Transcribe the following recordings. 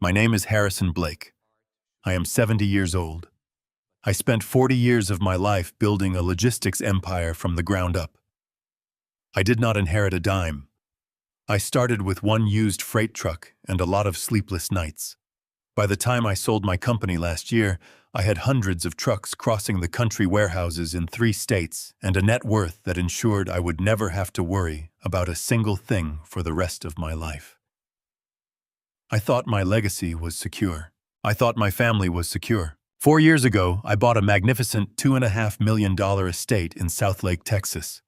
My name is Harrison Blake. I am 70 years old. I spent 40 years of my life building a logistics empire from the ground up. I did not inherit a dime. I started with one used freight truck and a lot of sleepless nights. By the time I sold my company last year, I had hundreds of trucks crossing the country warehouses in 3 states and a net worth that ensured I would never have to worry about a single thing for the rest of my life. I thought my legacy was secure. I thought my family was secure. 4 years ago, I bought a magnificent $2.5 million estate in Southlake, Texas.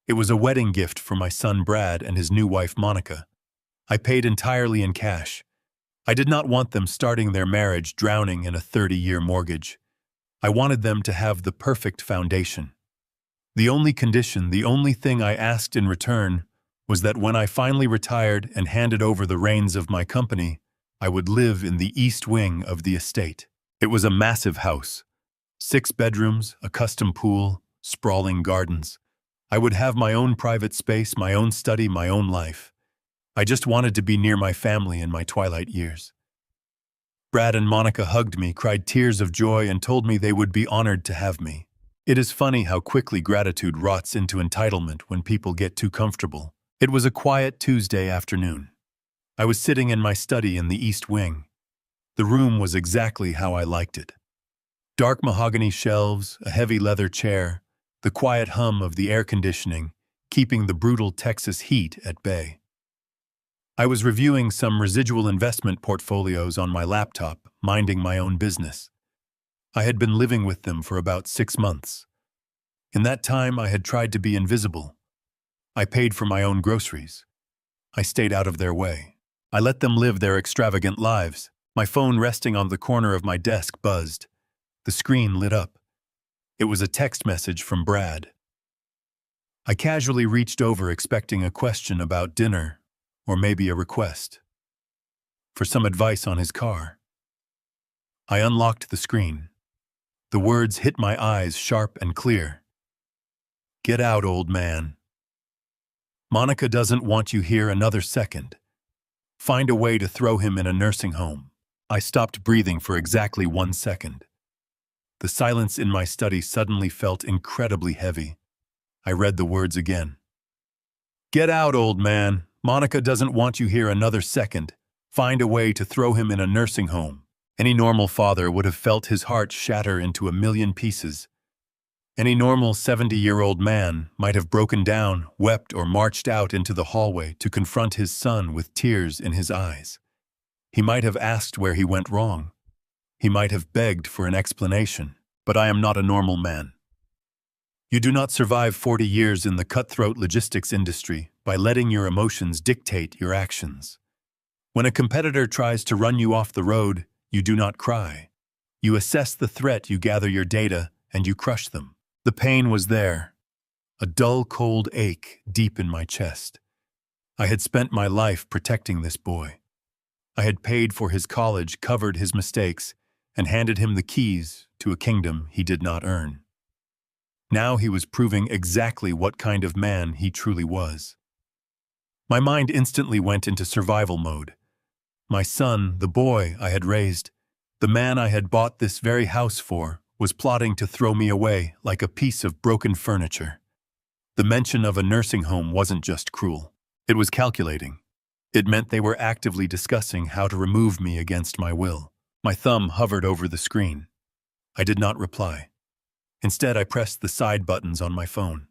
It was a wedding gift for my son Brad and his new wife Monica. I paid entirely in cash. I did not want them starting their marriage drowning in a 30-year mortgage. I wanted them to have the perfect foundation. The only condition, the only thing I asked in return, was that when I finally retired and handed over the reins of my company, I would live in the east wing of the estate. It was a massive house. 6 bedrooms, a custom pool, sprawling gardens. I would have my own private space, my own study, my own life. I just wanted to be near my family in my twilight years. Brad and Monica hugged me, cried tears of joy, and told me they would be honored to have me. It is funny how quickly gratitude rots into entitlement when people get too comfortable. It was a quiet Tuesday afternoon. I was sitting in my study in the east wing. The room was exactly how I liked it. Dark mahogany shelves, a heavy leather chair, the quiet hum of the air conditioning, keeping the brutal Texas heat at bay. I was reviewing some residual investment portfolios on my laptop, minding my own business. I had been living with them for about 6 months. In that time, I had tried to be invisible. I paid for my own groceries. I stayed out of their way. I let them live their extravagant lives. My phone resting on the corner of my desk buzzed. The screen lit up. It was a text message from Brad. I casually reached over expecting a question about dinner, or maybe a request for some advice on his car. I unlocked the screen. The words hit my eyes sharp and clear. "Get out, old man. Monica doesn't want you here another second. Find a way to throw him in a nursing home." I stopped breathing for exactly 1 second. The silence in my study suddenly felt incredibly heavy. I read the words again. "Get out, old man. Monica doesn't want you here another second. Find a way to throw him in a nursing home." Any normal father would have felt his heart shatter into a million pieces. Any normal 70-year-old man might have broken down, wept, or marched out into the hallway to confront his son with tears in his eyes. He might have asked where he went wrong. He might have begged for an explanation, but I am not a normal man. You do not survive 40 years in the cutthroat logistics industry by letting your emotions dictate your actions. When a competitor tries to run you off the road, you do not cry. You assess the threat, you gather your data, and you crush them. The pain was there, a dull, cold ache deep in my chest. I had spent my life protecting this boy. I had paid for his college, covered his mistakes, and handed him the keys to a kingdom he did not earn. Now he was proving exactly what kind of man he truly was. My mind instantly went into survival mode. My son, the boy I had raised, the man I had bought this very house for, was plotting to throw me away like a piece of broken furniture. The mention of a nursing home wasn't just cruel. It was calculating. It meant they were actively discussing how to remove me against my will. My thumb hovered over the screen. I did not reply. Instead, I pressed the side buttons on my phone.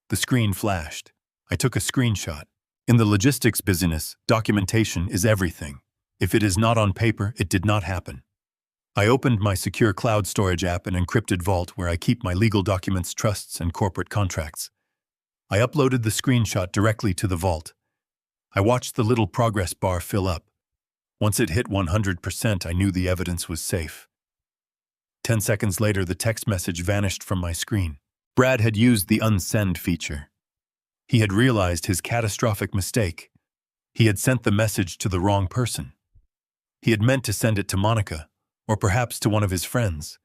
The screen flashed. I took a screenshot. In the logistics business, documentation is everything. If it is not on paper, it did not happen. I opened my secure cloud storage app and encrypted vault where I keep my legal documents, trusts, and corporate contracts. I uploaded the screenshot directly to the vault. I watched the little progress bar fill up. Once it hit 100%, I knew the evidence was safe. 10 seconds later, the text message vanished from my screen. Brad had used the unsend feature. He had realized his catastrophic mistake. He had sent the message to the wrong person. He had meant to send it to Monica, or perhaps to one of his friends.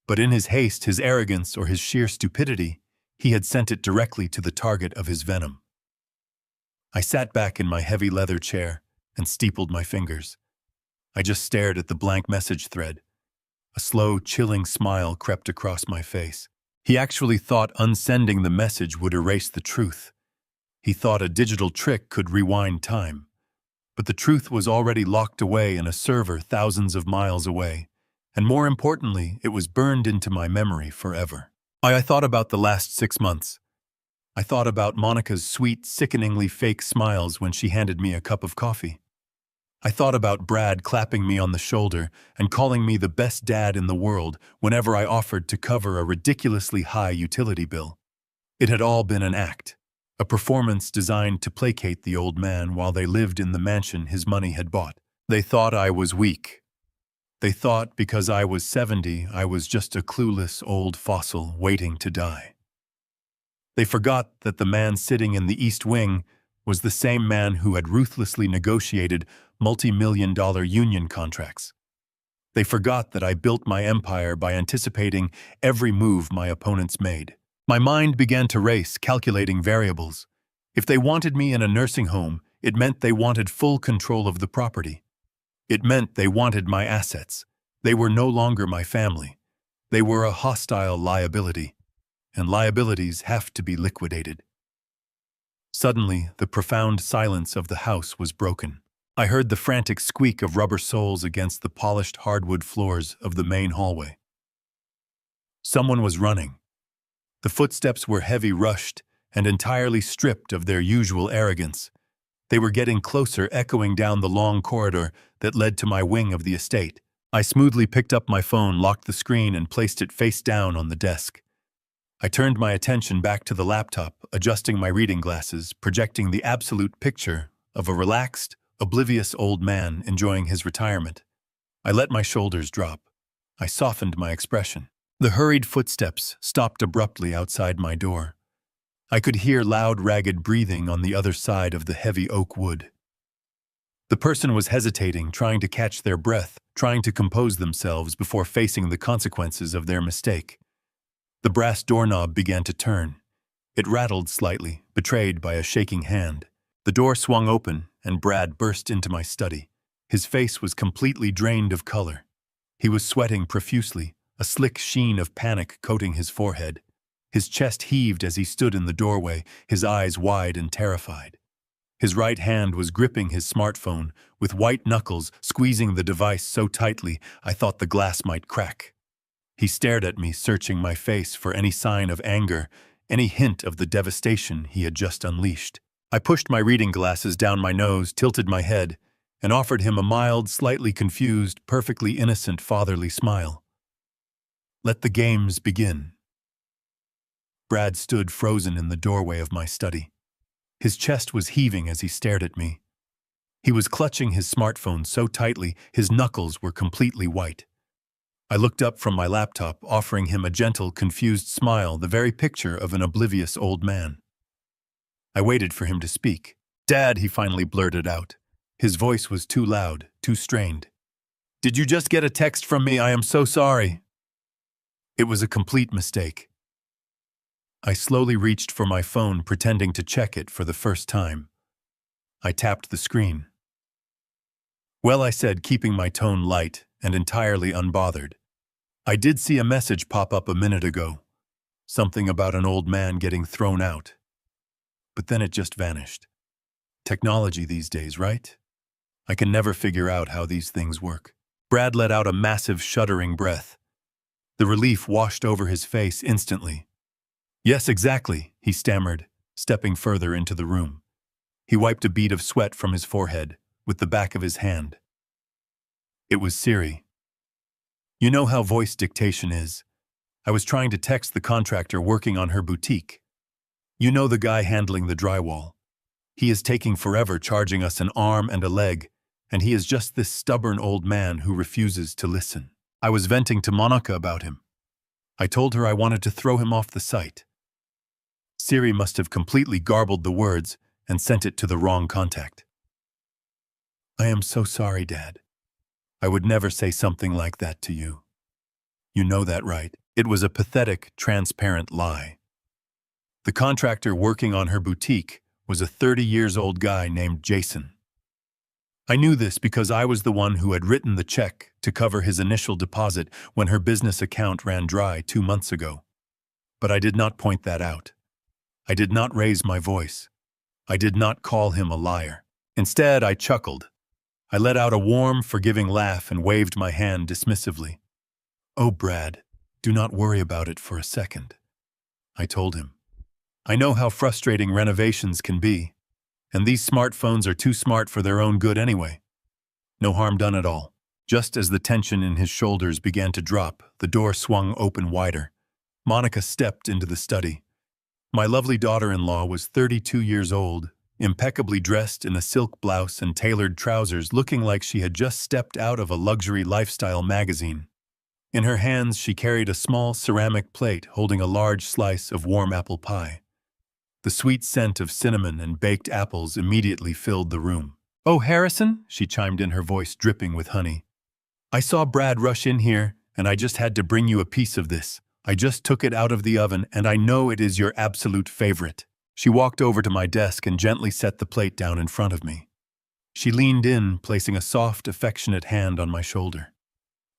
But in his haste, his arrogance, or his sheer stupidity, he had sent it directly to the target of his venom. I sat back in my heavy leather chair and steepled my fingers. I just stared at the blank message thread. A slow, chilling smile crept across my face. He actually thought unsending the message would erase the truth. He thought a digital trick could rewind time. But the truth was already locked away in a server thousands of miles away. And more importantly, it was burned into my memory forever. I thought about the last 6 months. I thought about Monica's sweet, sickeningly fake smiles when she handed me a cup of coffee. I thought about Brad clapping me on the shoulder and calling me the best dad in the world whenever I offered to cover a ridiculously high utility bill. It had all been an act, a performance designed to placate the old man while they lived in the mansion his money had bought. They thought I was weak. They thought because I was 70, I was just a clueless old fossil waiting to die. They forgot that the man sitting in the East Wing was the same man who had ruthlessly negotiated multi-million-dollar union contracts. They forgot that I built my empire by anticipating every move my opponents made. My mind began to race, calculating variables. If they wanted me in a nursing home, it meant they wanted full control of the property. It meant they wanted my assets. They were no longer my family. They were a hostile liability, and liabilities have to be liquidated. Suddenly, the profound silence of the house was broken. I heard the frantic squeak of rubber soles against the polished hardwood floors of the main hallway. Someone was running. The footsteps were heavy, rushed, and entirely stripped of their usual arrogance. They were getting closer, echoing down the long corridor that led to my wing of the estate. I smoothly picked up my phone, locked the screen, and placed it face down on the desk. I turned my attention back to the laptop, adjusting my reading glasses, projecting the absolute picture of a relaxed, oblivious old man enjoying his retirement. I let my shoulders drop. I softened my expression. The hurried footsteps stopped abruptly outside my door. I could hear loud, ragged breathing on the other side of the heavy oak wood. The person was hesitating, trying to catch their breath, trying to compose themselves before facing the consequences of their mistake. The brass doorknob began to turn. It rattled slightly, betrayed by a shaking hand. The door swung open, and Brad burst into my study. His face was completely drained of color. He was sweating profusely, a slick sheen of panic coating his forehead. His chest heaved as he stood in the doorway, his eyes wide and terrified. His right hand was gripping his smartphone, with white knuckles squeezing the device so tightly I thought the glass might crack. He stared at me, searching my face for any sign of anger, any hint of the devastation he had just unleashed. I pushed my reading glasses down my nose, tilted my head, and offered him a mild, slightly confused, perfectly innocent fatherly smile. "Let the games begin." Brad stood frozen in the doorway of my study. His chest was heaving as he stared at me. He was clutching his smartphone so tightly his knuckles were completely white. I looked up from my laptop, offering him a gentle, confused smile, the very picture of an oblivious old man. I waited for him to speak. "Dad," he finally blurted out. His voice was too loud, too strained. "Did you just get a text from me? I am so sorry." It was a complete mistake. I slowly reached for my phone, pretending to check it for the first time. I tapped the screen. "Well," I said, keeping my tone light and entirely unbothered. "I did see a message pop up a minute ago. Something about an old man getting thrown out. But then it just vanished. Technology these days, right? I can never figure out how these things work." Brad let out a massive, shuddering breath. The relief washed over his face instantly. "Yes, exactly," he stammered, stepping further into the room. He wiped a bead of sweat from his forehead with the back of his hand. It was Siri. You know how voice dictation is. I was trying to text the contractor working on her boutique. You know, the guy handling the drywall. He is taking forever, charging us an arm and a leg, and he is just this stubborn old man who refuses to listen. I was venting to Monica about him. I told her I wanted to throw him off the site. Siri must have completely garbled the words and sent it to the wrong contact. "I am so sorry, Dad. I would never say something like that to you. You know that, right?" It was a pathetic, transparent lie. The contractor working on her boutique was a 30-year-old guy named Jason. I knew this because I was the one who had written the check to cover his initial deposit when her business account ran dry 2 months ago. But I did not point that out. I did not raise my voice. I did not call him a liar. Instead, I chuckled. I let out a warm, forgiving laugh and waved my hand dismissively. "Oh, Brad, do not worry about it for a second," I told him. "I know how frustrating renovations can be, and these smartphones are too smart for their own good anyway. No harm done at all." Just as the tension in his shoulders began to drop, the door swung open wider. Monica stepped into the study. My lovely daughter-in-law was 32 years old, impeccably dressed in a silk blouse and tailored trousers, looking like she had just stepped out of a luxury lifestyle magazine. In her hands, she carried a small ceramic plate holding a large slice of warm apple pie. The sweet scent of cinnamon and baked apples immediately filled the room. "Oh, Harrison," she chimed in, her voice dripping with honey. "I saw Brad rush in here, and I just had to bring you a piece of this. I just took it out of the oven, and I know it is your absolute favorite." She walked over to my desk and gently set the plate down in front of me. She leaned in, placing a soft, affectionate hand on my shoulder.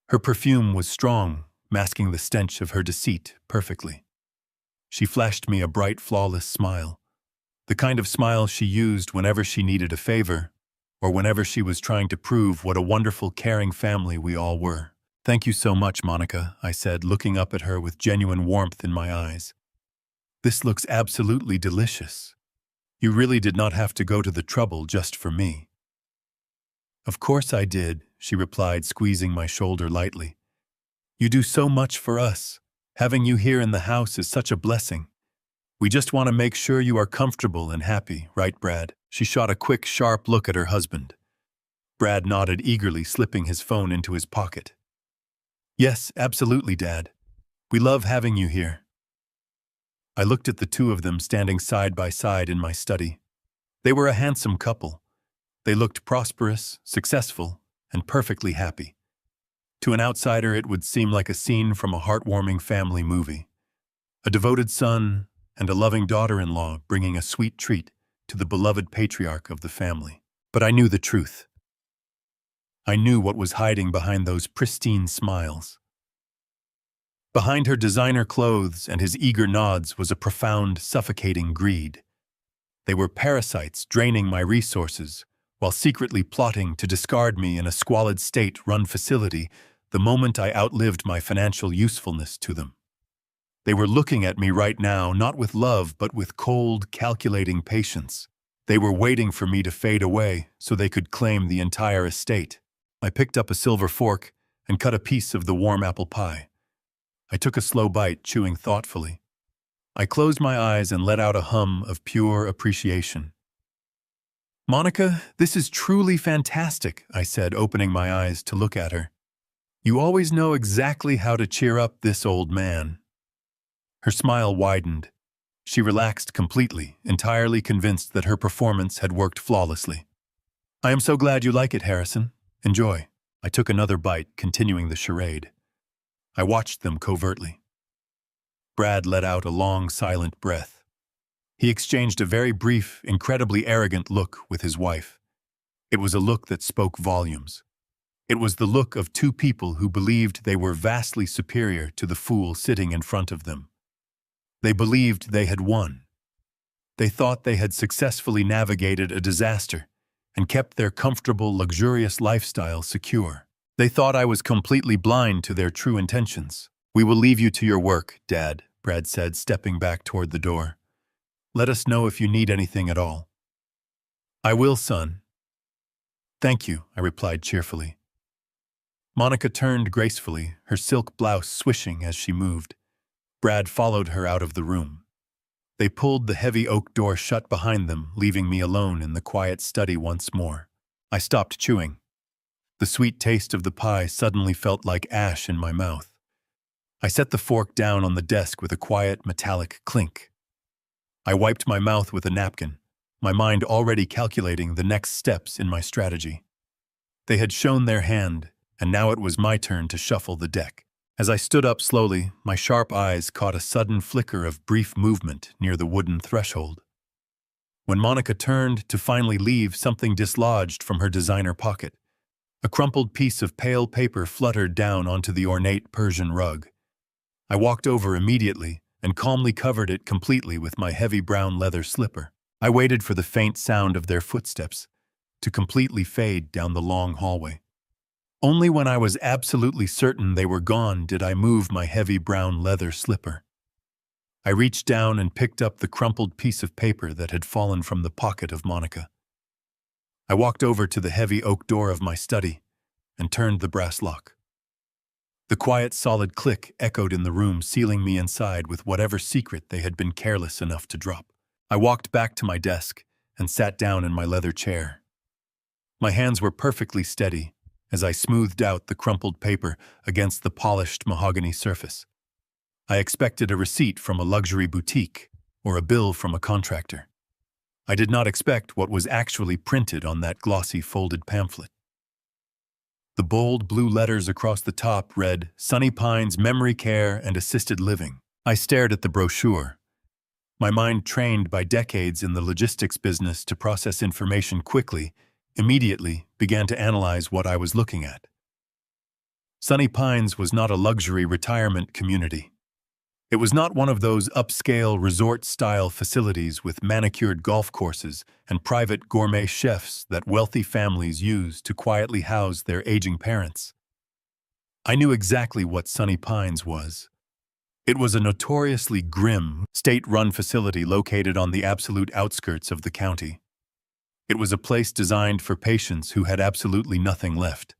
Her perfume was strong, masking the stench of her deceit perfectly. She flashed me a bright, flawless smile, the kind of smile she used whenever she needed a favor, or whenever she was trying to prove what a wonderful, caring family we all were. "Thank you so much, Monica," I said, looking up at her with genuine warmth in my eyes. "This looks absolutely delicious. You really did not have to go to the trouble just for me." "Of course I did," she replied, squeezing my shoulder lightly. "You do so much for us. Having you here in the house is such a blessing. We just want to make sure you are comfortable and happy, right, Brad?" She shot a quick, sharp look at her husband. Brad nodded eagerly, slipping his phone into his pocket. "Yes, absolutely, Dad. We love having you here." I looked at the two of them standing side by side in my study. They were a handsome couple. They looked prosperous, successful, and perfectly happy. To an outsider, it would seem like a scene from a heartwarming family movie. A devoted son and a loving daughter-in-law bringing a sweet treat to the beloved patriarch of the family. But I knew the truth. I knew what was hiding behind those pristine smiles. Behind her designer clothes and his eager nods was a profound, suffocating greed. They were parasites draining my resources, while secretly plotting to discard me in a squalid state-run facility the moment I outlived my financial usefulness to them. They were looking at me right now, not with love, but with cold, calculating patience. They were waiting for me to fade away so they could claim the entire estate. I picked up a silver fork and cut a piece of the warm apple pie. I took a slow bite, chewing thoughtfully. I closed my eyes and let out a hum of pure appreciation. "Monica, this is truly fantastic," I said, opening my eyes to look at her. "You always know exactly how to cheer up this old man." Her smile widened. She relaxed completely, entirely convinced that her performance had worked flawlessly. "I am so glad you like it, Harrison. Enjoy." I took another bite, continuing the charade. I watched them covertly. Brad let out a long, silent breath. He exchanged a very brief, incredibly arrogant look with his wife. It was a look that spoke volumes. It was the look of two people who believed they were vastly superior to the fool sitting in front of them. They believed they had won. They thought they had successfully navigated a disaster and kept their comfortable, luxurious lifestyle secure. They thought I was completely blind to their true intentions. "We will leave you to your work, Dad," Brad said, stepping back toward the door. "Let us know if you need anything at all." "I will, son." "Thank you," I replied cheerfully. Monica turned gracefully, her silk blouse swishing as she moved. Brad followed her out of the room. They pulled the heavy oak door shut behind them, leaving me alone in the quiet study once more. I stopped chewing. The sweet taste of the pie suddenly felt like ash in my mouth. I set the fork down on the desk with a quiet, metallic clink. I wiped my mouth with a napkin, my mind already calculating the next steps in my strategy. They had shown their hand, and now it was my turn to shuffle the deck. As I stood up slowly, my sharp eyes caught a sudden flicker of brief movement near the wooden threshold. When Monica turned to finally leave, something dislodged from her designer pocket. A crumpled piece of pale paper fluttered down onto the ornate Persian rug. I walked over immediately and calmly covered it completely with my heavy brown leather slipper. I waited for the faint sound of their footsteps to completely fade down the long hallway. Only when I was absolutely certain they were gone did I move my heavy brown leather slipper. I reached down and picked up the crumpled piece of paper that had fallen from the pocket of Monica. I walked over to the heavy oak door of my study and turned the brass lock. The quiet, solid click echoed in the room, sealing me inside with whatever secret they had been careless enough to drop. I walked back to my desk and sat down in my leather chair. My hands were perfectly steady as I smoothed out the crumpled paper against the polished mahogany surface. I expected a receipt from a luxury boutique or a bill from a contractor. I did not expect what was actually printed on that glossy folded pamphlet. The bold blue letters across the top read, "Sunny Pines Memory Care and Assisted Living." I stared at the brochure. My mind, trained by decades in the logistics business to process information quickly, immediately began to analyze what I was looking at. Sunny Pines was not a luxury retirement community. It was not one of those upscale resort-style facilities with manicured golf courses and private gourmet chefs that wealthy families use to quietly house their aging parents. I knew exactly what Sunny Pines was. It was a notoriously grim, state-run facility located on the absolute outskirts of the county. It was a place designed for patients who had absolutely nothing left.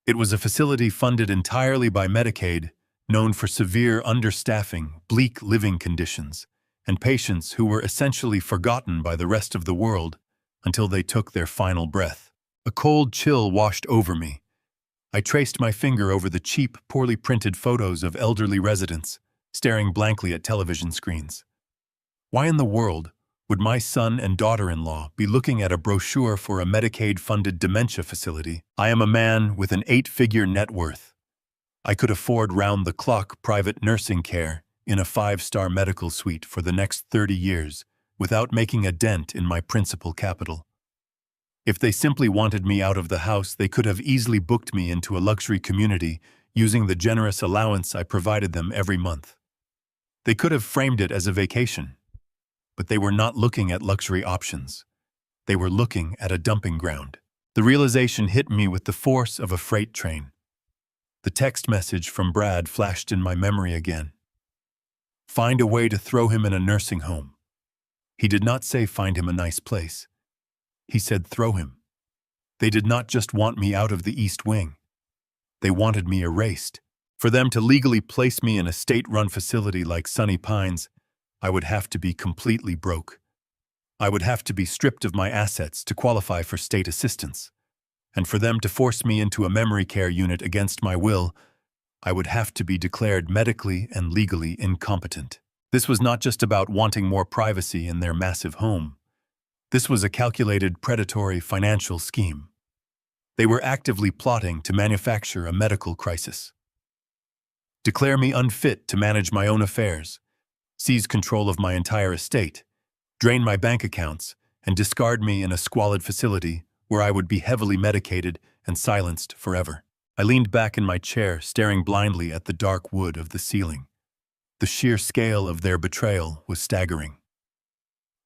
It was a facility funded entirely by Medicaid, known for severe understaffing, bleak living conditions, and patients who were essentially forgotten by the rest of the world until they took their final breath. A cold chill washed over me. I traced my finger over the cheap, poorly printed photos of elderly residents, staring blankly at television screens. Why in the world would my son and daughter-in-law be looking at a brochure for a Medicaid-funded dementia facility? I am a man with an 8-figure net worth. I could afford round-the-clock private nursing care in a 5-star medical suite for the next 30 years without making a dent in my principal capital. If they simply wanted me out of the house, they could have easily booked me into a luxury community using the generous allowance I provided them every month. They could have framed it as a vacation, but they were not looking at luxury options. They were looking at a dumping ground. The realization hit me with the force of a freight train. The text message from Brad flashed in my memory again. Find a way to throw him in a nursing home. He did not say find him a nice place. He said throw him. They did not just want me out of the East Wing. They wanted me erased. For them to legally place me in a state-run facility like Sunny Pines, I would have to be completely broke. I would have to be stripped of my assets to qualify for state assistance. And for them to force me into a memory care unit against my will, I would have to be declared medically and legally incompetent. This was not just about wanting more privacy in their massive home. This was a calculated, predatory financial scheme. They were actively plotting to manufacture a medical crisis. Declare me unfit to manage my own affairs, seize control of my entire estate, drain my bank accounts, and discard me in a squalid facility where I would be heavily medicated and silenced forever. I leaned back in my chair, staring blindly at the dark wood of the ceiling. The sheer scale of their betrayal was staggering.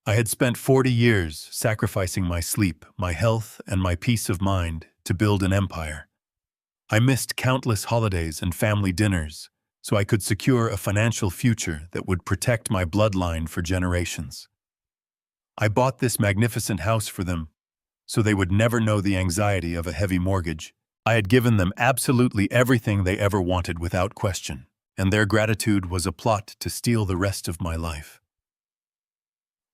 I had spent 40 years sacrificing my sleep, my health, and my peace of mind to build an empire. I missed countless holidays and family dinners so I could secure a financial future that would protect my bloodline for generations. I bought this magnificent house for them so they would never know the anxiety of a heavy mortgage. I had given them absolutely everything they ever wanted without question, and their gratitude was a plot to steal the rest of my life.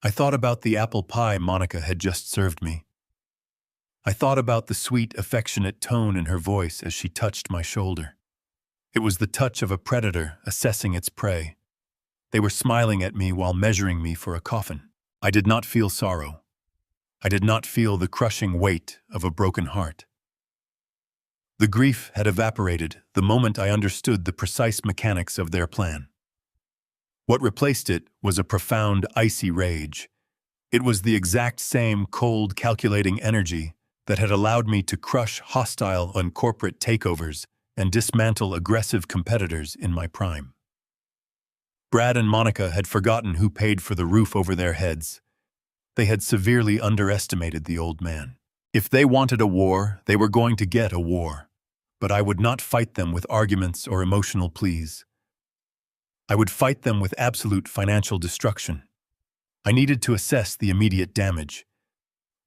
I thought about the apple pie Monica had just served me. I thought about the sweet, affectionate tone in her voice as she touched my shoulder. It was the touch of a predator assessing its prey. They were smiling at me while measuring me for a coffin. I did not feel sorrow. I did not feel the crushing weight of a broken heart. The grief had evaporated the moment I understood the precise mechanics of their plan. What replaced it was a profound, icy rage. It was the exact same cold, calculating energy that had allowed me to crush hostile and corporate takeovers and dismantle aggressive competitors in my prime. Brad and Monica had forgotten who paid for the roof over their heads. They had severely underestimated the old man. If they wanted a war, they were going to get a war. But I would not fight them with arguments or emotional pleas. I would fight them with absolute financial destruction. I needed to assess the immediate damage.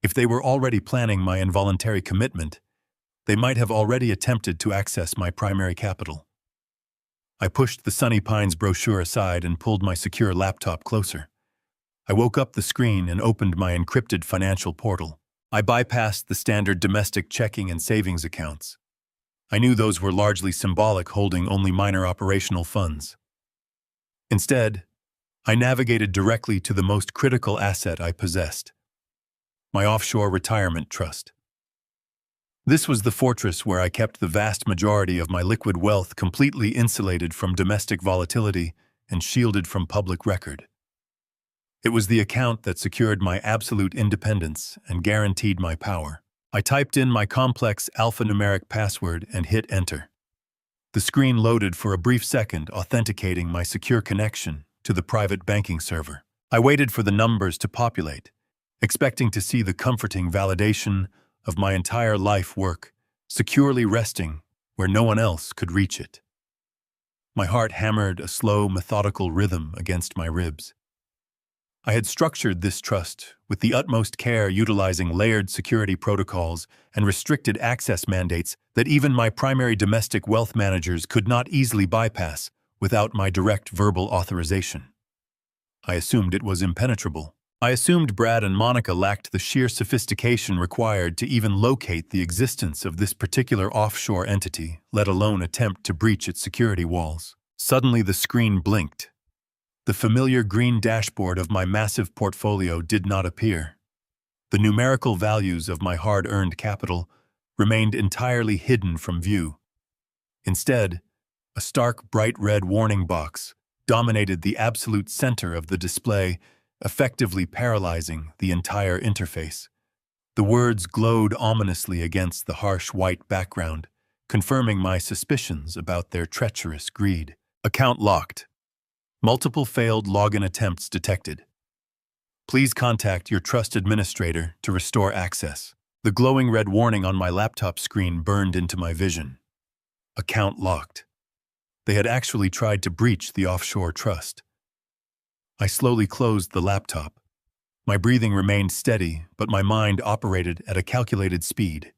If they were already planning my involuntary commitment, they might have already attempted to access my primary capital. I pushed the Sunny Pines brochure aside and pulled my secure laptop closer. I woke up the screen and opened my encrypted financial portal. I bypassed the standard domestic checking and savings accounts. I knew those were largely symbolic, holding only minor operational funds. Instead, I navigated directly to the most critical asset I possessed: my offshore retirement trust. This was the fortress where I kept the vast majority of my liquid wealth, completely insulated from domestic volatility and shielded from public record. It was the account that secured my absolute independence and guaranteed my power. I typed in my complex alphanumeric password and hit enter. The screen loaded for a brief second, authenticating my secure connection to the private banking server. I waited for the numbers to populate, expecting to see the comforting validation of my entire life work, securely resting where no one else could reach it. My heart hammered a slow, methodical rhythm against my ribs. I had structured this trust with the utmost care, utilizing layered security protocols and restricted access mandates that even my primary domestic wealth managers could not easily bypass without my direct verbal authorization. I assumed it was impenetrable. I assumed Brad and Monica lacked the sheer sophistication required to even locate the existence of this particular offshore entity, let alone attempt to breach its security walls. Suddenly the screen blinked. The familiar green dashboard of my massive portfolio did not appear. The numerical values of my hard-earned capital remained entirely hidden from view. Instead, a stark, bright red warning box dominated the absolute center of the display, effectively paralyzing the entire interface. The words glowed ominously against the harsh white background, confirming my suspicions about their treacherous greed. Account locked. Multiple failed login attempts detected. Please contact your trust administrator to restore access. The glowing red warning on my laptop screen burned into my vision. Account locked. They had actually tried to breach the offshore trust. I slowly closed the laptop. My breathing remained steady, but my mind operated at a calculated speed.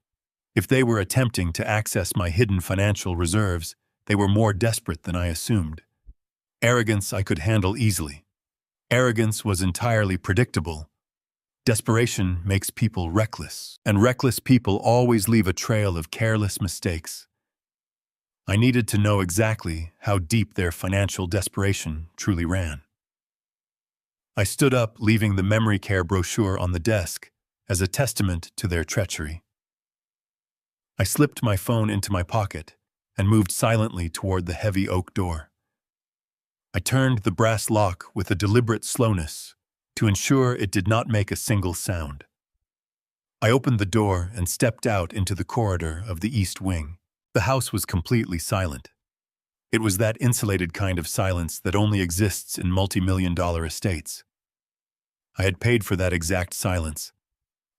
If they were attempting to access my hidden financial reserves, they were more desperate than I assumed. Arrogance I could handle easily. Arrogance was entirely predictable. Desperation makes people reckless, and reckless people always leave a trail of careless mistakes. I needed to know exactly how deep their financial desperation truly ran. I stood up, leaving the memory care brochure on the desk as a testament to their treachery. I slipped my phone into my pocket and moved silently toward the heavy oak door. I turned the brass lock with a deliberate slowness to ensure it did not make a single sound. I opened the door and stepped out into the corridor of the east wing. The house was completely silent. It was that insulated kind of silence that only exists in multi-million-dollar estates. I had paid for that exact silence.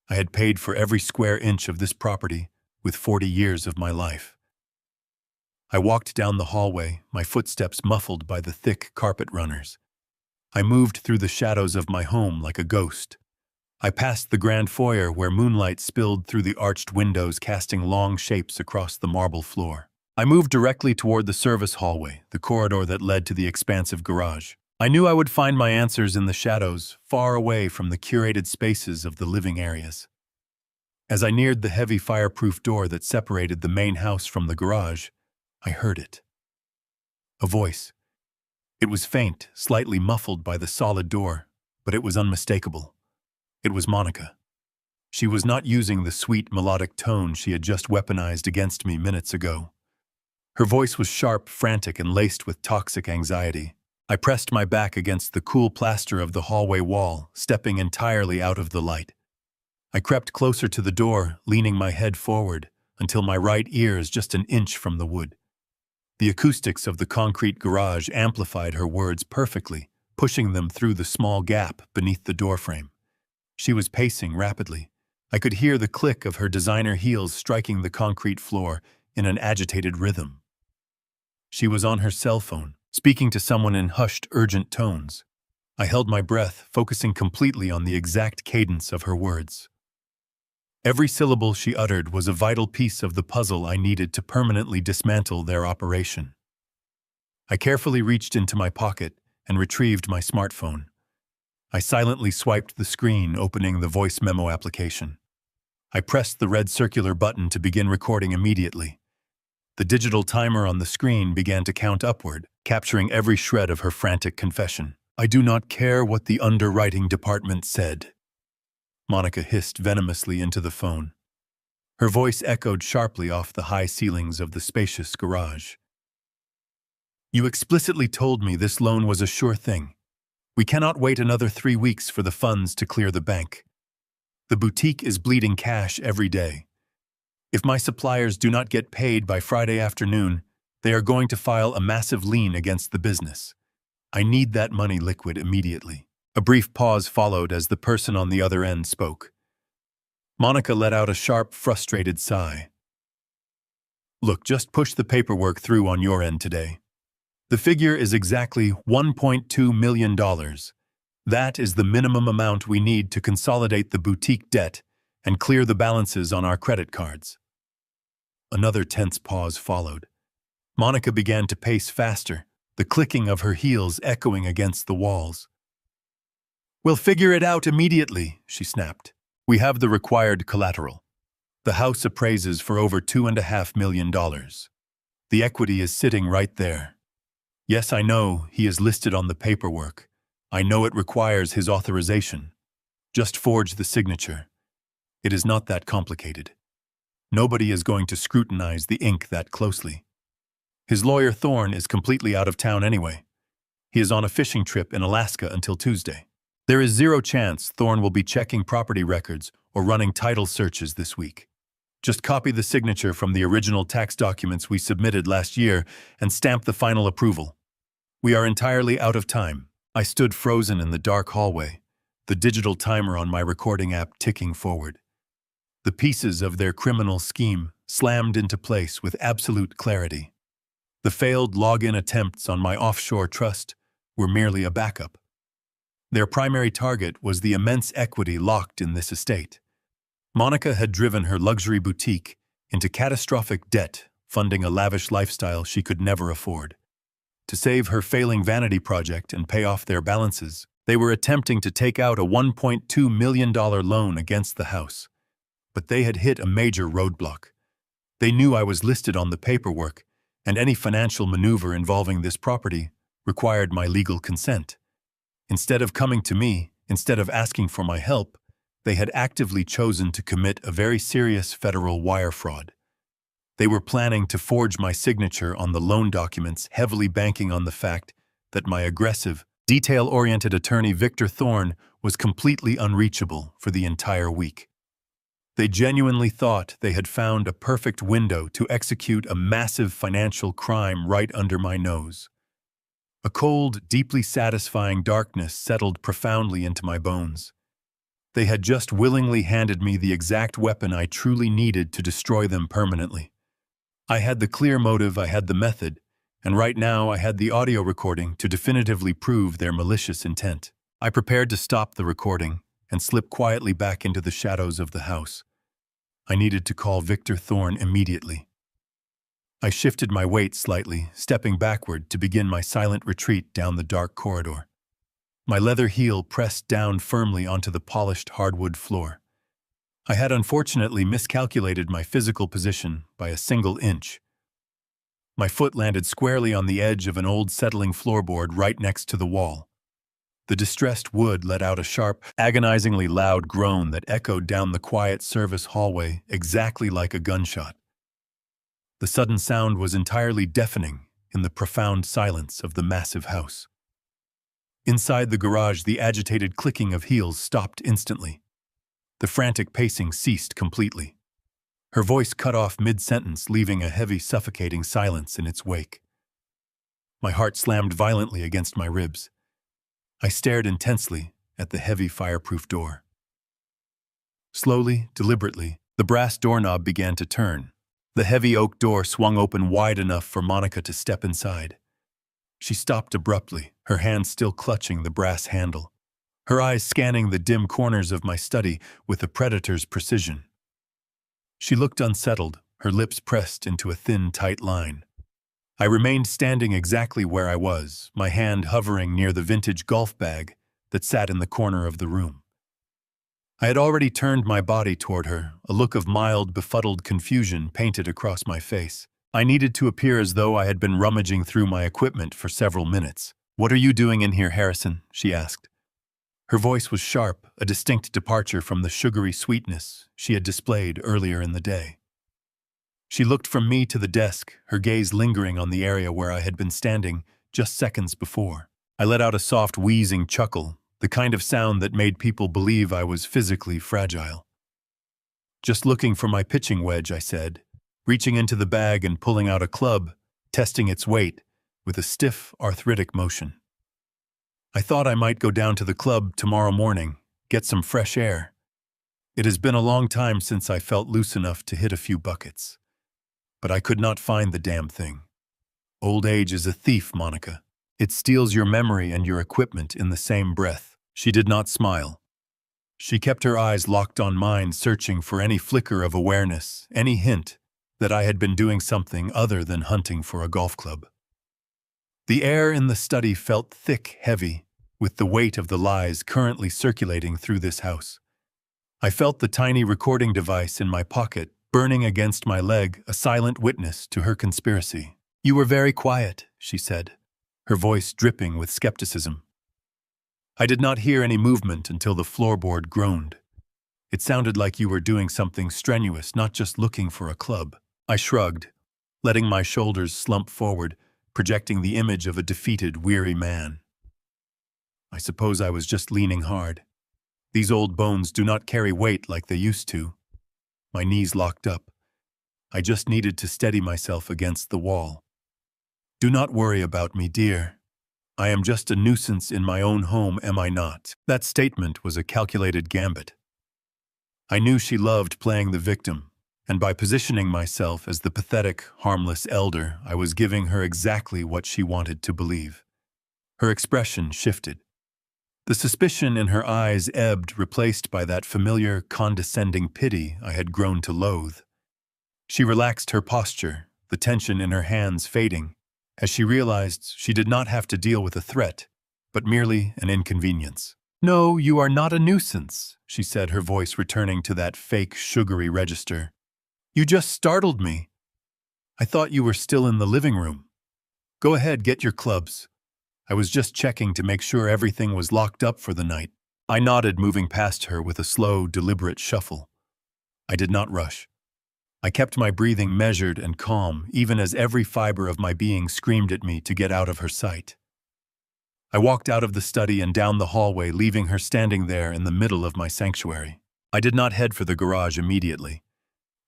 I had paid for every square inch of this property with 40 years of my life. I walked down the hallway, my footsteps muffled by the thick carpet runners. I moved through the shadows of my home like a ghost. I passed the grand foyer where moonlight spilled through the arched windows, casting long shapes across the marble floor. I moved directly toward the service hallway, the corridor that led to the expansive garage. I knew I would find my answers in the shadows, far away from the curated spaces of the living areas. As I neared the heavy fireproof door that separated the main house from the garage, I heard it. A voice. It was faint, slightly muffled by the solid door, but it was unmistakable. It was Monica. She was not using the sweet, melodic tone she had just weaponized against me minutes ago. Her voice was sharp, frantic, and laced with toxic anxiety. I pressed my back against the cool plaster of the hallway wall, stepping entirely out of the light. I crept closer to the door, leaning my head forward, until my right ear is just an inch from the wood. The acoustics of the concrete garage amplified her words perfectly, pushing them through the small gap beneath the doorframe. She was pacing rapidly. I could hear the click of her designer heels striking the concrete floor in an agitated rhythm. She was on her cell phone, speaking to someone in hushed, urgent tones. I held my breath, focusing completely on the exact cadence of her words. Every syllable she uttered was a vital piece of the puzzle I needed to permanently dismantle their operation. I carefully reached into my pocket and retrieved my smartphone. I silently swiped the screen, opening the voice memo application. I pressed the red circular button to begin recording immediately. The digital timer on the screen began to count upward, capturing every shred of her frantic confession. "I do not care what the underwriting department said," Monica hissed venomously into the phone. Her voice echoed sharply off the high ceilings of the spacious garage. "You explicitly told me this loan was a sure thing. We cannot wait another 3 weeks for the funds to clear the bank. The boutique is bleeding cash every day. If my suppliers do not get paid by Friday afternoon, they are going to file a massive lien against the business. I need that money liquid immediately." A brief pause followed as the person on the other end spoke. Monica let out a sharp, frustrated sigh. "Look, just push the paperwork through on your end today. The figure is exactly $1.2 million. That is the minimum amount we need to consolidate the boutique debt and clear the balances on our credit cards." Another tense pause followed. Monica began to pace faster, the clicking of her heels echoing against the walls. "We'll figure it out immediately," she snapped. "We have the required collateral. The house appraises for over $2.5 million. The equity is sitting right there. Yes, I know he is listed on the paperwork. I know it requires his authorization. Just forge the signature. It is not that complicated. Nobody is going to scrutinize the ink that closely. His lawyer Thorne is completely out of town anyway. He is on a fishing trip in Alaska until Tuesday. There is zero chance Thorne will be checking property records or running title searches this week. Just copy the signature from the original tax documents we submitted last year and stamp the final approval. We are entirely out of time." I stood frozen in the dark hallway, the digital timer on my recording app ticking forward. The pieces of their criminal scheme slammed into place with absolute clarity. The failed login attempts on my offshore trust were merely a backup. Their primary target was the immense equity locked in this estate. Monica had driven her luxury boutique into catastrophic debt, funding a lavish lifestyle she could never afford. To save her failing vanity project and pay off their balances, they were attempting to take out a $1.2 million loan against the house. But they had hit a major roadblock. They knew I was listed on the paperwork, and any financial maneuver involving this property required my legal consent. Instead of coming to me, instead of asking for my help, they had actively chosen to commit a very serious federal wire fraud. They were planning to forge my signature on the loan documents, heavily banking on the fact that my aggressive, detail-oriented attorney Victor Thorne was completely unreachable for the entire week. They genuinely thought they had found a perfect window to execute a massive financial crime right under my nose. A cold, deeply satisfying darkness settled profoundly into my bones. They had just willingly handed me the exact weapon I truly needed to destroy them permanently. I had the clear motive, I had the method, and right now I had the audio recording to definitively prove their malicious intent. I prepared to stop the recording and slip quietly back into the shadows of the house. I needed to call Victor Thorne immediately. I shifted my weight slightly, stepping backward to begin my silent retreat down the dark corridor. My leather heel pressed down firmly onto the polished hardwood floor. I had unfortunately miscalculated my physical position by a single inch. My foot landed squarely on the edge of an old settling floorboard right next to the wall. The distressed wood let out a sharp, agonizingly loud groan that echoed down the quiet service hallway exactly like a gunshot. The sudden sound was entirely deafening in the profound silence of the massive house. Inside the garage, the agitated clicking of heels stopped instantly. The frantic pacing ceased completely. Her voice cut off mid-sentence, leaving a heavy, suffocating silence in its wake. My heart slammed violently against my ribs. I stared intensely at the heavy fireproof door. Slowly, deliberately, the brass doorknob began to turn. The heavy oak door swung open wide enough for Monica to step inside. She stopped abruptly, her hand still clutching the brass handle, her eyes scanning the dim corners of my study with a predator's precision. She looked unsettled, her lips pressed into a thin, tight line. I remained standing exactly where I was, my hand hovering near the vintage golf bag that sat in the corner of the room. I had already turned my body toward her, a look of mild, befuddled confusion painted across my face. I needed to appear as though I had been rummaging through my equipment for several minutes. "What are you doing in here, Harrison?" she asked. Her voice was sharp, a distinct departure from the sugary sweetness she had displayed earlier in the day. She looked from me to the desk, her gaze lingering on the area where I had been standing just seconds before. I let out a soft, wheezing chuckle, the kind of sound that made people believe I was physically fragile. "Just looking for my pitching wedge," I said, reaching into the bag and pulling out a club, testing its weight with a stiff, arthritic motion. "I thought I might go down to the club tomorrow morning, get some fresh air. It has been a long time since I felt loose enough to hit a few buckets. But I could not find the damn thing. Old age is a thief, Monica. It steals your memory and your equipment in the same breath." She did not smile. She kept her eyes locked on mine, searching for any flicker of awareness, any hint that I had been doing something other than hunting for a golf club. The air in the study felt thick, heavy, with the weight of the lies currently circulating through this house. I felt the tiny recording device in my pocket burning against my leg, a silent witness to her conspiracy. "You were very quiet," she said, her voice dripping with skepticism. I did not hear any movement until the floorboard groaned. "It sounded like you were doing something strenuous, not just looking for a club." I shrugged, letting my shoulders slump forward, projecting the image of a defeated, weary man. I suppose I was just leaning hard. These old bones do not carry weight like they used to. My knees locked up. I just needed to steady myself against the wall. "Do not worry about me, dear. I am just a nuisance in my own home, am I not?" That statement was a calculated gambit. I knew she loved playing the victim, and by positioning myself as the pathetic, harmless elder, I was giving her exactly what she wanted to believe. Her expression shifted. The suspicion in her eyes ebbed, replaced by that familiar, condescending pity I had grown to loathe. She relaxed her posture, the tension in her hands fading, as she realized she did not have to deal with a threat, but merely an inconvenience. "No, you are not a nuisance," she said, her voice returning to that fake, sugary register. "You just startled me. I thought you were still in the living room. Go ahead, get your clubs. I was just checking to make sure everything was locked up for the night." I nodded, moving past her with a slow, deliberate shuffle. I did not rush. I kept my breathing measured and calm, even as every fiber of my being screamed at me to get out of her sight. I walked out of the study and down the hallway, leaving her standing there in the middle of my sanctuary. I did not head for the garage immediately.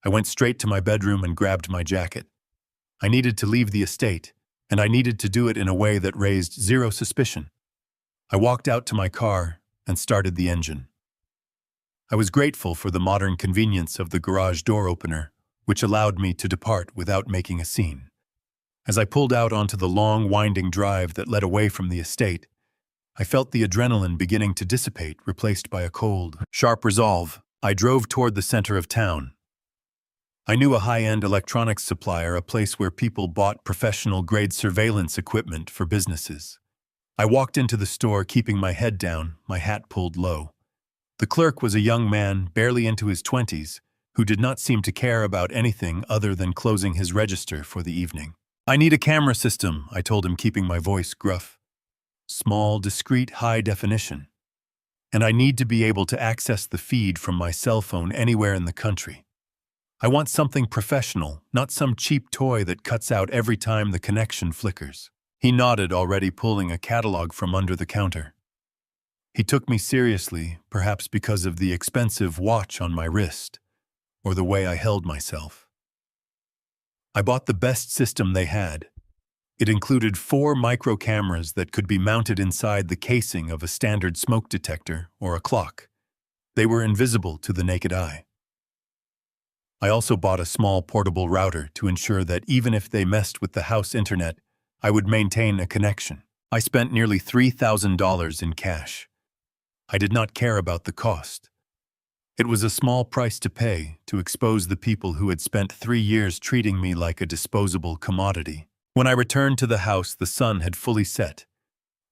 I went straight to my bedroom and grabbed my jacket. I needed to leave the estate, and I needed to do it in a way that raised zero suspicion. I walked out to my car and started the engine. I was grateful for the modern convenience of the garage door opener, which allowed me to depart without making a scene. As I pulled out onto the long, winding drive that led away from the estate, I felt the adrenaline beginning to dissipate, replaced by a cold, sharp resolve. I drove toward the center of town. I knew a high-end electronics supplier, a place where people bought professional-grade surveillance equipment for businesses. I walked into the store, keeping my head down, my hat pulled low. The clerk was a young man, barely into his 20s, who did not seem to care about anything other than closing his register for the evening. "I need a camera system," I told him, keeping my voice gruff. "Small, discreet, high definition. And I need to be able to access the feed from my cell phone anywhere in the country. I want something professional, not some cheap toy that cuts out every time the connection flickers." He nodded, already pulling a catalog from under the counter. He took me seriously, perhaps because of the expensive watch on my wrist, or the way I held myself. I bought the best system they had. It included 4 micro cameras that could be mounted inside the casing of a standard smoke detector or a clock. They were invisible to the naked eye. I also bought a small portable router to ensure that even if they messed with the house internet, I would maintain a connection. I spent nearly $3,000 in cash. I did not care about the cost. It was a small price to pay to expose the people who had spent 3 years treating me like a disposable commodity. When I returned to the house, the sun had fully set.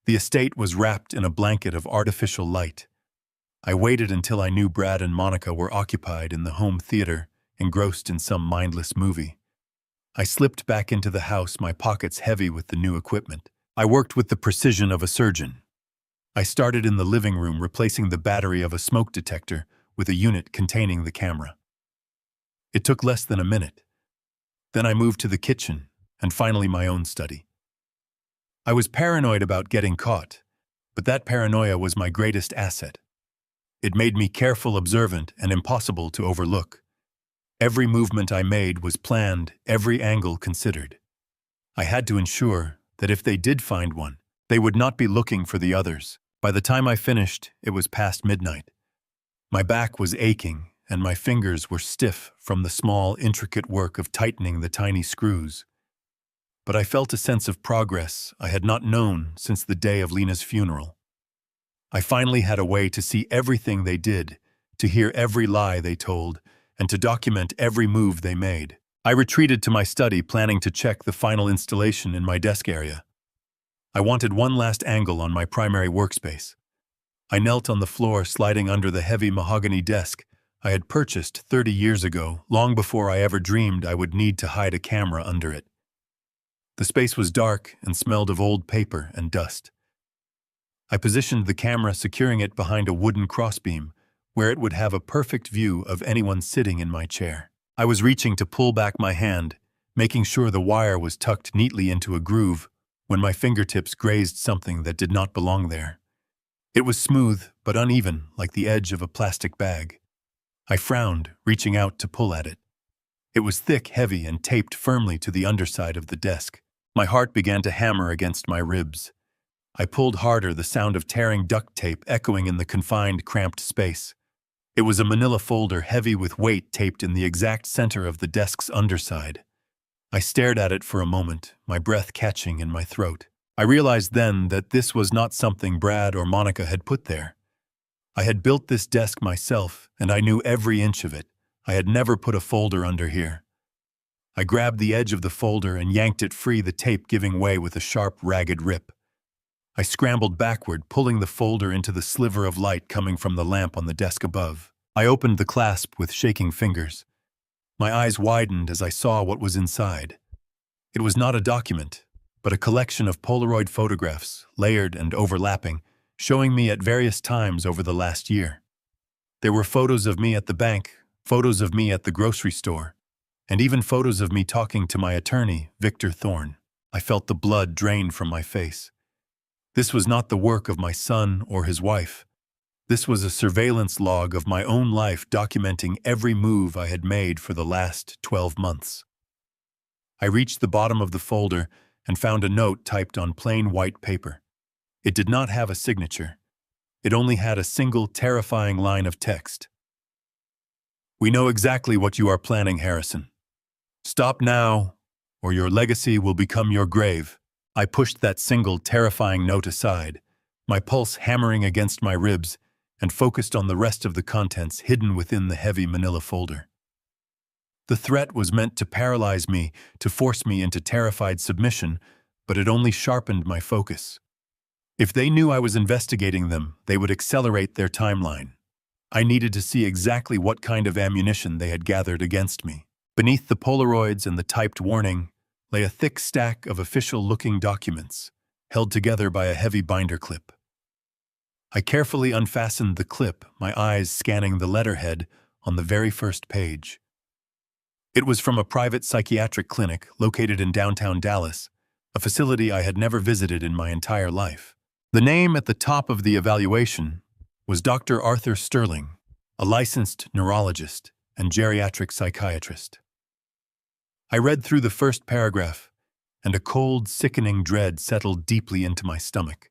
The estate was wrapped in a blanket of artificial light. I waited until I knew Brad and Monica were occupied in the home theater, engrossed in some mindless movie. I slipped back into the house, my pockets heavy with the new equipment. I worked with the precision of a surgeon. I started in the living room, replacing the battery of a smoke detector with a unit containing the camera. It took less than a minute. Then I moved to the kitchen, and finally my own study. I was paranoid about getting caught, but that paranoia was my greatest asset. It made me careful, observant, and impossible to overlook. Every movement I made was planned, every angle considered. I had to ensure that if they did find one, they would not be looking for the others. By the time I finished, it was past midnight. My back was aching, and my fingers were stiff from the small, intricate work of tightening the tiny screws. But I felt a sense of progress I had not known since the day of Lena's funeral. I finally had a way to see everything they did, to hear every lie they told, and to document every move they made. I retreated to my study, planning to check the final installation in my desk area. I wanted one last angle on my primary workspace. I knelt on the floor, sliding under the heavy mahogany desk I had purchased 30 years ago, long before I ever dreamed I would need to hide a camera under it. The space was dark and smelled of old paper and dust. I positioned the camera, securing it behind a wooden crossbeam, where it would have a perfect view of anyone sitting in my chair. I was reaching to pull back my hand, making sure the wire was tucked neatly into a groove, when my fingertips grazed something that did not belong there. It was smooth but uneven, like the edge of a plastic bag. I frowned, reaching out to pull at it. It was thick, heavy, and taped firmly to the underside of the desk. My heart began to hammer against my ribs. I pulled harder, the sound of tearing duct tape echoing in the confined, cramped space. It was a manila folder heavy with weight taped in the exact center of the desk's underside. I stared at it for a moment, my breath catching in my throat. I realized then that this was not something Brad or Monica had put there. I had built this desk myself, and I knew every inch of it. I had never put a folder under here. I grabbed the edge of the folder and yanked it free, the tape giving way with a sharp, ragged rip. I scrambled backward, pulling the folder into the sliver of light coming from the lamp on the desk above. I opened the clasp with shaking fingers. My eyes widened as I saw what was inside. It was not a document, but a collection of Polaroid photographs, layered and overlapping, showing me at various times over the last year. There were photos of me at the bank, photos of me at the grocery store, and even photos of me talking to my attorney, Victor Thorne. I felt the blood drain from my face. This was not the work of my son or his wife. This was a surveillance log of my own life, documenting every move I had made for the last 12 months. I reached the bottom of the folder and found a note typed on plain white paper. It did not have a signature. It only had a single terrifying line of text. "We know exactly what you are planning, Harrison. Stop now, or your legacy will become your grave." I pushed that single terrifying note aside, my pulse hammering against my ribs, and focused on the rest of the contents hidden within the heavy manila folder. The threat was meant to paralyze me, to force me into terrified submission, but it only sharpened my focus. If they knew I was investigating them, they would accelerate their timeline. I needed to see exactly what kind of ammunition they had gathered against me. Beneath the Polaroids and the typed warning lay a thick stack of official-looking documents, held together by a heavy binder clip. I carefully unfastened the clip, my eyes scanning the letterhead on the very first page. It was from a private psychiatric clinic located in downtown Dallas, a facility I had never visited in my entire life. The name at the top of the evaluation was Dr. Arthur Sterling, a licensed neurologist and geriatric psychiatrist. I read through the first paragraph, and a cold, sickening dread settled deeply into my stomach.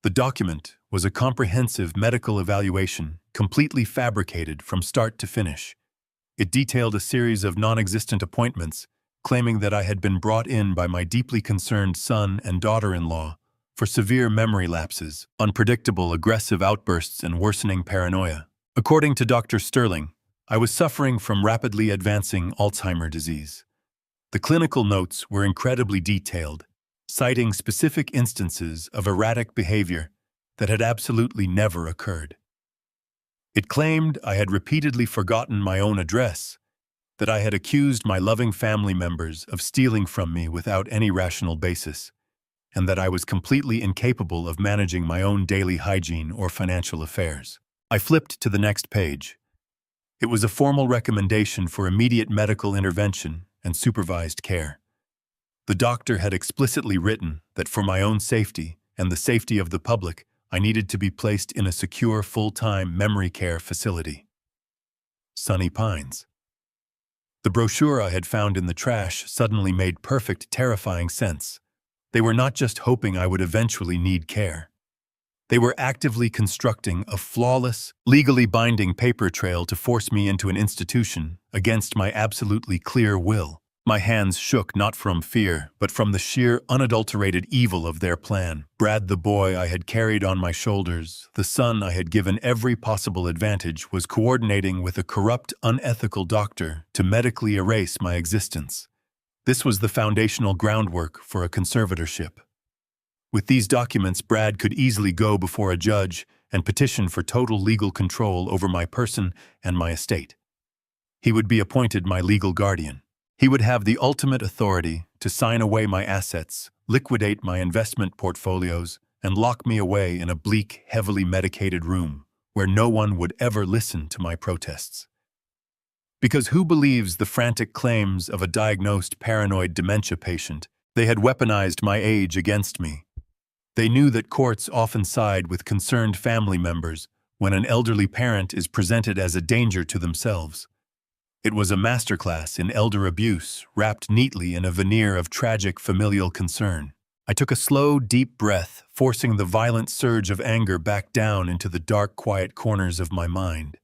The document was a comprehensive medical evaluation, completely fabricated from start to finish. It detailed a series of non-existent appointments, claiming that I had been brought in by my deeply concerned son and daughter-in-law for severe memory lapses, unpredictable aggressive outbursts, and worsening paranoia. According to Dr. Sterling, I was suffering from rapidly advancing Alzheimer's disease. The clinical notes were incredibly detailed, citing specific instances of erratic behavior that had absolutely never occurred. It claimed I had repeatedly forgotten my own address, that I had accused my loving family members of stealing from me without any rational basis, and that I was completely incapable of managing my own daily hygiene or financial affairs. I flipped to the next page. It was a formal recommendation for immediate medical intervention and supervised care. The doctor had explicitly written that for my own safety and the safety of the public, I needed to be placed in a secure full-time memory care facility. Sunny Pines. The brochure I had found in the trash suddenly made perfect, terrifying sense. They were not just hoping I would eventually need care. They were actively constructing a flawless, legally binding paper trail to force me into an institution against my absolutely clear will. My hands shook not from fear, but from the sheer, unadulterated evil of their plan. Brad, the boy I had carried on my shoulders, the son I had given every possible advantage, was coordinating with a corrupt, unethical doctor to medically erase my existence. This was the foundational groundwork for a conservatorship. With these documents, Brad could easily go before a judge and petition for total legal control over my person and my estate. He would be appointed my legal guardian. He would have the ultimate authority to sign away my assets, liquidate my investment portfolios, and lock me away in a bleak, heavily medicated room where no one would ever listen to my protests. Because who believes the frantic claims of a diagnosed paranoid dementia patient? They had weaponized my age against me. They knew that courts often side with concerned family members when an elderly parent is presented as a danger to themselves. It was a masterclass in elder abuse, wrapped neatly in a veneer of tragic familial concern. I took a slow, deep breath, forcing the violent surge of anger back down into the dark, quiet corners of my mind.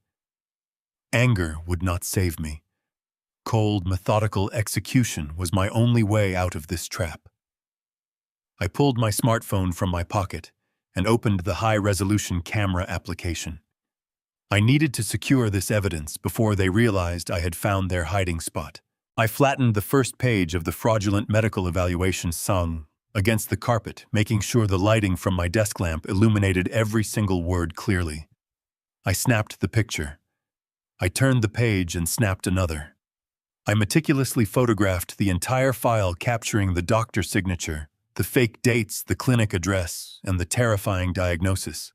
Anger would not save me. Cold, methodical execution was my only way out of this trap. I pulled my smartphone from my pocket and opened the high-resolution camera application. I needed to secure this evidence before they realized I had found their hiding spot. I flattened the first page of the fraudulent medical evaluation sung against the carpet, making sure the lighting from my desk lamp illuminated every single word clearly. I snapped the picture. I turned the page and snapped another. I meticulously photographed the entire file, capturing the doctor's signature, the fake dates, the clinic address, and the terrifying diagnosis.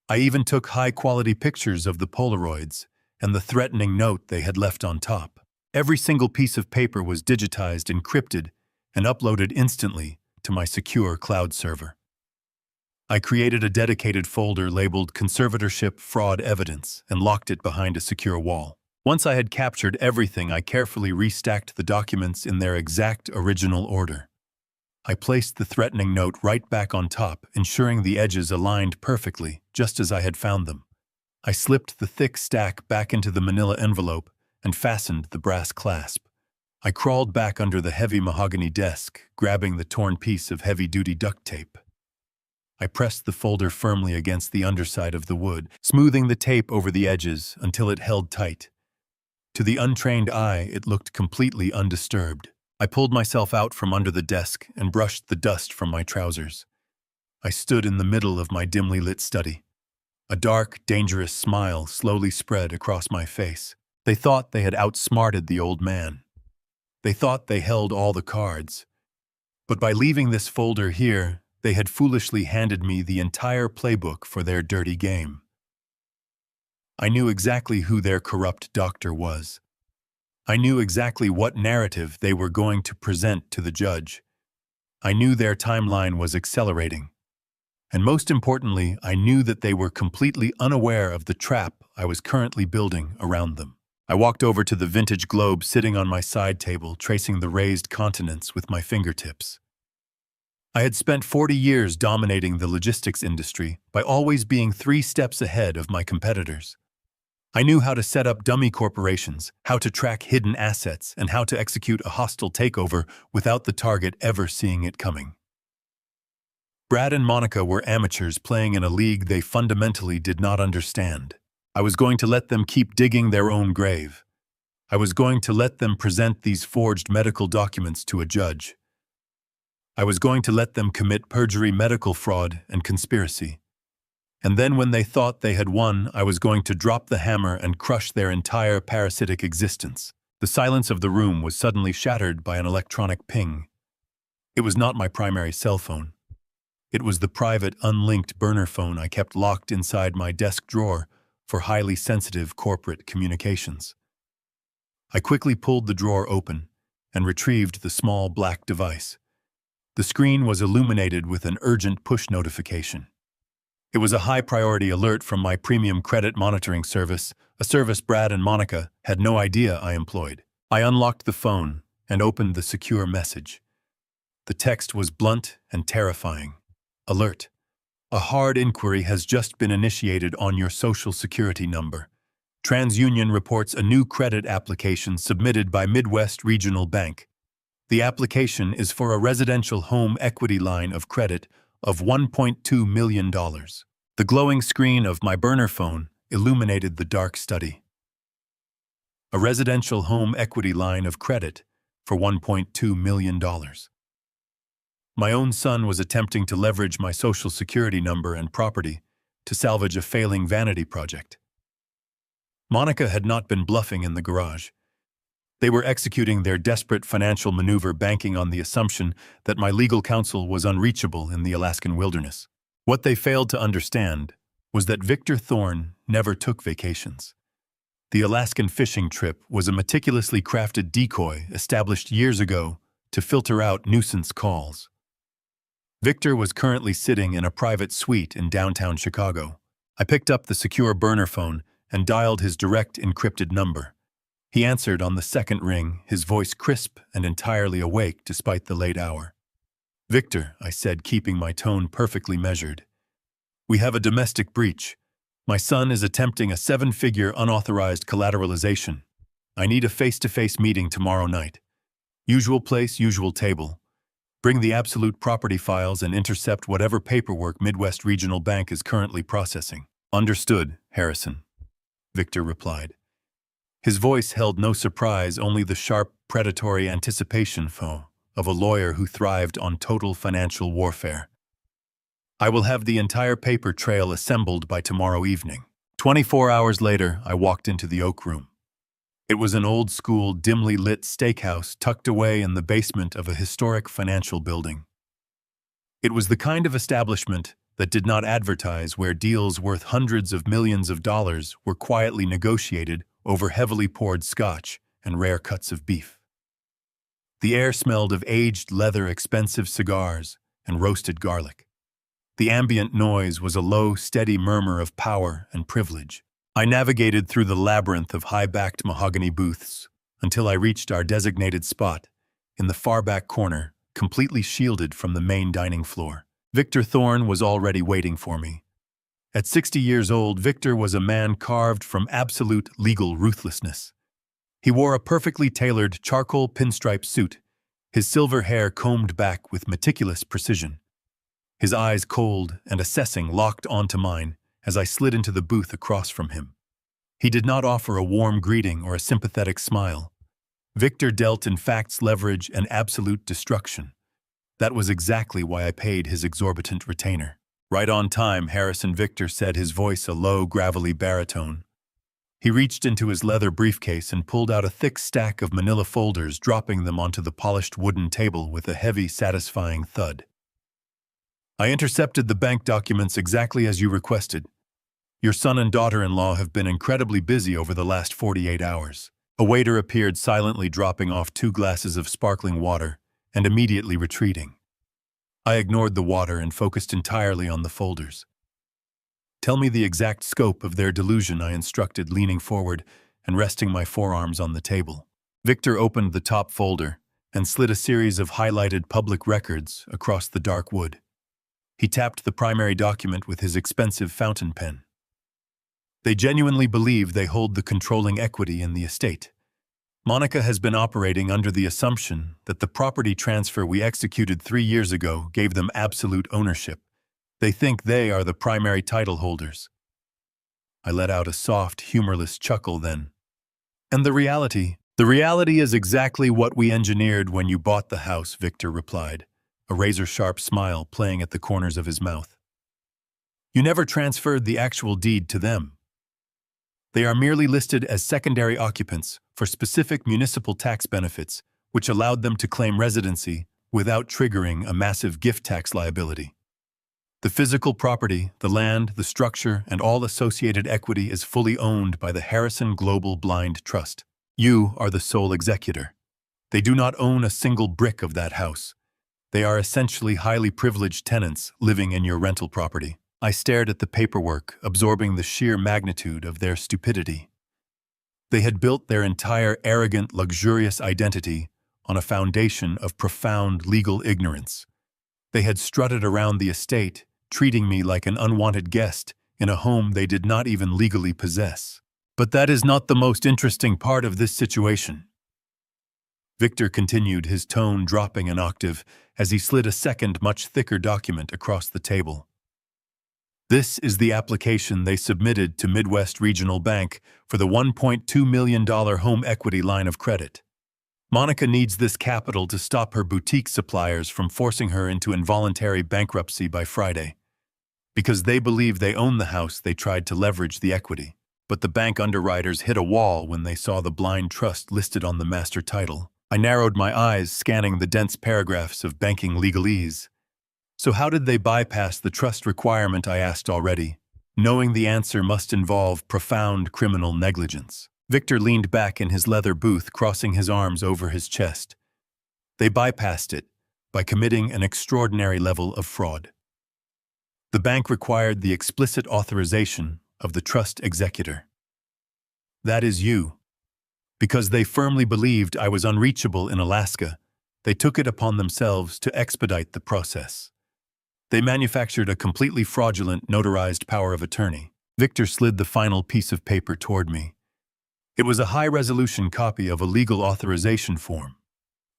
I even took high-quality pictures of the Polaroids and the threatening note they had left on top. Every single piece of paper was digitized, encrypted, and uploaded instantly to my secure cloud server. I created a dedicated folder labeled Conservatorship Fraud Evidence and locked it behind a secure wall. Once I had captured everything, I carefully restacked the documents in their exact original order. I placed the threatening note right back on top, ensuring the edges aligned perfectly, just as I had found them. I slipped the thick stack back into the manila envelope and fastened the brass clasp. I crawled back under the heavy mahogany desk, grabbing the torn piece of heavy-duty duct tape. I pressed the folder firmly against the underside of the wood, smoothing the tape over the edges until it held tight. To the untrained eye, it looked completely undisturbed. I pulled myself out from under the desk and brushed the dust from my trousers. I stood in the middle of my dimly lit study. A dark, dangerous smile slowly spread across my face. They thought they had outsmarted the old man. They thought they held all the cards. But by leaving this folder here, they had foolishly handed me the entire playbook for their dirty game. I knew exactly who their corrupt doctor was. I knew exactly what narrative they were going to present to the judge. I knew their timeline was accelerating. And most importantly, I knew that they were completely unaware of the trap I was currently building around them. I walked over to the vintage globe sitting on my side table, tracing the raised continents with my fingertips. I had spent 40 years dominating the logistics industry by always being 3 steps ahead of my competitors. I knew how to set up dummy corporations, how to track hidden assets, and how to execute a hostile takeover without the target ever seeing it coming. Brad and Monica were amateurs playing in a league they fundamentally did not understand. I was going to let them keep digging their own grave. I was going to let them present these forged medical documents to a judge. I was going to let them commit perjury, medical fraud, and conspiracy. And then when they thought they had won, I was going to drop the hammer and crush their entire parasitic existence. The silence of the room was suddenly shattered by an electronic ping. It was not my primary cell phone. It was the private, unlinked burner phone I kept locked inside my desk drawer for highly sensitive corporate communications. I quickly pulled the drawer open and retrieved the small black device. The screen was illuminated with an urgent push notification. It was a high-priority alert from my premium credit monitoring service, a service Brad and Monica had no idea I employed. I unlocked the phone and opened the secure message. The text was blunt and terrifying. Alert. A hard inquiry has just been initiated on your Social Security number. TransUnion reports a new credit application submitted by Midwest Regional Bank. The application is for a residential home equity line of credit of $1.2 million. The glowing screen of my burner phone illuminated the dark study. A residential home equity line of credit for $1.2 million. My own son was attempting to leverage my Social Security number and property to salvage a failing vanity project. Monica had not been bluffing in the garage. They were executing their desperate financial maneuver, banking on the assumption that my legal counsel was unreachable in the Alaskan wilderness. What they failed to understand was that Victor Thorne never took vacations. The Alaskan fishing trip was a meticulously crafted decoy established years ago to filter out nuisance calls. Victor was currently sitting in a private suite in downtown Chicago. I picked up the secure burner phone and dialed his direct encrypted number. He answered on the second ring, his voice crisp and entirely awake despite the late hour. "Victor," I said, keeping my tone perfectly measured. "We have a domestic breach. My son is attempting a 7-figure unauthorized collateralization. I need a face-to-face meeting tomorrow night. Usual place, usual table. Bring the absolute property files and intercept whatever paperwork Midwest Regional Bank is currently processing." "Understood, Harrison," Victor replied. His voice held no surprise, only the sharp, predatory anticipation of a lawyer who thrived on total financial warfare. "I will have the entire paper trail assembled by tomorrow evening." 24 hours later, I walked into the Oak Room. It was an old-school, dimly lit steakhouse tucked away in the basement of a historic financial building. It was the kind of establishment that did not advertise, where deals worth hundreds of millions of dollars were quietly negotiated over heavily poured scotch and rare cuts of beef. The air smelled of aged leather, expensive cigars, and roasted garlic. The ambient noise was a low, steady murmur of power and privilege. I navigated through the labyrinth of high-backed mahogany booths until I reached our designated spot in the far back corner, completely shielded from the main dining floor. Victor Thorne was already waiting for me. At 60 years old, Victor was a man carved from absolute legal ruthlessness. He wore a perfectly tailored charcoal pinstripe suit, his silver hair combed back with meticulous precision. His eyes, cold and assessing, locked onto mine as I slid into the booth across from him. He did not offer a warm greeting or a sympathetic smile. Victor dealt in facts, leverage, and absolute destruction. That was exactly why I paid his exorbitant retainer. "Right on time," Harrison, Victor said, his voice a low, gravelly baritone. He reached into his leather briefcase and pulled out a thick stack of manila folders, dropping them onto the polished wooden table with a heavy, satisfying thud. "I intercepted the bank documents exactly as you requested. Your son and daughter-in-law have been incredibly busy over the last 48 hours. A waiter appeared, silently dropping off 2 glasses of sparkling water and immediately retreating. I ignored the water and focused entirely on the folders. Tell me the exact scope of their delusion, I instructed, leaning forward and resting my forearms on the table. Victor opened the top folder and slid a series of highlighted public records across the dark wood. He tapped the primary document with his expensive fountain pen. They genuinely believe they hold the controlling equity in the estate. Monica has been operating under the assumption that the property transfer we executed 3 years ago gave them absolute ownership. They think they are the primary title holders. I let out a soft, humorless chuckle then. And the reality is exactly what we engineered when you bought the house, Victor replied, a razor-sharp smile playing at the corners of his mouth. You never transferred the actual deed to them. They are merely listed as secondary occupants for specific municipal tax benefits, which allowed them to claim residency without triggering a massive gift tax liability. The physical property, the land, the structure, and all associated equity is fully owned by the Harrison Global Blind Trust. You are the sole executor. They do not own a single brick of that house. They are essentially highly privileged tenants living in your rental property. I stared at the paperwork, absorbing the sheer magnitude of their stupidity. They had built their entire arrogant, luxurious identity on a foundation of profound legal ignorance. They had strutted around the estate, treating me like an unwanted guest in a home they did not even legally possess. But that is not the most interesting part of this situation. Victor continued, his tone dropping an octave as he slid a second, much thicker document across the table. This is the application they submitted to Midwest Regional Bank for the $1.2 million home equity line of credit. Monica needs this capital to stop her boutique suppliers from forcing her into involuntary bankruptcy by Friday. Because they believe they own the house, they tried to leverage the equity. But the bank underwriters hit a wall when they saw the blind trust listed on the master title. I narrowed my eyes, scanning the dense paragraphs of banking legalese. So how did they bypass the trust requirement, I asked already, knowing the answer must involve profound criminal negligence. Victor leaned back in his leather booth, crossing his arms over his chest. They bypassed it by committing an extraordinary level of fraud. The bank required the explicit authorization of the trust executor. That is you. Because they firmly believed I was unreachable in Alaska, they took it upon themselves to expedite the process. They manufactured a completely fraudulent, notarized power of attorney. Victor slid the final piece of paper toward me. It was a high-resolution copy of a legal authorization form.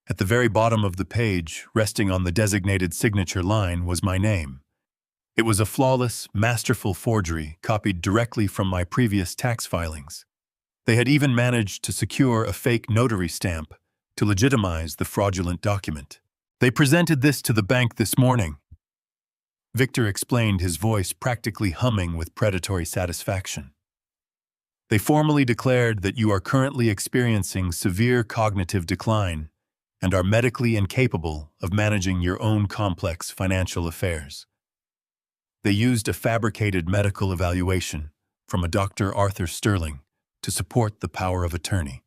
At the very bottom of the page, resting on the designated signature line, was my name. It was a flawless, masterful forgery copied directly from my previous tax filings. They had even managed to secure a fake notary stamp to legitimize the fraudulent document. They presented this to the bank this morning. Victor explained, his voice practically humming with predatory satisfaction. They formally declared that you are currently experiencing severe cognitive decline and are medically incapable of managing your own complex financial affairs. They used a fabricated medical evaluation from a Dr. Arthur Sterling to support the power of attorney.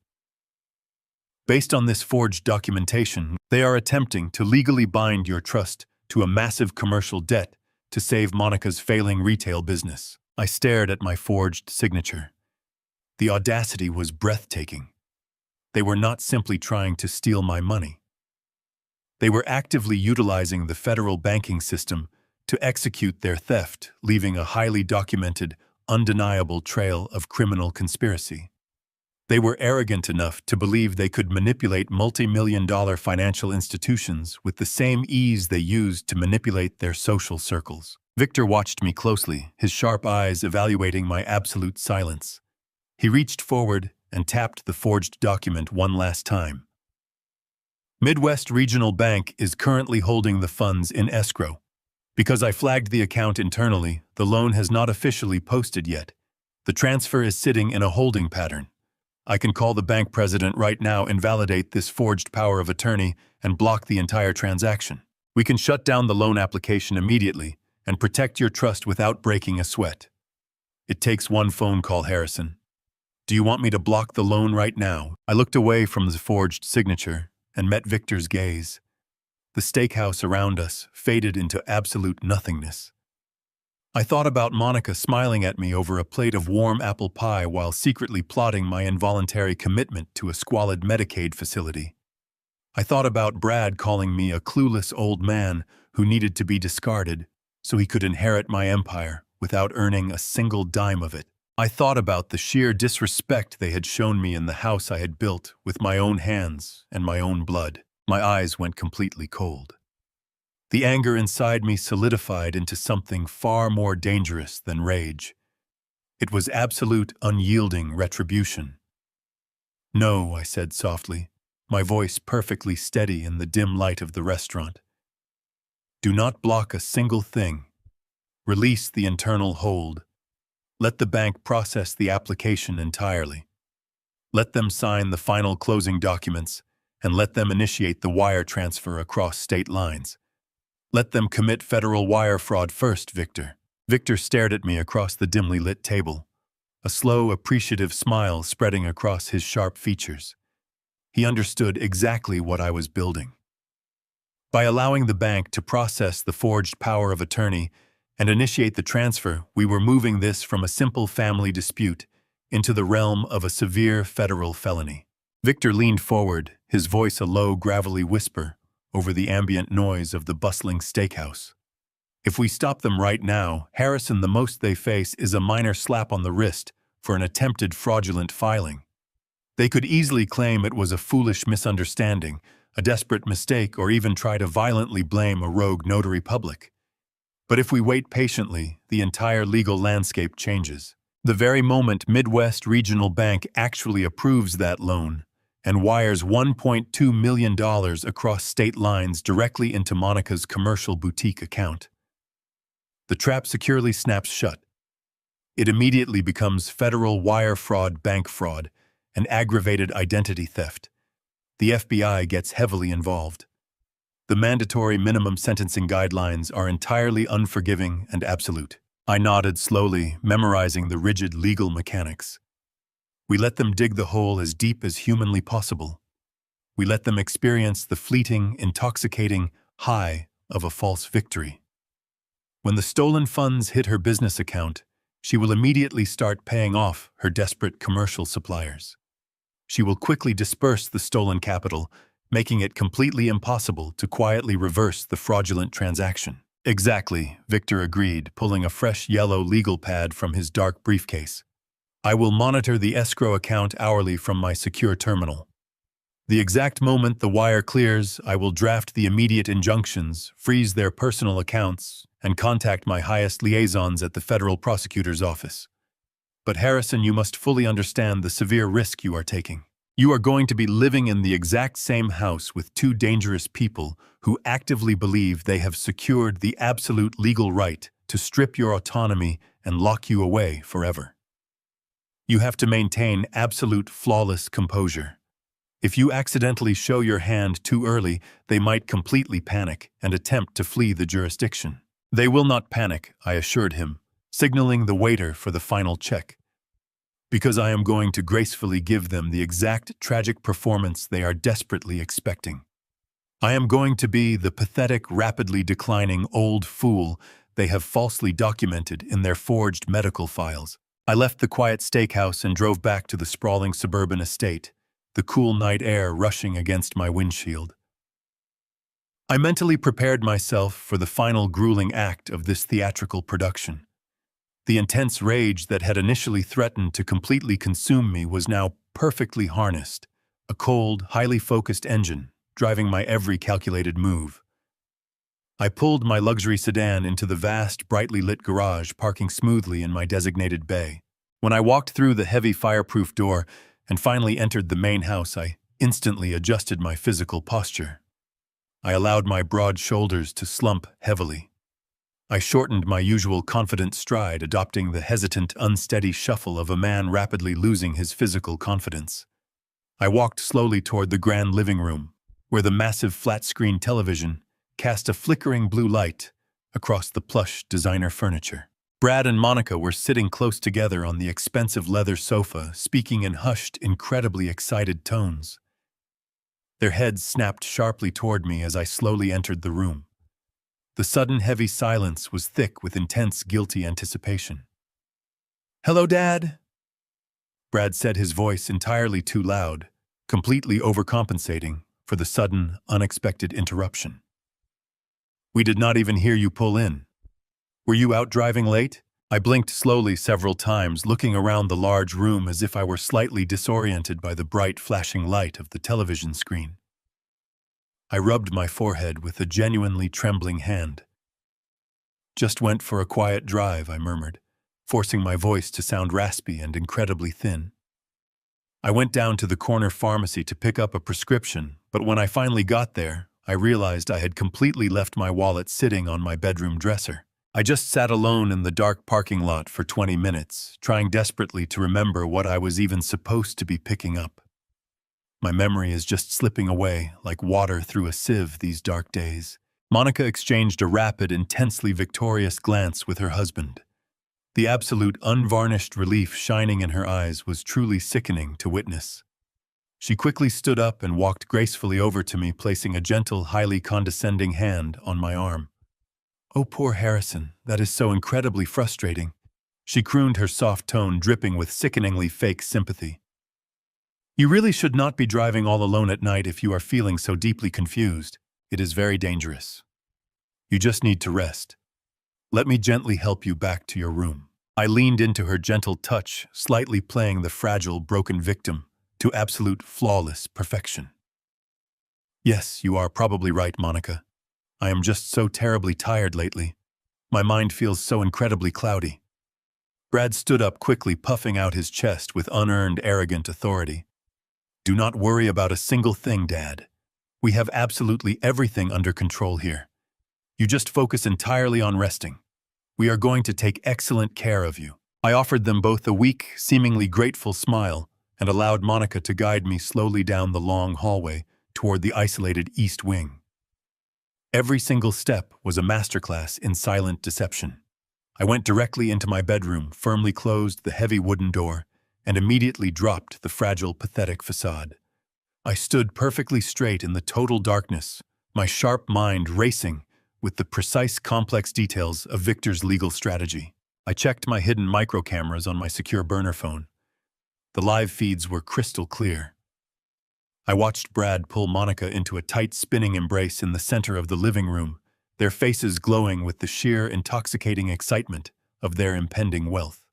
Based on this forged documentation, they are attempting to legally bind your trust to a massive commercial debt to save Monica's failing retail business. I stared at my forged signature. The audacity was breathtaking. They were not simply trying to steal my money. They were actively utilizing the federal banking system to execute their theft, leaving a highly documented, undeniable trail of criminal conspiracy. They were arrogant enough to believe they could manipulate multi-million-dollar financial institutions with the same ease they used to manipulate their social circles. Victor watched me closely, his sharp eyes evaluating my absolute silence. He reached forward and tapped the forged document one last time. Midwest Regional Bank is currently holding the funds in escrow. Because I flagged the account internally, the loan has not officially posted yet. The transfer is sitting in a holding pattern. I can call the bank president right now, invalidate this forged power of attorney, and block the entire transaction. We can shut down the loan application immediately and protect your trust without breaking a sweat. It takes one phone call, Harrison. Do you want me to block the loan right now? I looked away from the forged signature and met Victor's gaze. The steakhouse around us faded into absolute nothingness. I thought about Monica smiling at me over a plate of warm apple pie while secretly plotting my involuntary commitment to a squalid Medicaid facility. I thought about Brad calling me a clueless old man who needed to be discarded so he could inherit my empire without earning a single dime of it. I thought about the sheer disrespect they had shown me in the house I had built with my own hands and my own blood. My eyes went completely cold. The anger inside me solidified into something far more dangerous than rage. It was absolute, unyielding retribution. "No," I said softly, my voice perfectly steady in the dim light of the restaurant. "Do not block a single thing. Release the internal hold. Let the bank process the application entirely. Let them sign the final closing documents, and let them initiate the wire transfer across state lines. Let them commit federal wire fraud first, Victor." Victor stared at me across the dimly lit table, a slow, appreciative smile spreading across his sharp features. He understood exactly what I was building. By allowing the bank to process the forged power of attorney and initiate the transfer, we were moving this from a simple family dispute into the realm of a severe federal felony. Victor leaned forward, his voice a low, gravelly whisper over the ambient noise of the bustling steakhouse. "If we stop them right now, Harrison, the most they face is a minor slap on the wrist for an attempted fraudulent filing. They could easily claim it was a foolish misunderstanding, a desperate mistake, or even try to violently blame a rogue notary public. But if we wait patiently, the entire legal landscape changes. The very moment Midwest Regional Bank actually approves that loan and wires $1.2 million across state lines directly into Monica's commercial boutique account, the trap securely snaps shut. It immediately becomes federal wire fraud, bank fraud, and aggravated identity theft. The FBI gets heavily involved. The mandatory minimum sentencing guidelines are entirely unforgiving and absolute." I nodded slowly, memorizing the rigid legal mechanics. We let them dig the hole as deep as humanly possible. We let them experience the fleeting, intoxicating high of a false victory. When the stolen funds hit her business account, she will immediately start paying off her desperate commercial suppliers. She will quickly disperse the stolen capital, making it completely impossible to quietly reverse the fraudulent transaction. "Exactly," Victor agreed, pulling a fresh yellow legal pad from his dark briefcase. "I will monitor the escrow account hourly from my secure terminal. The exact moment the wire clears, I will draft the immediate injunctions, freeze their personal accounts, and contact my highest liaisons at the federal prosecutor's office. But Harrison, you must fully understand the severe risk you are taking. You are going to be living in the exact same house with two dangerous people who actively believe they have secured the absolute legal right to strip your autonomy and lock you away forever. You have to maintain absolute flawless composure. If you accidentally show your hand too early, they might completely panic and attempt to flee the jurisdiction." "They will not panic," I assured him, signaling the waiter for the final check. "Because I am going to gracefully give them the exact tragic performance they are desperately expecting. I am going to be the pathetic, rapidly declining old fool they have falsely documented in their forged medical files." I left the quiet steakhouse and drove back to the sprawling suburban estate, the cool night air rushing against my windshield. I mentally prepared myself for the final grueling act of this theatrical production. The intense rage that had initially threatened to completely consume me was now perfectly harnessed, a cold, highly focused engine driving my every calculated move. I pulled my luxury sedan into the vast, brightly lit garage, parking smoothly in my designated bay. When I walked through the heavy fireproof door and finally entered the main house, I instantly adjusted my physical posture. I allowed my broad shoulders to slump heavily. I shortened my usual confident stride, adopting the hesitant, unsteady shuffle of a man rapidly losing his physical confidence. I walked slowly toward the grand living room, where the massive flat-screen television cast a flickering blue light across the plush designer furniture. Brad and Monica were sitting close together on the expensive leather sofa, speaking in hushed, incredibly excited tones. Their heads snapped sharply toward me as I slowly entered the room. The sudden heavy silence was thick with intense guilty anticipation. "Hello, Dad," Brad said, his voice entirely too loud, completely overcompensating for the sudden, unexpected interruption. "We did not even hear you pull in. Were you out driving late?" I blinked slowly several times, looking around the large room as if I were slightly disoriented by the bright flashing light of the television screen. I rubbed my forehead with a genuinely trembling hand. "Just went for a quiet drive," I murmured, forcing my voice to sound raspy and incredibly thin. "I went down to the corner pharmacy to pick up a prescription, but when I finally got there, I realized I had completely left my wallet sitting on my bedroom dresser. I just sat alone in the dark parking lot for 20 minutes, trying desperately to remember what I was even supposed to be picking up. My memory is just slipping away like water through a sieve these dark days." Monica exchanged a rapid, intensely victorious glance with her husband. The absolute, unvarnished relief shining in her eyes was truly sickening to witness. She quickly stood up and walked gracefully over to me, placing a gentle, highly condescending hand on my arm. "Oh, poor Harrison, that is so incredibly frustrating," she crooned, her soft tone dripping with sickeningly fake sympathy. "You really should not be driving all alone at night if you are feeling so deeply confused. It is very dangerous. You just need to rest. Let me gently help you back to your room." I leaned into her gentle touch, slightly playing the fragile, broken victim to absolute, flawless perfection. "Yes, you are probably right, Monica. I am just so terribly tired lately. My mind feels so incredibly cloudy." Brad stood up quickly, puffing out his chest with unearned, arrogant authority. "Do not worry about a single thing, Dad. We have absolutely everything under control here. You just focus entirely on resting. We are going to take excellent care of you." I offered them both a weak, seemingly grateful smile and allowed Monica to guide me slowly down the long hallway toward the isolated East Wing. Every single step was a masterclass in silent deception. I went directly into my bedroom, firmly closed the heavy wooden door, and immediately dropped the fragile, pathetic facade. I stood perfectly straight in the total darkness, my sharp mind racing with the precise, complex details of Victor's legal strategy. I checked my hidden microcameras on my secure burner phone. The live feeds were crystal clear. I watched Brad pull Monica into a tight, spinning embrace in the center of the living room, their faces glowing with the sheer, intoxicating excitement of their impending wealth.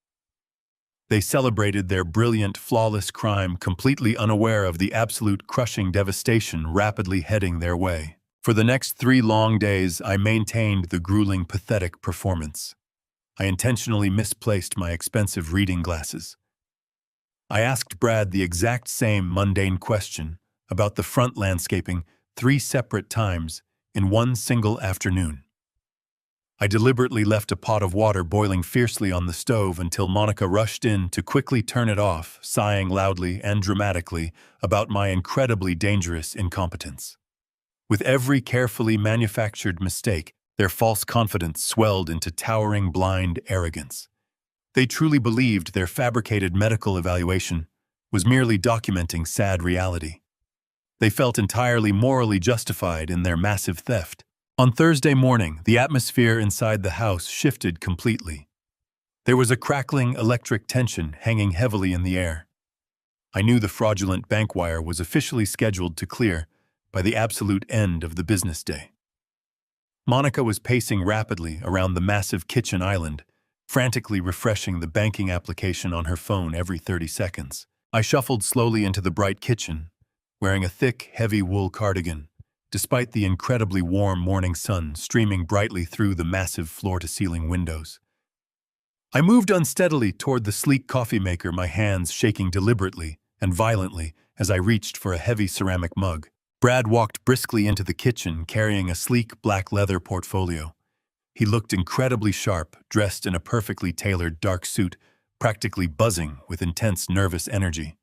They celebrated their brilliant, flawless crime, completely unaware of the absolute crushing devastation rapidly heading their way. For the next 3 long days, I maintained the grueling, pathetic performance. I intentionally misplaced my expensive reading glasses. I asked Brad the exact same mundane question about the front landscaping 3 separate times in one single afternoon. I deliberately left a pot of water boiling fiercely on the stove until Monica rushed in to quickly turn it off, sighing loudly and dramatically about my incredibly dangerous incompetence. With every carefully manufactured mistake, their false confidence swelled into towering, blind arrogance. They truly believed their fabricated medical evaluation was merely documenting sad reality. They felt entirely morally justified in their massive theft. On Thursday morning, the atmosphere inside the house shifted completely. There was a crackling electric tension hanging heavily in the air. I knew the fraudulent bank wire was officially scheduled to clear by the absolute end of the business day. Monica was pacing rapidly around the massive kitchen island, frantically refreshing the banking application on her phone every 30 seconds. I shuffled slowly into the bright kitchen, wearing a thick, heavy wool cardigan, despite the incredibly warm morning sun streaming brightly through the massive floor-to-ceiling windows. I moved unsteadily toward the sleek coffee maker, my hands shaking deliberately and violently as I reached for a heavy ceramic mug. Brad walked briskly into the kitchen, carrying a sleek black leather portfolio. He looked incredibly sharp, dressed in a perfectly tailored dark suit, practically buzzing with intense nervous energy.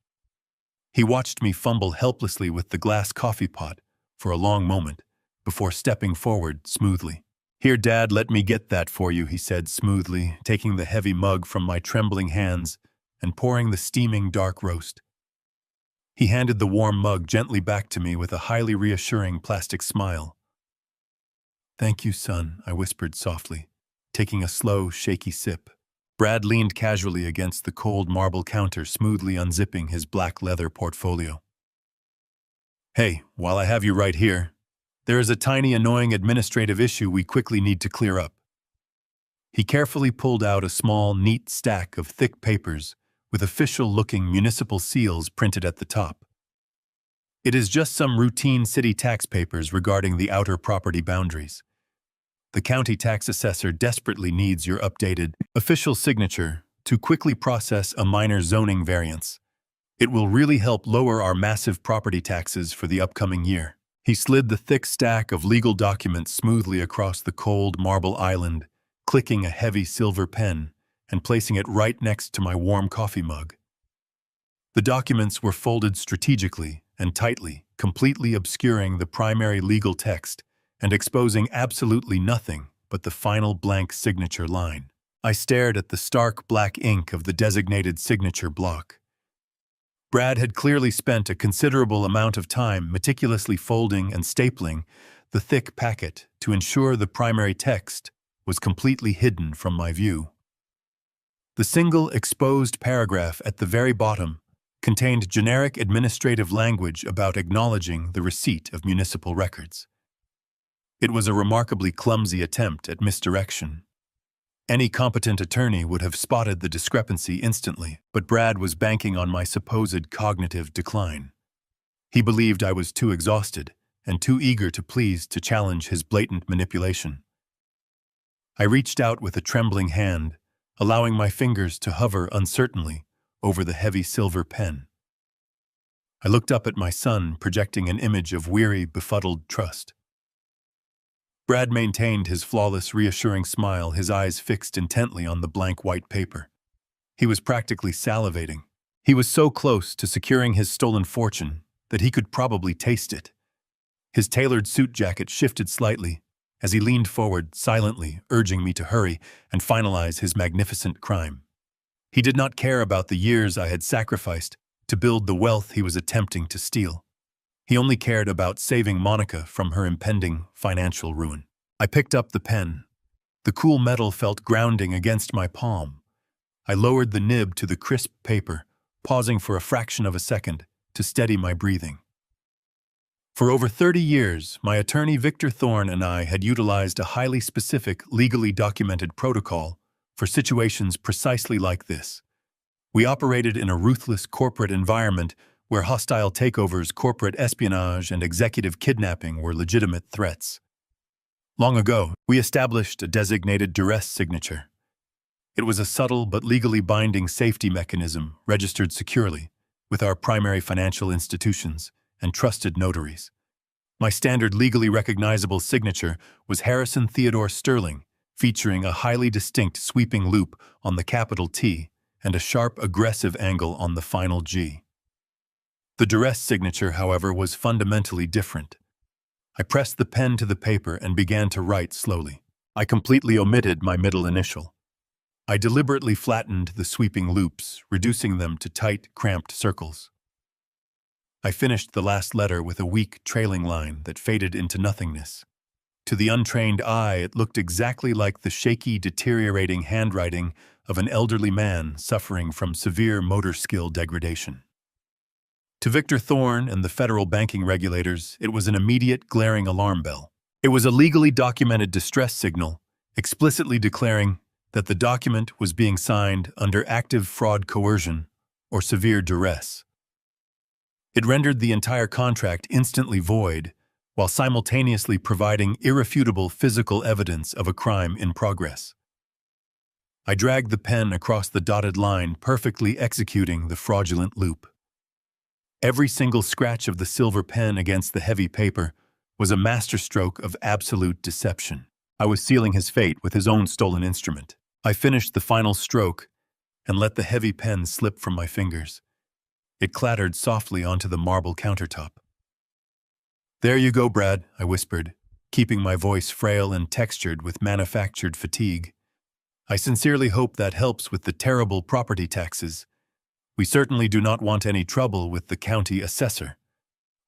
He watched me fumble helplessly with the glass coffee pot for a long moment before stepping forward smoothly. "Here, Dad, let me get that for you," he said smoothly, taking the heavy mug from my trembling hands and pouring the steaming dark roast. He handed the warm mug gently back to me with a highly reassuring plastic smile. "Thank you, son," I whispered softly, taking a slow, shaky sip. Brad leaned casually against the cold marble counter, smoothly unzipping his black leather portfolio. "Hey, while I have you right here, there is a tiny annoying administrative issue we quickly need to clear up." He carefully pulled out a small, neat stack of thick papers with official-looking municipal seals printed at the top. "It is just some routine city tax papers regarding the outer property boundaries. The county tax assessor desperately needs your updated, official signature to quickly process a minor zoning variance. It will really help lower our massive property taxes for the upcoming year." He slid the thick stack of legal documents smoothly across the cold marble island, clicking a heavy silver pen and placing it right next to my warm coffee mug. The documents were folded strategically and tightly, completely obscuring the primary legal text and exposing absolutely nothing but the final blank signature line. I stared at the stark black ink of the designated signature block. Brad had clearly spent a considerable amount of time meticulously folding and stapling the thick packet to ensure the primary text was completely hidden from my view. The single exposed paragraph at the very bottom contained generic administrative language about acknowledging the receipt of municipal records. It was a remarkably clumsy attempt at misdirection. Any competent attorney would have spotted the discrepancy instantly, but Brad was banking on my supposed cognitive decline. He believed I was too exhausted and too eager to please to challenge his blatant manipulation. I reached out with a trembling hand, allowing my fingers to hover uncertainly over the heavy silver pen. I looked up at my son, projecting an image of weary, befuddled trust. Brad maintained his flawless, reassuring smile, his eyes fixed intently on the blank white paper. He was practically salivating. He was so close to securing his stolen fortune that he could probably taste it. His tailored suit jacket shifted slightly as he leaned forward, silently urging me to hurry and finalize his magnificent crime. He did not care about the years I had sacrificed to build the wealth he was attempting to steal. He only cared about saving Monica from her impending financial ruin. I picked up the pen. The cool metal felt grounding against my palm. I lowered the nib to the crisp paper, pausing for a fraction of a second to steady my breathing. For over 30 years, my attorney Victor Thorne and I had utilized a highly specific, legally documented protocol for situations precisely like this. We operated in a ruthless corporate environment where hostile takeovers, corporate espionage, and executive kidnapping were legitimate threats. Long ago, we established a designated duress signature. It was a subtle but legally binding safety mechanism registered securely with our primary financial institutions and trusted notaries. My standard legally recognizable signature was Harrison Theodore Sterling, featuring a highly distinct sweeping loop on the capital T and a sharp, aggressive angle on the final G. The duress signature, however, was fundamentally different. I pressed the pen to the paper and began to write slowly. I completely omitted my middle initial. I deliberately flattened the sweeping loops, reducing them to tight, cramped circles. I finished the last letter with a weak, trailing line that faded into nothingness. To the untrained eye, it looked exactly like the shaky, deteriorating handwriting of an elderly man suffering from severe motor skill degradation. To Victor Thorne and the federal banking regulators, it was an immediate, glaring alarm bell. It was a legally documented distress signal, explicitly declaring that the document was being signed under active fraud coercion or severe duress. It rendered the entire contract instantly void, while simultaneously providing irrefutable physical evidence of a crime in progress. I dragged the pen across the dotted line, perfectly executing the fraudulent loop. Every single scratch of the silver pen against the heavy paper was a masterstroke of absolute deception. I was sealing his fate with his own stolen instrument. I finished the final stroke and let the heavy pen slip from my fingers. It clattered softly onto the marble countertop. "There you go, Brad," I whispered, keeping my voice frail and textured with manufactured fatigue. "I sincerely hope that helps with the terrible property taxes. We certainly do not want any trouble with the county assessor.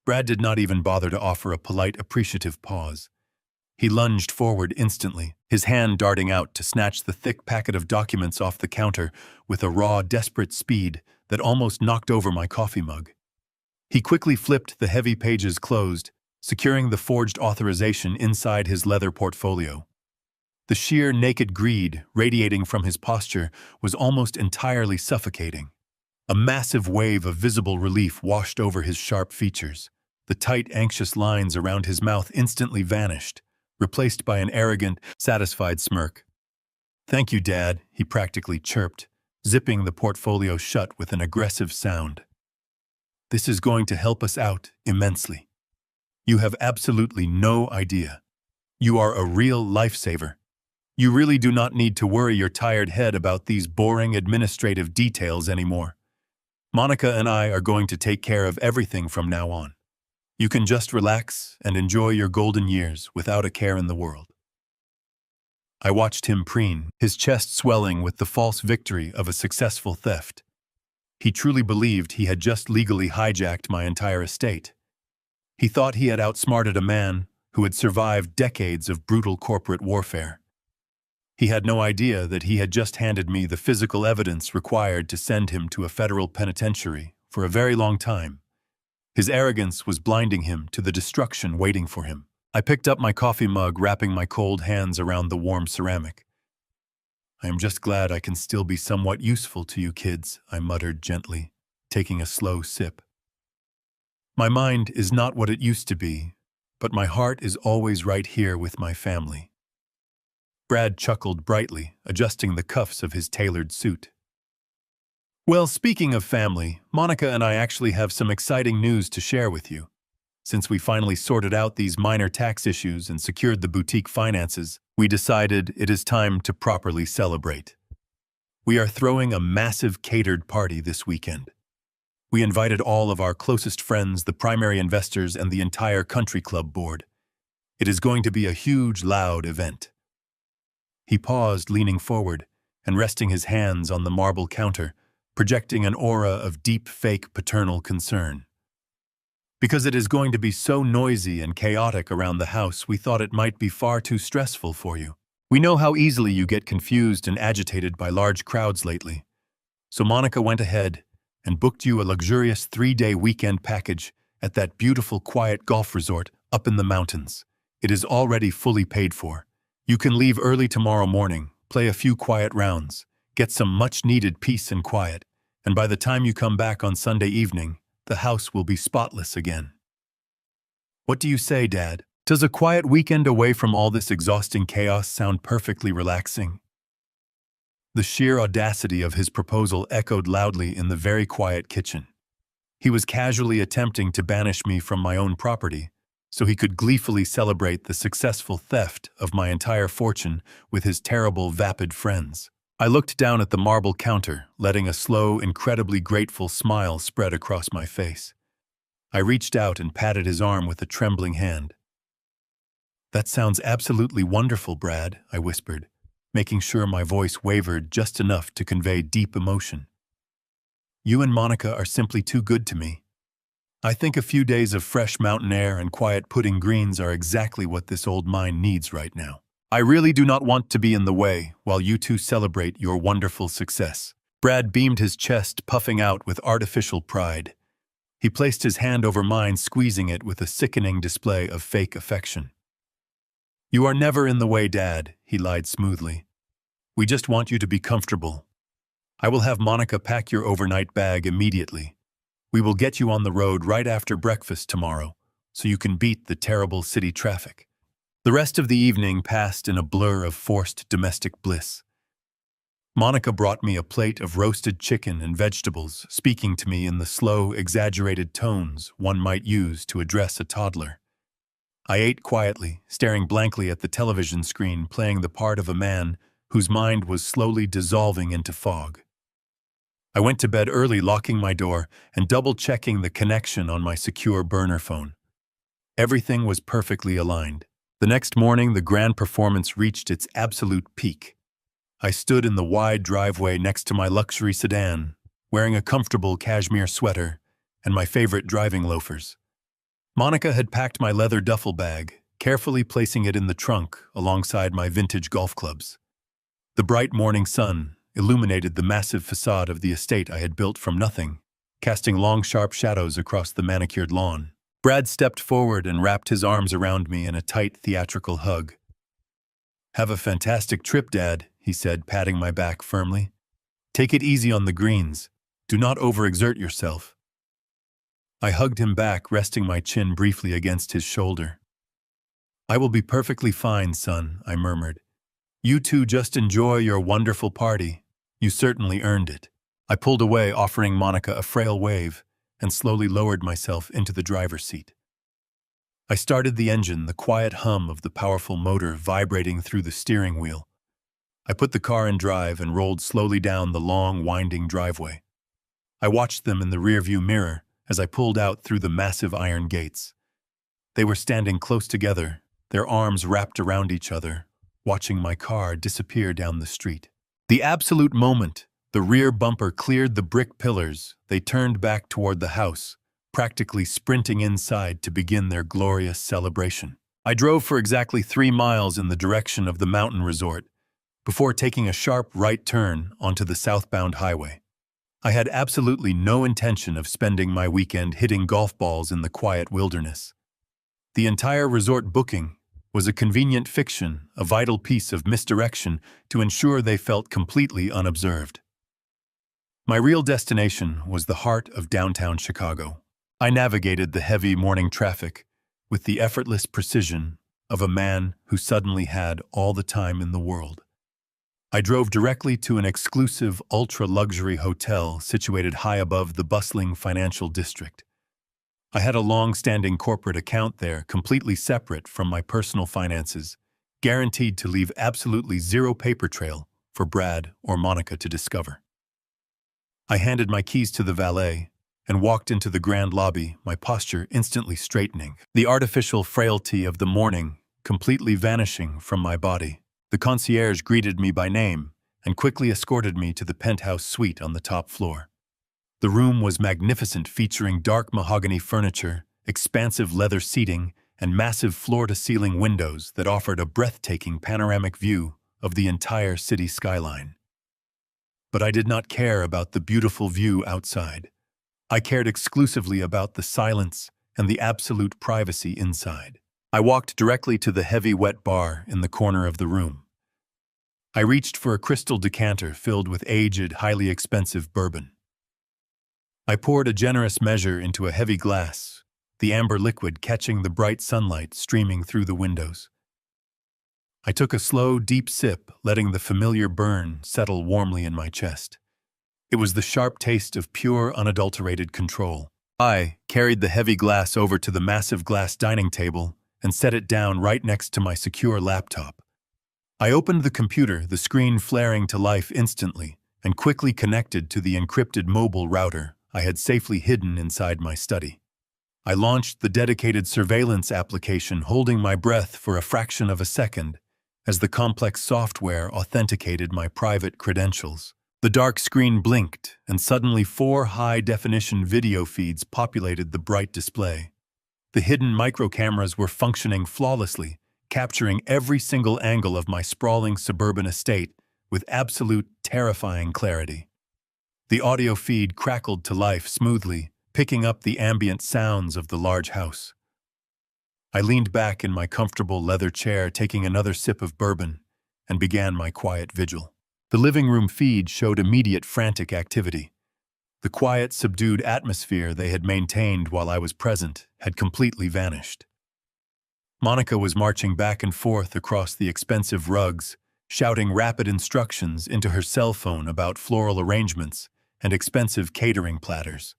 Brad did not even bother to offer a polite, appreciative pause. He lunged forward instantly, his hand darting out to snatch the thick packet of documents off the counter with a raw, desperate speed that almost knocked over my coffee mug. He quickly flipped the heavy pages closed, securing the forged authorization inside his leather portfolio. The sheer naked greed radiating from his posture was almost entirely suffocating. A massive wave of visible relief washed over his sharp features. The tight, anxious lines around his mouth instantly vanished, replaced by an arrogant, satisfied smirk. "Thank you, Dad," he practically chirped, zipping the portfolio shut with an aggressive sound. "This is going to help us out immensely. You have absolutely no idea. You are a real lifesaver. You really do not need to worry your tired head about these boring administrative details anymore. Monica and I are going to take care of everything from now on. You can just relax and enjoy your golden years without a care in the world." I watched him preen, his chest swelling with the false victory of a successful theft. He truly believed he had just legally hijacked my entire estate. He thought he had outsmarted a man who had survived decades of brutal corporate warfare. He had no idea that he had just handed me the physical evidence required to send him to a federal penitentiary for a very long time. His arrogance was blinding him to the destruction waiting for him. I picked up my coffee mug, wrapping my cold hands around the warm ceramic. "I am just glad I can still be somewhat useful to you kids," I muttered gently, taking a slow sip. "My mind is not what it used to be, but my heart is always right here with my family." Brad chuckled brightly, adjusting the cuffs of his tailored suit. "Well, speaking of family, Monica and I actually have some exciting news to share with you. Since we finally sorted out these minor tax issues and secured the boutique finances, we decided it is time to properly celebrate. We are throwing a massive catered party this weekend. We invited all of our closest friends, the primary investors, and the entire country club board. It is going to be a huge, loud event." He paused, leaning forward and resting his hands on the marble counter, projecting an aura of deep, fake paternal concern. "Because it is going to be so noisy and chaotic around the house, we thought it might be far too stressful for you. We know how easily you get confused and agitated by large crowds lately. So Monica went ahead and booked you a luxurious 3-day weekend package at that beautiful, quiet golf resort up in the mountains. It is already fully paid for. You can leave early tomorrow morning, play a few quiet rounds, get some much-needed peace and quiet, and by the time you come back on Sunday evening, the house will be spotless again. What do you say, Dad? Does a quiet weekend away from all this exhausting chaos sound perfectly relaxing?" The sheer audacity of his proposal echoed loudly in the very quiet kitchen. He was casually attempting to banish me from my own property, so he could gleefully celebrate the successful theft of my entire fortune with his terrible, vapid friends. I looked down at the marble counter, letting a slow, incredibly grateful smile spread across my face. I reached out and patted his arm with a trembling hand. "That sounds absolutely wonderful, Brad," I whispered, making sure my voice wavered just enough to convey deep emotion. "You and Monica are simply too good to me. I think a few days of fresh mountain air and quiet pudding greens are exactly what this old mind needs right now. I really do not want to be in the way while you two celebrate your wonderful success." Brad beamed his chest, puffing out with artificial pride. He placed his hand over mine, squeezing it with a sickening display of fake affection. "You are never in the way, Dad," he lied smoothly. "We just want you to be comfortable. I will have Monica pack your overnight bag immediately. We will get you on the road right after breakfast tomorrow, so you can beat the terrible city traffic." The rest of the evening passed in a blur of forced domestic bliss. Monica brought me a plate of roasted chicken and vegetables, speaking to me in the slow, exaggerated tones one might use to address a toddler. I ate quietly, staring blankly at the television screen, playing the part of a man whose mind was slowly dissolving into fog. I went to bed early, locking my door and double-checking the connection on my secure burner phone. Everything was perfectly aligned. The next morning, the grand performance reached its absolute peak. I stood in the wide driveway next to my luxury sedan, wearing a comfortable cashmere sweater and my favorite driving loafers. Monica had packed my leather duffel bag, carefully placing it in the trunk alongside my vintage golf clubs. The bright morning sun illuminated the massive facade of the estate I had built from nothing, casting long, sharp shadows across the manicured lawn. Brad stepped forward and wrapped his arms around me in a tight, theatrical hug. "Have a fantastic trip, Dad," he said, patting my back firmly. "Take it easy on the greens. Do not overexert yourself." I hugged him back, resting my chin briefly against his shoulder. "I will be perfectly fine, son," I murmured. "You two just enjoy your wonderful party. You certainly earned it." I pulled away, offering Monica a frail wave, and slowly lowered myself into the driver's seat. I started the engine, the quiet hum of the powerful motor vibrating through the steering wheel. I put the car in drive and rolled slowly down the long, winding driveway. I watched them in the rearview mirror as I pulled out through the massive iron gates. They were standing close together, their arms wrapped around each other, watching my car disappear down the street. The absolute moment the rear bumper cleared the brick pillars, they turned back toward the house, practically sprinting inside to begin their glorious celebration. I drove for exactly 3 miles in the direction of the mountain resort, before taking a sharp right turn onto the southbound highway. I had absolutely no intention of spending my weekend hitting golf balls in the quiet wilderness. The entire resort booking was a convenient fiction, a vital piece of misdirection to ensure they felt completely unobserved. My real destination was the heart of downtown Chicago. I navigated the heavy morning traffic with the effortless precision of a man who suddenly had all the time in the world. I drove directly to an exclusive, ultra-luxury hotel situated high above the bustling financial district. I had a long-standing corporate account there, completely separate from my personal finances, guaranteed to leave absolutely zero paper trail for Brad or Monica to discover. I handed my keys to the valet and walked into the grand lobby, my posture instantly straightening, the artificial frailty of the morning completely vanishing from my body. The concierge greeted me by name and quickly escorted me to the penthouse suite on the top floor. The room was magnificent, featuring dark mahogany furniture, expansive leather seating, and massive floor-to-ceiling windows that offered a breathtaking panoramic view of the entire city skyline. But I did not care about the beautiful view outside. I cared exclusively about the silence and the absolute privacy inside. I walked directly to the heavy wet bar in the corner of the room. I reached for a crystal decanter filled with aged, highly expensive bourbon. I poured a generous measure into a heavy glass, the amber liquid catching the bright sunlight streaming through the windows. I took a slow, deep sip, letting the familiar burn settle warmly in my chest. It was the sharp taste of pure, unadulterated control. I carried the heavy glass over to the massive glass dining table and set it down right next to my secure laptop. I opened the computer, the screen flaring to life instantly, and quickly connected to the encrypted mobile router I had safely hidden inside my study. I launched the dedicated surveillance application, holding my breath for a fraction of a second as the complex software authenticated my private credentials. The dark screen blinked, and suddenly 4 high-definition video feeds populated the bright display. The hidden microcameras were functioning flawlessly, capturing every single angle of my sprawling suburban estate with absolute, terrifying clarity. The audio feed crackled to life smoothly, picking up the ambient sounds of the large house. I leaned back in my comfortable leather chair, taking another sip of bourbon, and began my quiet vigil. The living room feed showed immediate frantic activity. The quiet, subdued atmosphere they had maintained while I was present had completely vanished. Monica was marching back and forth across the expensive rugs, shouting rapid instructions into her cell phone about floral arrangements and expensive catering platters.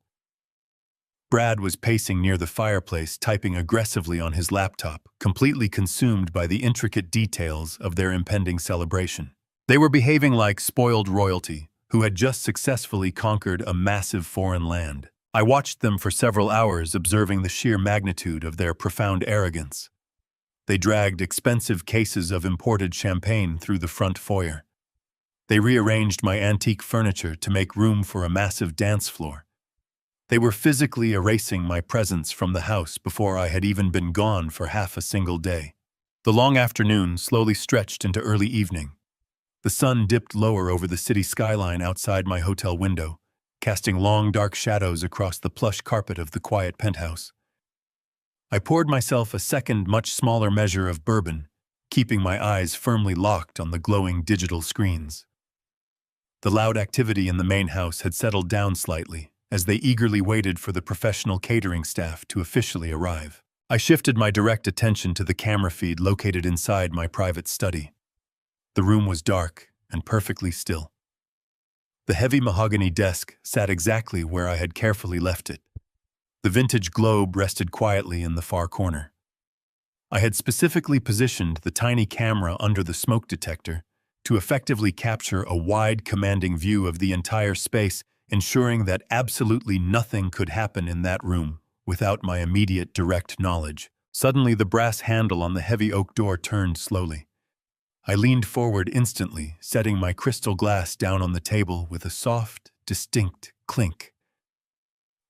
Brad was pacing near the fireplace, typing aggressively on his laptop, completely consumed by the intricate details of their impending celebration. They were behaving like spoiled royalty, who had just successfully conquered a massive foreign land. I watched them for several hours, observing the sheer magnitude of their profound arrogance. They dragged expensive cases of imported champagne through the front foyer. They rearranged my antique furniture to make room for a massive dance floor. They were physically erasing my presence from the house before I had even been gone for half a single day. The long afternoon slowly stretched into early evening. The sun dipped lower over the city skyline outside my hotel window, casting long dark shadows across the plush carpet of the quiet penthouse. I poured myself a second, much smaller measure of bourbon, keeping my eyes firmly locked on the glowing digital screens. The loud activity in the main house had settled down slightly, as they eagerly waited for the professional catering staff to officially arrive. I shifted my direct attention to the camera feed located inside my private study. The room was dark and perfectly still. The heavy mahogany desk sat exactly where I had carefully left it. The vintage globe rested quietly in the far corner. I had specifically positioned the tiny camera under the smoke detector to effectively capture a wide, commanding view of the entire space, ensuring that absolutely nothing could happen in that room without my immediate direct knowledge. Suddenly, the brass handle on the heavy oak door turned slowly. I leaned forward instantly, setting my crystal glass down on the table with a soft, distinct clink.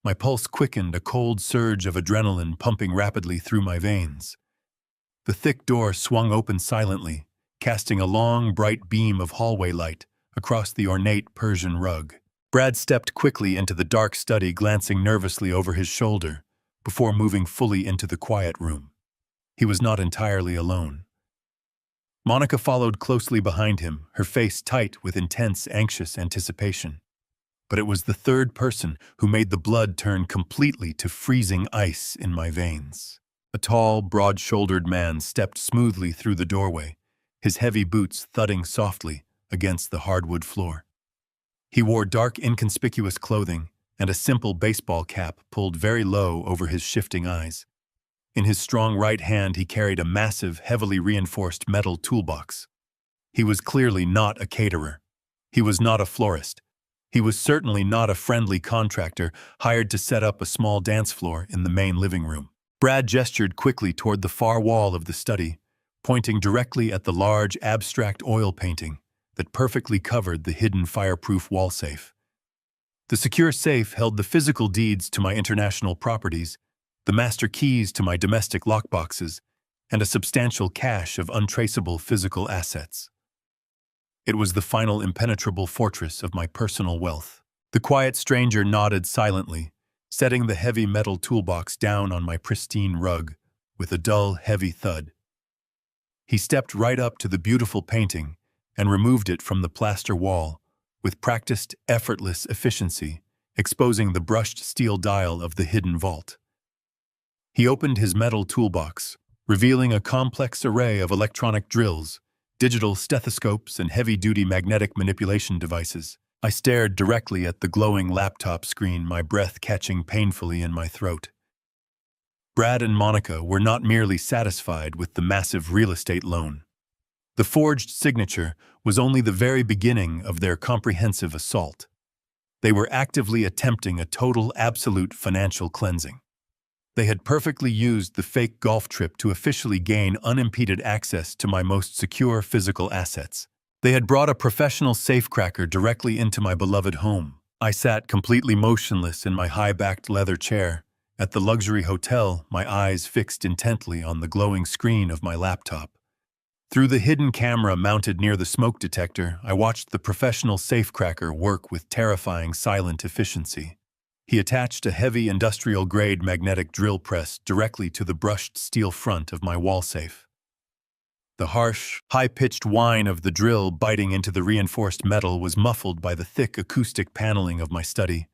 My pulse quickened, a cold surge of adrenaline pumping rapidly through my veins. The thick door swung open silently, casting a long, bright beam of hallway light across the ornate Persian rug. Brad stepped quickly into the dark study, glancing nervously over his shoulder, before moving fully into the quiet room. He was not entirely alone. Monica followed closely behind him, her face tight with intense, anxious anticipation. But it was the third person who made the blood turn completely to freezing ice in my veins. A tall, broad-shouldered man stepped smoothly through the doorway, his heavy boots thudding softly against the hardwood floor. He wore dark, inconspicuous clothing and a simple baseball cap pulled very low over his shifting eyes. In his strong right hand, he carried a massive, heavily reinforced metal toolbox. He was clearly not a caterer. He was not a florist. He was certainly not a friendly contractor hired to set up a small dance floor in the main living room. Brad gestured quickly toward the far wall of the study, pointing directly at the large, abstract oil painting that perfectly covered the hidden fireproof wall safe. The secure safe held the physical deeds to my international properties, the master keys to my domestic lockboxes, and a substantial cache of untraceable physical assets. It was the final impenetrable fortress of my personal wealth. The quiet stranger nodded silently, setting the heavy metal toolbox down on my pristine rug with a dull, heavy thud. He stepped right up to the beautiful painting and removed it from the plaster wall with practiced, effortless efficiency, exposing the brushed steel dial of the hidden vault. He opened his metal toolbox, revealing a complex array of electronic drills, digital stethoscopes, and heavy-duty magnetic manipulation devices. I stared directly at the glowing laptop screen, my breath catching painfully in my throat. Brad and Monica were not merely satisfied with the massive real estate loan. The forged signature was only the very beginning of their comprehensive assault. They were actively attempting a total, absolute financial cleansing. They had perfectly used the fake golf trip to officially gain unimpeded access to my most secure physical assets. They had brought a professional safecracker directly into my beloved home. I sat completely motionless in my high-backed leather chair at the luxury hotel, my eyes fixed intently on the glowing screen of my laptop. Through the hidden camera mounted near the smoke detector, I watched the professional safecracker work with terrifying silent efficiency. He attached a heavy industrial-grade magnetic drill press directly to the brushed steel front of my wall safe. The harsh, high-pitched whine of the drill biting into the reinforced metal was muffled by the thick acoustic paneling of my study,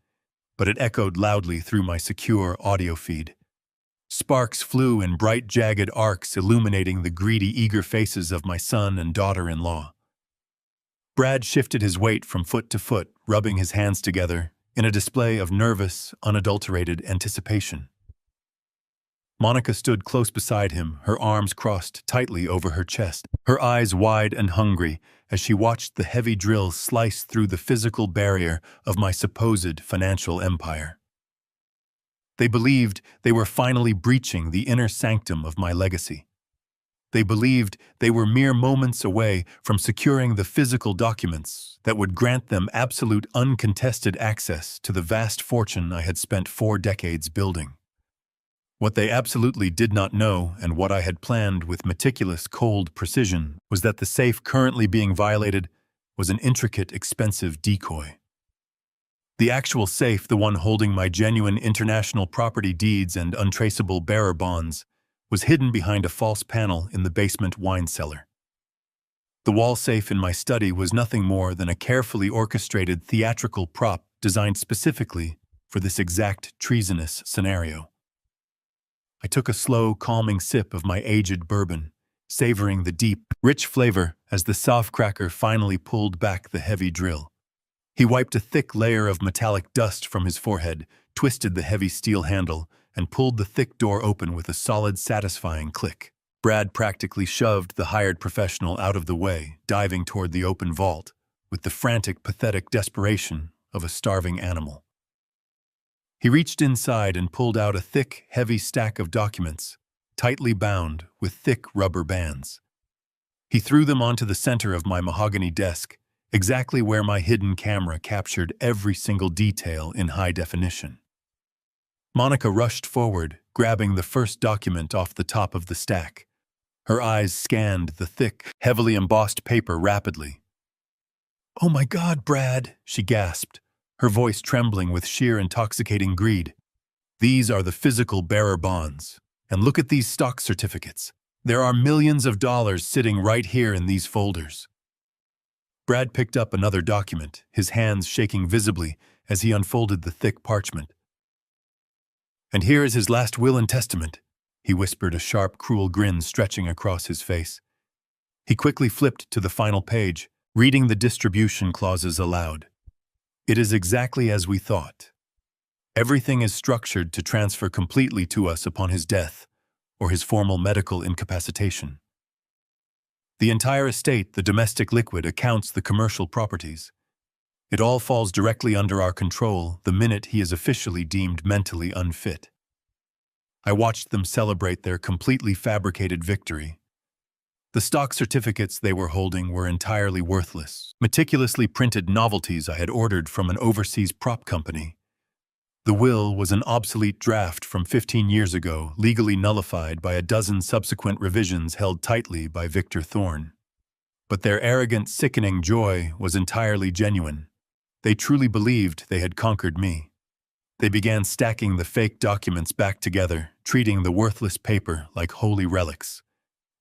but it echoed loudly through my secure audio feed. Sparks flew in bright, jagged arcs, illuminating the greedy, eager faces of my son and daughter-in-law. Brad shifted his weight from foot to foot, rubbing his hands together in a display of nervous, unadulterated anticipation. Monica stood close beside him, her arms crossed tightly over her chest, her eyes wide and hungry as she watched the heavy drill slice through the physical barrier of my supposed financial empire. They believed they were finally breaching the inner sanctum of my legacy. They believed they were mere moments away from securing the physical documents that would grant them absolute uncontested access to the vast fortune I had spent 4 decades building. What they absolutely did not know, and what I had planned with meticulous, cold precision, was that the safe currently being violated was an intricate, expensive decoy. The actual safe, the one holding my genuine international property deeds and untraceable bearer bonds, was hidden behind a false panel in the basement wine cellar. The wall safe in my study was nothing more than a carefully orchestrated theatrical prop designed specifically for this exact treasonous scenario. I took a slow, calming sip of my aged bourbon, savoring the deep, rich flavor as the soft cracker finally pulled back the heavy drill. He wiped a thick layer of metallic dust from his forehead, twisted the heavy steel handle, and pulled the thick door open with a solid, satisfying click. Brad practically shoved the hired professional out of the way, diving toward the open vault, with the frantic, pathetic desperation of a starving animal. He reached inside and pulled out a thick, heavy stack of documents, tightly bound with thick rubber bands. He threw them onto the center of my mahogany desk, exactly where my hidden camera captured every single detail in high definition. Monica rushed forward, grabbing the first document off the top of the stack. Her eyes scanned the thick, heavily embossed paper rapidly. "Oh my God, Brad," she gasped, her voice trembling with sheer intoxicating greed. "These are the physical bearer bonds. And look at these stock certificates. There are millions of dollars sitting right here in these folders." Brad picked up another document, his hands shaking visibly as he unfolded the thick parchment. "And here is his last will and testament," he whispered, a sharp, cruel grin stretching across his face. He quickly flipped to the final page, reading the distribution clauses aloud. "It is exactly as we thought. Everything is structured to transfer completely to us upon his death or his formal medical incapacitation. The entire estate, the domestic liquid, accounts the commercial properties. It all falls directly under our control the minute he is officially deemed mentally unfit." I watched them celebrate their completely fabricated victory. The stock certificates they were holding were entirely worthless, meticulously printed novelties I had ordered from an overseas prop company. The will was an obsolete draft from 15 years ago, legally nullified by a dozen subsequent revisions held tightly by Victor Thorne. But their arrogant, sickening joy was entirely genuine. They truly believed they had conquered me. They began stacking the fake documents back together, treating the worthless paper like holy relics.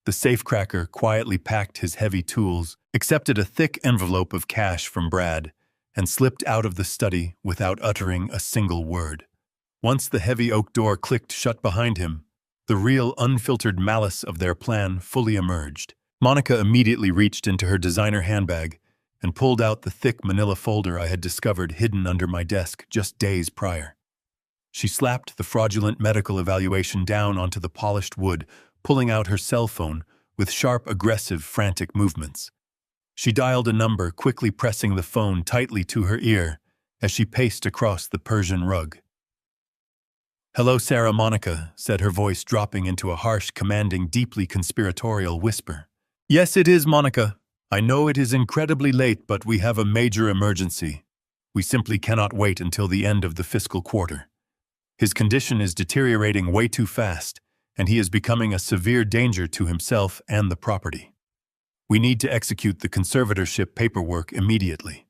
The safecracker quietly packed his heavy tools, accepted a thick envelope of cash from Brad, and slipped out of the study without uttering a single word. Once the heavy oak door clicked shut behind him, the real, unfiltered malice of their plan fully emerged. Monica immediately reached into her designer handbag and pulled out the thick manila folder I had discovered hidden under my desk just days prior. She slapped the fraudulent medical evaluation down onto the polished wood, pulling out her cell phone with sharp, aggressive, frantic movements. She dialed a number, quickly pressing the phone tightly to her ear as she paced across the Persian rug. "Hello, Sarah." Monica said, her voice dropping into a harsh, commanding, deeply conspiratorial whisper. "Yes, it is, Monica. I know it is incredibly late, but we have a major emergency. We simply cannot wait until the end of the fiscal quarter. His condition is deteriorating way too fast, and he is becoming a severe danger to himself and the property. We need to execute the conservatorship paperwork immediately."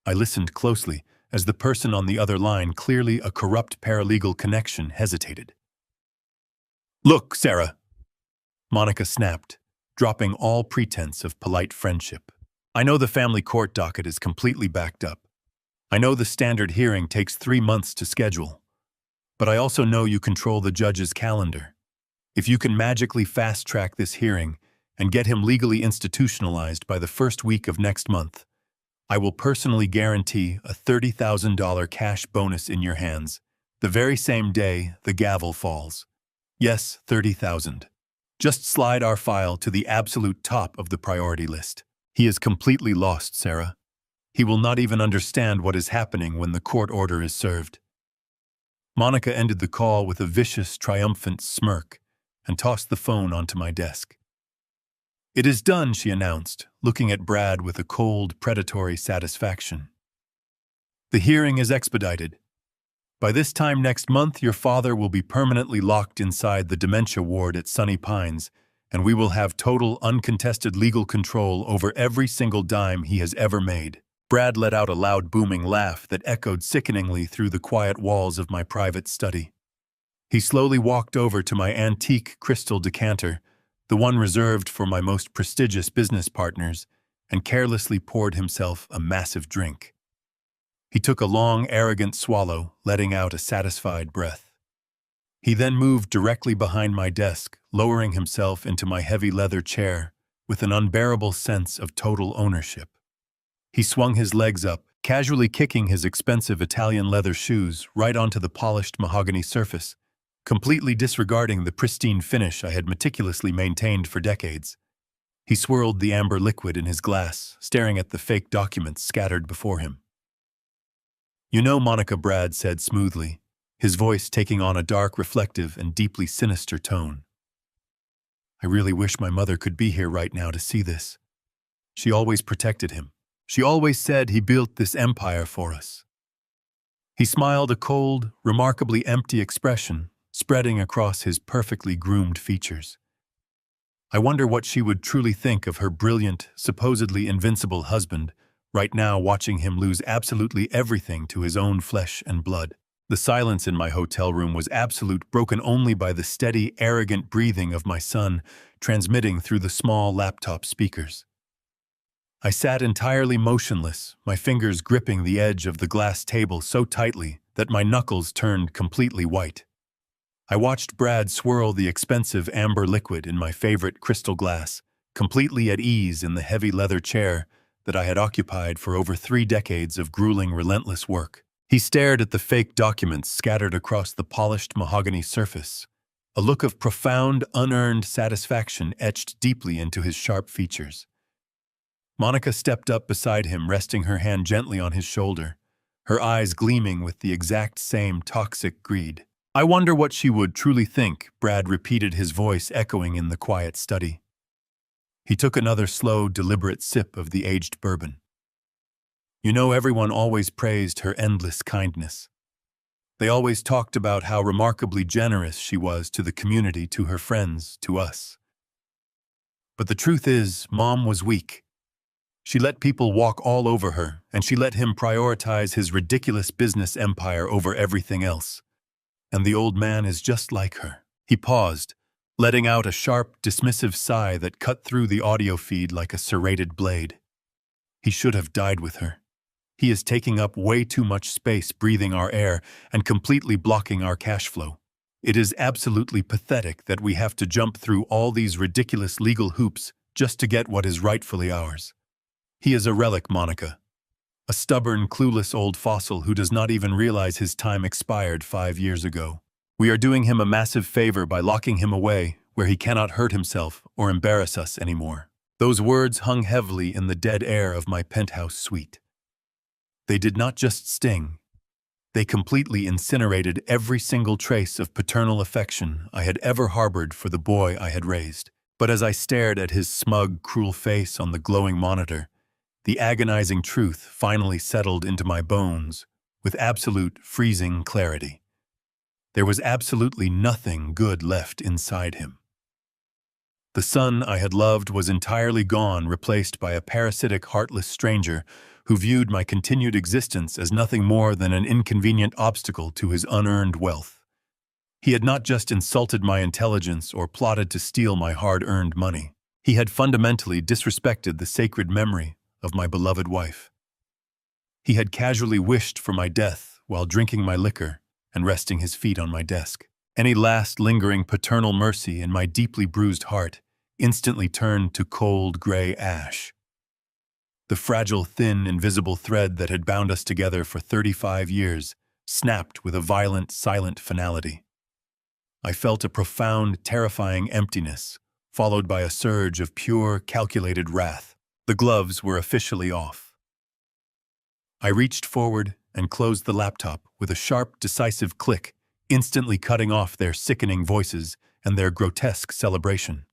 I listened closely as the person on the other line, clearly a corrupt paralegal connection, hesitated. "Look, Sarah," Monica snapped, dropping all pretense of polite friendship. "I know the family court docket is completely backed up. I know the standard hearing takes 3 months to schedule. But I also know you control the judge's calendar. If you can magically fast-track this hearing and get him legally institutionalized by the first week of next month, I will personally guarantee a $30,000 cash bonus in your hands, the very same day the gavel falls. Yes, 30,000. Just slide our file to the absolute top of the priority list. He is completely lost, Sarah. He will not even understand what is happening when the court order is served." Monica ended the call with a vicious, triumphant smirk and tossed the phone onto my desk. "It is done," she announced, looking at Brad with a cold, predatory satisfaction. "The hearing is expedited. By this time next month, your father will be permanently locked inside the dementia ward at Sunny Pines, and we will have total, uncontested legal control over every single dime he has ever made." Brad let out a loud, booming laugh that echoed sickeningly through the quiet walls of my private study. He slowly walked over to my antique crystal decanter, the one reserved for my most prestigious business partners, and carelessly poured himself a massive drink. He took a long, arrogant swallow, letting out a satisfied breath. He then moved directly behind my desk, lowering himself into my heavy leather chair with an unbearable sense of total ownership. He swung his legs up, casually kicking his expensive Italian leather shoes right onto the polished mahogany surface, completely disregarding the pristine finish I had meticulously maintained for decades. He swirled the amber liquid in his glass, staring at the fake documents scattered before him. "You know, Monica," Brad said smoothly, his voice taking on a dark, reflective, and deeply sinister tone. "I really wish my mother could be here right now to see this. She always protected him. She always said he built this empire for us." He smiled, a cold, remarkably empty expression spreading across his perfectly groomed features. I wonder what she would truly think of her brilliant, supposedly invincible husband, right now watching him lose absolutely everything to his own flesh and blood. The silence in my hotel room was absolute, broken only by the steady, arrogant breathing of my son transmitting through the small laptop speakers. I sat entirely motionless, my fingers gripping the edge of the glass table so tightly that my knuckles turned completely white. I watched Brad swirl the expensive amber liquid in my favorite crystal glass, completely at ease in the heavy leather chair that I had occupied for over 3 decades of grueling, relentless work. He stared at the fake documents scattered across the polished mahogany surface, a look of profound, unearned satisfaction etched deeply into his sharp features. Monica stepped up beside him, resting her hand gently on his shoulder, her eyes gleaming with the exact same toxic greed. "I wonder what she would truly think," Brad repeated, his voice echoing in the quiet study. He took another slow, deliberate sip of the aged bourbon. "You know, everyone always praised her endless kindness. They always talked about how remarkably generous she was to the community, to her friends, to us. But the truth is, Mom was weak. She let people walk all over her, and she let him prioritize his ridiculous business empire over everything else. And the old man is just like her." He paused, letting out a sharp, dismissive sigh that cut through the audio feed like a serrated blade. "He should have died with her. He is taking up way too much space, breathing our air, and completely blocking our cash flow. It is absolutely pathetic that we have to jump through all these ridiculous legal hoops just to get what is rightfully ours. He is a relic, Monica. A stubborn, clueless old fossil who does not even realize his time expired 5 years ago. We are doing him a massive favor by locking him away where he cannot hurt himself or embarrass us anymore." Those words hung heavily in the dead air of my penthouse suite. They did not just sting. They completely incinerated every single trace of paternal affection I had ever harbored for the boy I had raised. But as I stared at his smug, cruel face on the glowing monitor, the agonizing truth finally settled into my bones with absolute, freezing clarity. There was absolutely nothing good left inside him. The son I had loved was entirely gone, replaced by a parasitic, heartless stranger who viewed my continued existence as nothing more than an inconvenient obstacle to his unearned wealth. He had not just insulted my intelligence or plotted to steal my hard-earned money. He had fundamentally disrespected the sacred memory of my beloved wife. He had casually wished for my death while drinking my liquor and resting his feet on my desk. Any last lingering paternal mercy in my deeply bruised heart instantly turned to cold gray ash. The fragile, thin, invisible thread that had bound us together for 35 years snapped with a violent, silent finality. I felt a profound, terrifying emptiness, followed by a surge of pure, calculated wrath. The gloves were officially off. I reached forward and closed the laptop with a sharp, decisive click, instantly cutting off their sickening voices and their grotesque celebration.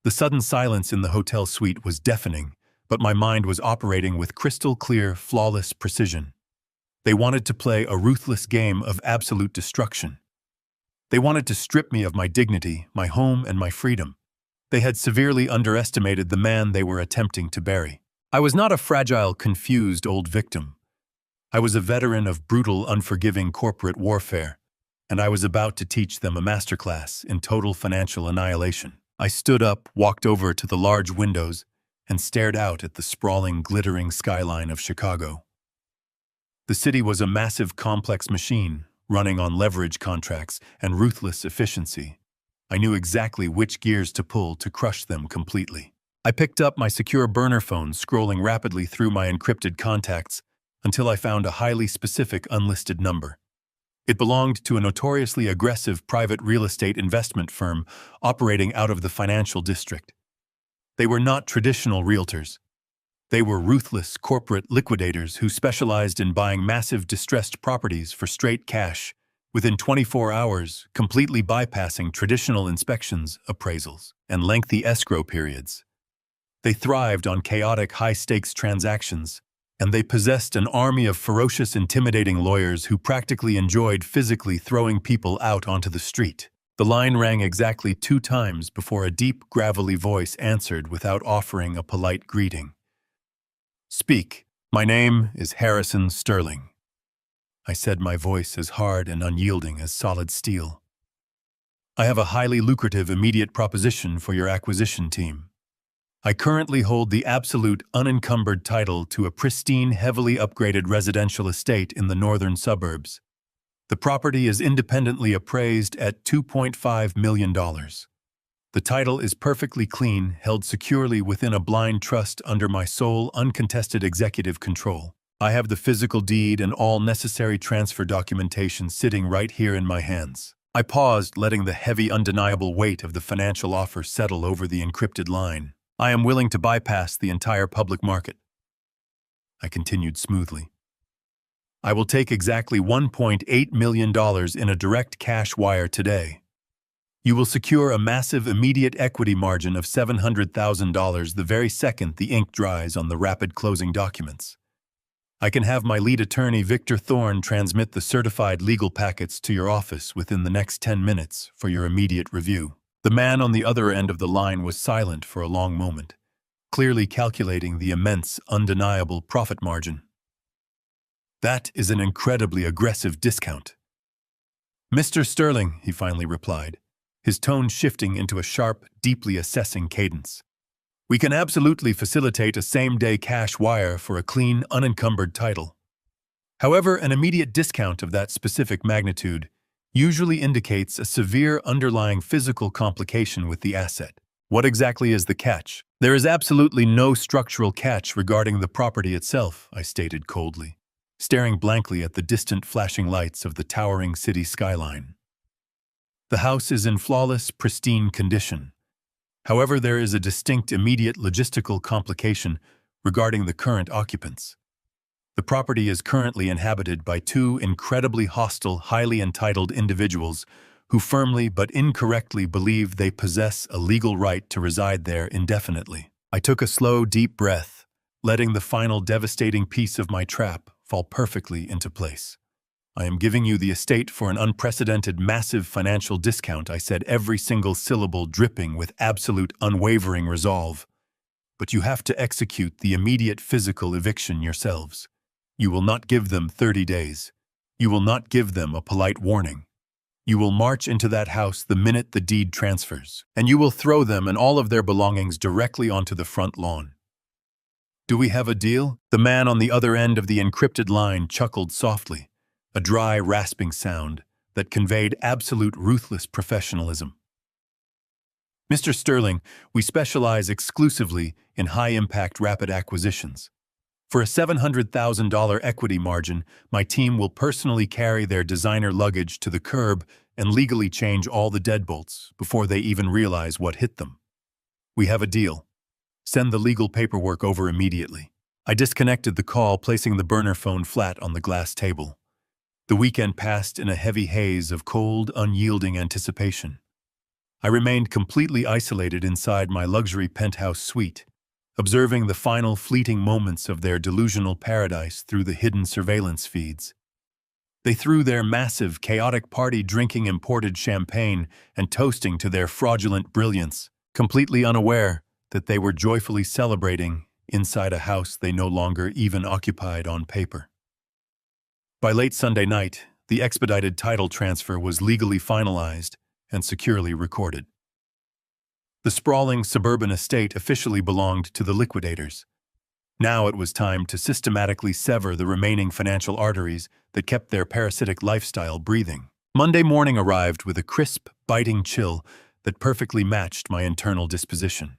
The sudden silence in the hotel suite was deafening, but my mind was operating with crystal-clear, flawless precision. They wanted to play a ruthless game of absolute destruction. They wanted to strip me of my dignity, my home, and my freedom. They had severely underestimated the man they were attempting to bury. I was not a fragile, confused old victim. I was a veteran of brutal, unforgiving corporate warfare, and I was about to teach them a masterclass in total financial annihilation. I stood up, walked over to the large windows, and stared out at the sprawling, glittering skyline of Chicago. The city was a massive, complex machine, running on leverage contracts and ruthless efficiency. I knew exactly which gears to pull to crush them completely. I picked up my secure burner phone, scrolling rapidly through my encrypted contacts until I found a highly specific unlisted number. It belonged to a notoriously aggressive private real estate investment firm operating out of the financial district. They were not traditional realtors. They were ruthless corporate liquidators who specialized in buying massive distressed properties for straight cash within 24 hours, completely bypassing traditional inspections, appraisals, and lengthy escrow periods. They thrived on chaotic, high-stakes transactions, and they possessed an army of ferocious, intimidating lawyers who practically enjoyed physically throwing people out onto the street. The line rang exactly 2 times before a deep, gravelly voice answered without offering a polite greeting. "Speak. My name is Harrison Sterling," I said, my voice as hard and unyielding as solid steel. "I have a highly lucrative immediate proposition for your acquisition team. I currently hold the absolute unencumbered title to a pristine, heavily upgraded residential estate in the northern suburbs. The property is independently appraised at $2.5 million. The title is perfectly clean, held securely within a blind trust under my sole, uncontested executive control. I have the physical deed and all necessary transfer documentation sitting right here in my hands." I paused, letting the heavy, undeniable weight of the financial offer settle over the encrypted line. "I am willing to bypass the entire public market," I continued smoothly. "I will take exactly $1.8 million in a direct cash wire today. You will secure a massive immediate equity margin of $700,000 the very second the ink dries on the rapid closing documents. I can have my lead attorney, Victor Thorne, transmit the certified legal packets to your office within the next 10 minutes for your immediate review." The man on the other end of the line was silent for a long moment, clearly calculating the immense, undeniable profit margin. "That is an incredibly aggressive discount." "Mr. Sterling," he finally replied, his tone shifting into a sharp, deeply assessing cadence, "we can absolutely facilitate a same-day cash wire for a clean, unencumbered title. However, an immediate discount of that specific magnitude usually indicates a severe underlying physical complication with the asset." "What exactly is the catch?" "There is absolutely no structural catch regarding the property itself," I stated coldly, staring blankly at the distant flashing lights of the towering city skyline. "The house is in flawless, pristine condition. However, there is a distinct immediate logistical complication regarding the current occupants. The property is currently inhabited by 2 incredibly hostile, highly entitled individuals who firmly but incorrectly believe they possess a legal right to reside there indefinitely." I took a slow, deep breath, letting the final devastating piece of my trap fall perfectly into place. "I am giving you the estate for an unprecedented, massive financial discount," I said, every single syllable dripping with absolute, unwavering resolve. "But you have to execute the immediate physical eviction yourselves. You will not give them 30 days. You will not give them a polite warning. You will march into that house the minute the deed transfers, and you will throw them and all of their belongings directly onto the front lawn. Do we have a deal?" The man on the other end of the encrypted line chuckled softly, a dry, rasping sound that conveyed absolute ruthless professionalism. "Mr. Sterling, we specialize exclusively in high-impact rapid acquisitions. For a $700,000 equity margin, my team will personally carry their designer luggage to the curb and legally change all the deadbolts before they even realize what hit them. We have a deal. Send the legal paperwork over immediately." I disconnected the call, placing the burner phone flat on the glass table. The weekend passed in a heavy haze of cold, unyielding anticipation. I remained completely isolated inside my luxury penthouse suite, observing the final fleeting moments of their delusional paradise through the hidden surveillance feeds. They threw their massive, chaotic party drinking imported champagne and toasting to their fraudulent brilliance, completely unaware that they were joyfully celebrating inside a house they no longer even occupied on paper. By late Sunday night, the expedited title transfer was legally finalized and securely recorded. The sprawling suburban estate officially belonged to the liquidators. Now it was time to systematically sever the remaining financial arteries that kept their parasitic lifestyle breathing. Monday morning arrived with a crisp, biting chill that perfectly matched my internal disposition.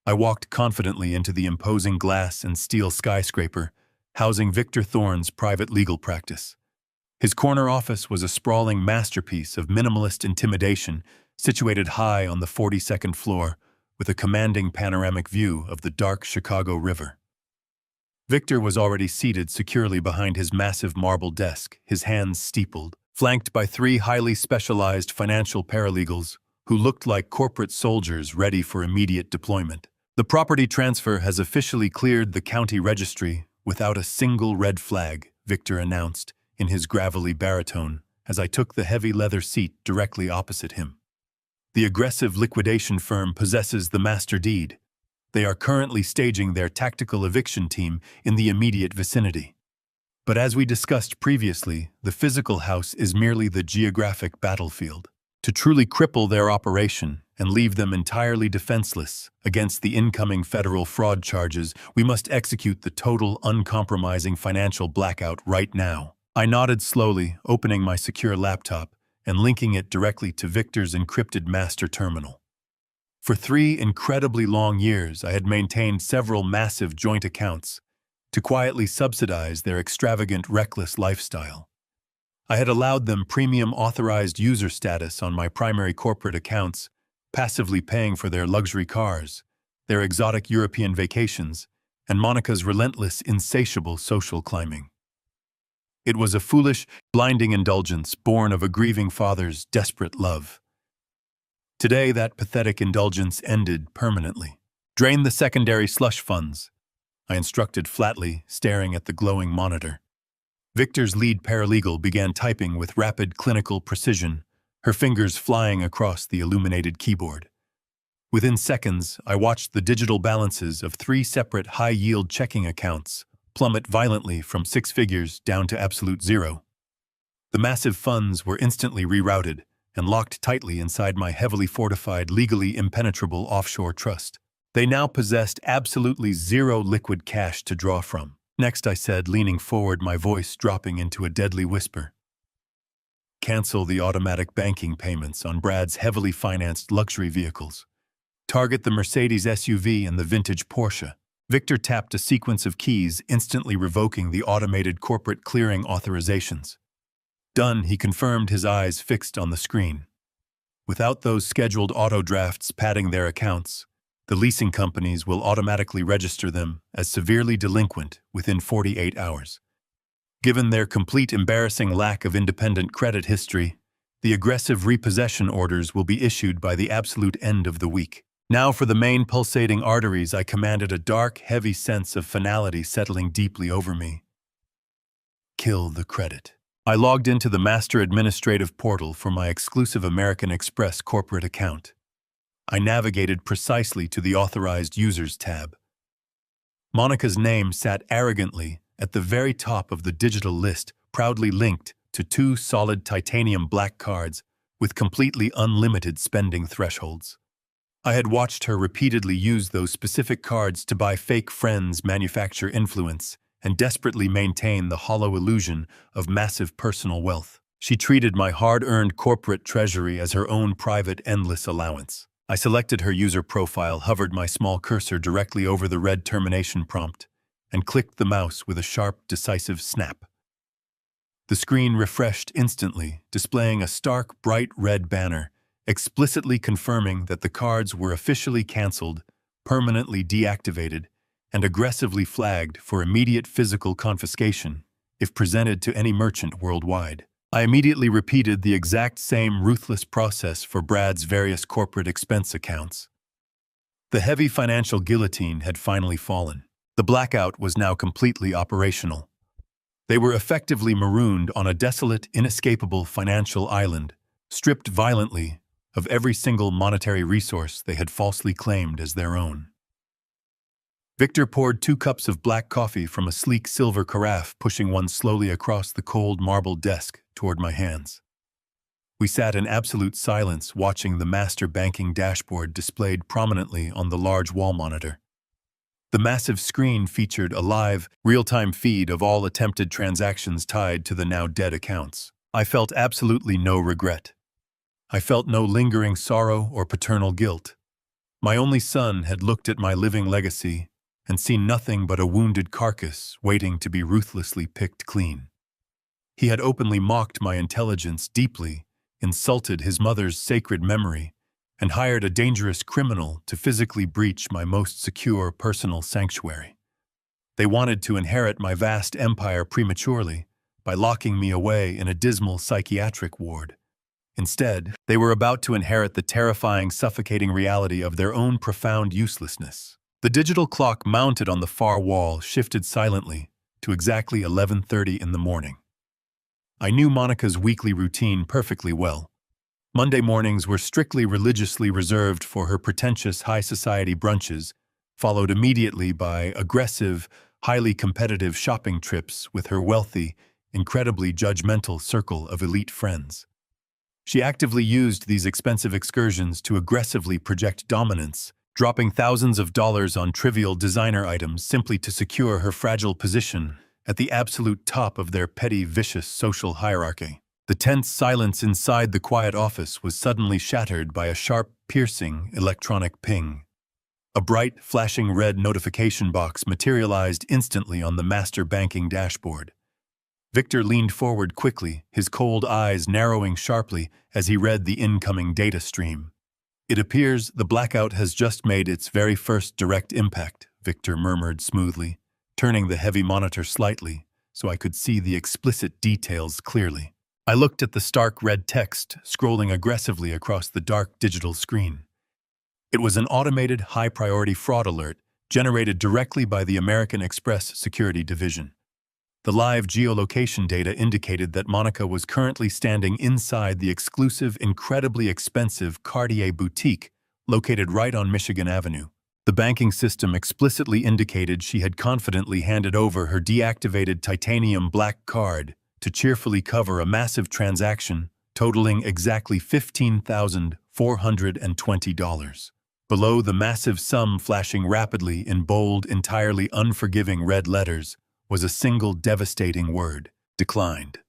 I walked confidently into the imposing glass and steel skyscraper, housing Victor Thorne's private legal practice. His corner office was a sprawling masterpiece of minimalist intimidation, situated high on the 42nd floor, with a commanding panoramic view of the dark Chicago River. Victor was already seated securely behind his massive marble desk, his hands steepled, flanked by 3 highly specialized financial paralegals who looked like corporate soldiers ready for immediate deployment. The property transfer has officially cleared the county registry without a single red flag, Victor announced in his gravelly baritone as I took the heavy leather seat directly opposite him. The aggressive liquidation firm possesses the master deed. They are currently staging their tactical eviction team in the immediate vicinity. But as we discussed previously, the physical house is merely the geographic battlefield. To truly cripple their operation and leave them entirely defenseless against the incoming federal fraud charges, we must execute the total, uncompromising financial blackout right now. I nodded slowly, opening my secure laptop and linking it directly to Victor's encrypted master terminal. For 3 incredibly long years, I had maintained several massive joint accounts to quietly subsidize their extravagant, reckless lifestyle. I had allowed them premium authorized user status on my primary corporate accounts, passively paying for their luxury cars, their exotic European vacations, and Monica's relentless, insatiable social climbing. It was a foolish, blinding indulgence born of a grieving father's desperate love. Today, that pathetic indulgence ended permanently. Drain the secondary slush funds, I instructed flatly, staring at the glowing monitor. Victor's lead paralegal began typing with rapid clinical precision, her fingers flying across the illuminated keyboard. Within seconds, I watched the digital balances of 3 separate high-yield checking accounts plummet violently from 6 figures down to absolute zero. The massive funds were instantly rerouted and locked tightly inside my heavily fortified, legally impenetrable offshore trust. They now possessed absolutely zero liquid cash to draw from. Next, I said, leaning forward, my voice dropping into a deadly whisper. Cancel the automatic banking payments on Brad's heavily financed luxury vehicles. Target the Mercedes SUV and the vintage Porsche. Victor tapped a sequence of keys, instantly revoking the automated corporate clearing authorizations. Done, he confirmed, his eyes fixed on the screen. Without those scheduled auto drafts padding their accounts, the leasing companies will automatically register them as severely delinquent within 48 hours. Given their complete embarrassing lack of independent credit history, the aggressive repossession orders will be issued by the absolute end of the week. Now for the main pulsating arteries, I commanded a dark, heavy sense of finality settling deeply over me. Kill the credit. I logged into the master administrative portal for my exclusive American Express corporate account. I navigated precisely to the Authorized Users tab. Monica's name sat arrogantly at the very top of the digital list, proudly linked to 2 solid titanium black cards with completely unlimited spending thresholds. I had watched her repeatedly use those specific cards to buy fake friends, manufacture influence, and desperately maintain the hollow illusion of massive personal wealth. She treated my hard-earned corporate treasury as her own private endless allowance. I selected her user profile, hovered my small cursor directly over the red termination prompt, and clicked the mouse with a sharp, decisive snap. The screen refreshed instantly, displaying a stark, bright red banner, explicitly confirming that the cards were officially canceled, permanently deactivated, and aggressively flagged for immediate physical confiscation if presented to any merchant worldwide. I immediately repeated the exact same ruthless process for Brad's various corporate expense accounts. The heavy financial guillotine had finally fallen. The blackout was now completely operational. They were effectively marooned on a desolate, inescapable financial island, stripped violently of every single monetary resource they had falsely claimed as their own. Victor poured 2 cups of black coffee from a sleek silver carafe, pushing one slowly across the cold marble desk toward my hands. We sat in absolute silence, watching the master banking dashboard displayed prominently on the large wall monitor. The massive screen featured a live, real-time feed of all attempted transactions tied to the now-dead accounts. I felt absolutely no regret. I felt no lingering sorrow or paternal guilt. My only son had looked at my living legacy and seen nothing but a wounded carcass waiting to be ruthlessly picked clean. He had openly mocked my intelligence deeply, insulted his mother's sacred memory, and hired a dangerous criminal to physically breach my most secure personal sanctuary. They wanted to inherit my vast empire prematurely by locking me away in a dismal psychiatric ward. Instead, they were about to inherit the terrifying, suffocating reality of their own profound uselessness. The digital clock mounted on the far wall shifted silently to exactly 11:30 in the morning. I knew Monica's weekly routine perfectly well. Monday mornings were strictly religiously reserved for her pretentious high society brunches, followed immediately by aggressive, highly competitive shopping trips with her wealthy, incredibly judgmental circle of elite friends. She actively used these expensive excursions to aggressively project dominance, dropping thousands of dollars on trivial designer items simply to secure her fragile position at the absolute top of their petty, vicious social hierarchy. The tense silence inside the quiet office was suddenly shattered by a sharp, piercing electronic ping. A bright, flashing red notification box materialized instantly on the master banking dashboard. Victor leaned forward quickly, his cold eyes narrowing sharply as he read the incoming data stream. "It appears the blackout has just made its very first direct impact," Victor murmured smoothly, turning the heavy monitor slightly so I could see the explicit details clearly. I looked at the stark red text scrolling aggressively across the dark digital screen. It was an automated high-priority fraud alert generated directly by the American Express Security Division. The live geolocation data indicated that Monica was currently standing inside the exclusive, incredibly expensive Cartier boutique located right on Michigan Avenue. The banking system explicitly indicated she had confidently handed over her deactivated titanium black card to cheerfully cover a massive transaction totaling exactly $15,420. Below the massive sum flashing rapidly in bold, entirely unforgiving red letters was a single devastating word: declined.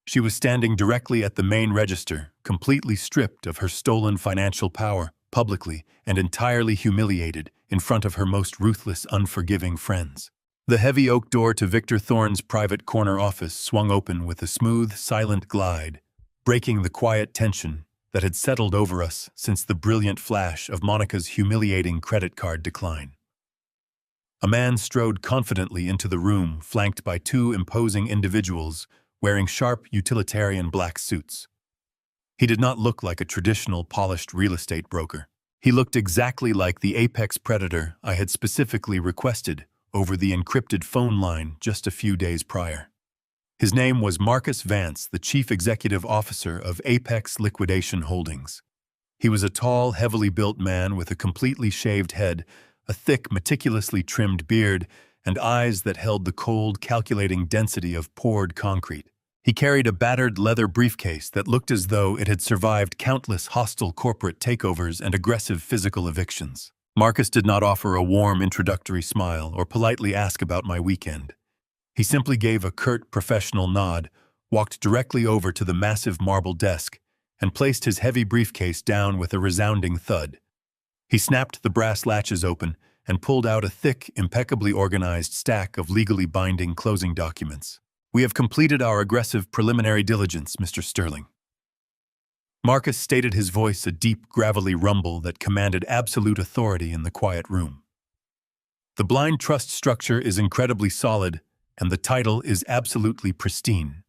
She was standing directly at the main register, completely stripped of her stolen financial power, publicly and entirely humiliated in front of her most ruthless, unforgiving friends. The heavy oak door to Victor Thorne's private corner office swung open with a smooth, silent glide, breaking the quiet tension that had settled over us since the brilliant flash of Monica's humiliating credit card decline. A man strode confidently into the room, flanked by 2 imposing individuals wearing sharp, utilitarian black suits. He did not look like a traditional, polished real estate broker. He looked exactly like the apex predator I had specifically requested over the encrypted phone line just a few days prior. His name was Marcus Vance, the chief executive officer of Apex Liquidation Holdings. He was a tall, heavily built man with a completely shaved head, a thick, meticulously trimmed beard, and eyes that held the cold, calculating density of poured concrete. He carried a battered leather briefcase that looked as though it had survived countless hostile corporate takeovers and aggressive physical evictions. Marcus did not offer a warm introductory smile or politely ask about my weekend. He simply gave a curt, professional nod, walked directly over to the massive marble desk, and placed his heavy briefcase down with a resounding thud. He snapped the brass latches open and pulled out a thick, impeccably organized stack of legally binding closing documents. "We have completed our aggressive preliminary diligence, Mr. Sterling." Marcus stated, his voice a deep, gravelly rumble that commanded absolute authority in the quiet room. "The blind trust structure is incredibly solid, and the title is absolutely pristine.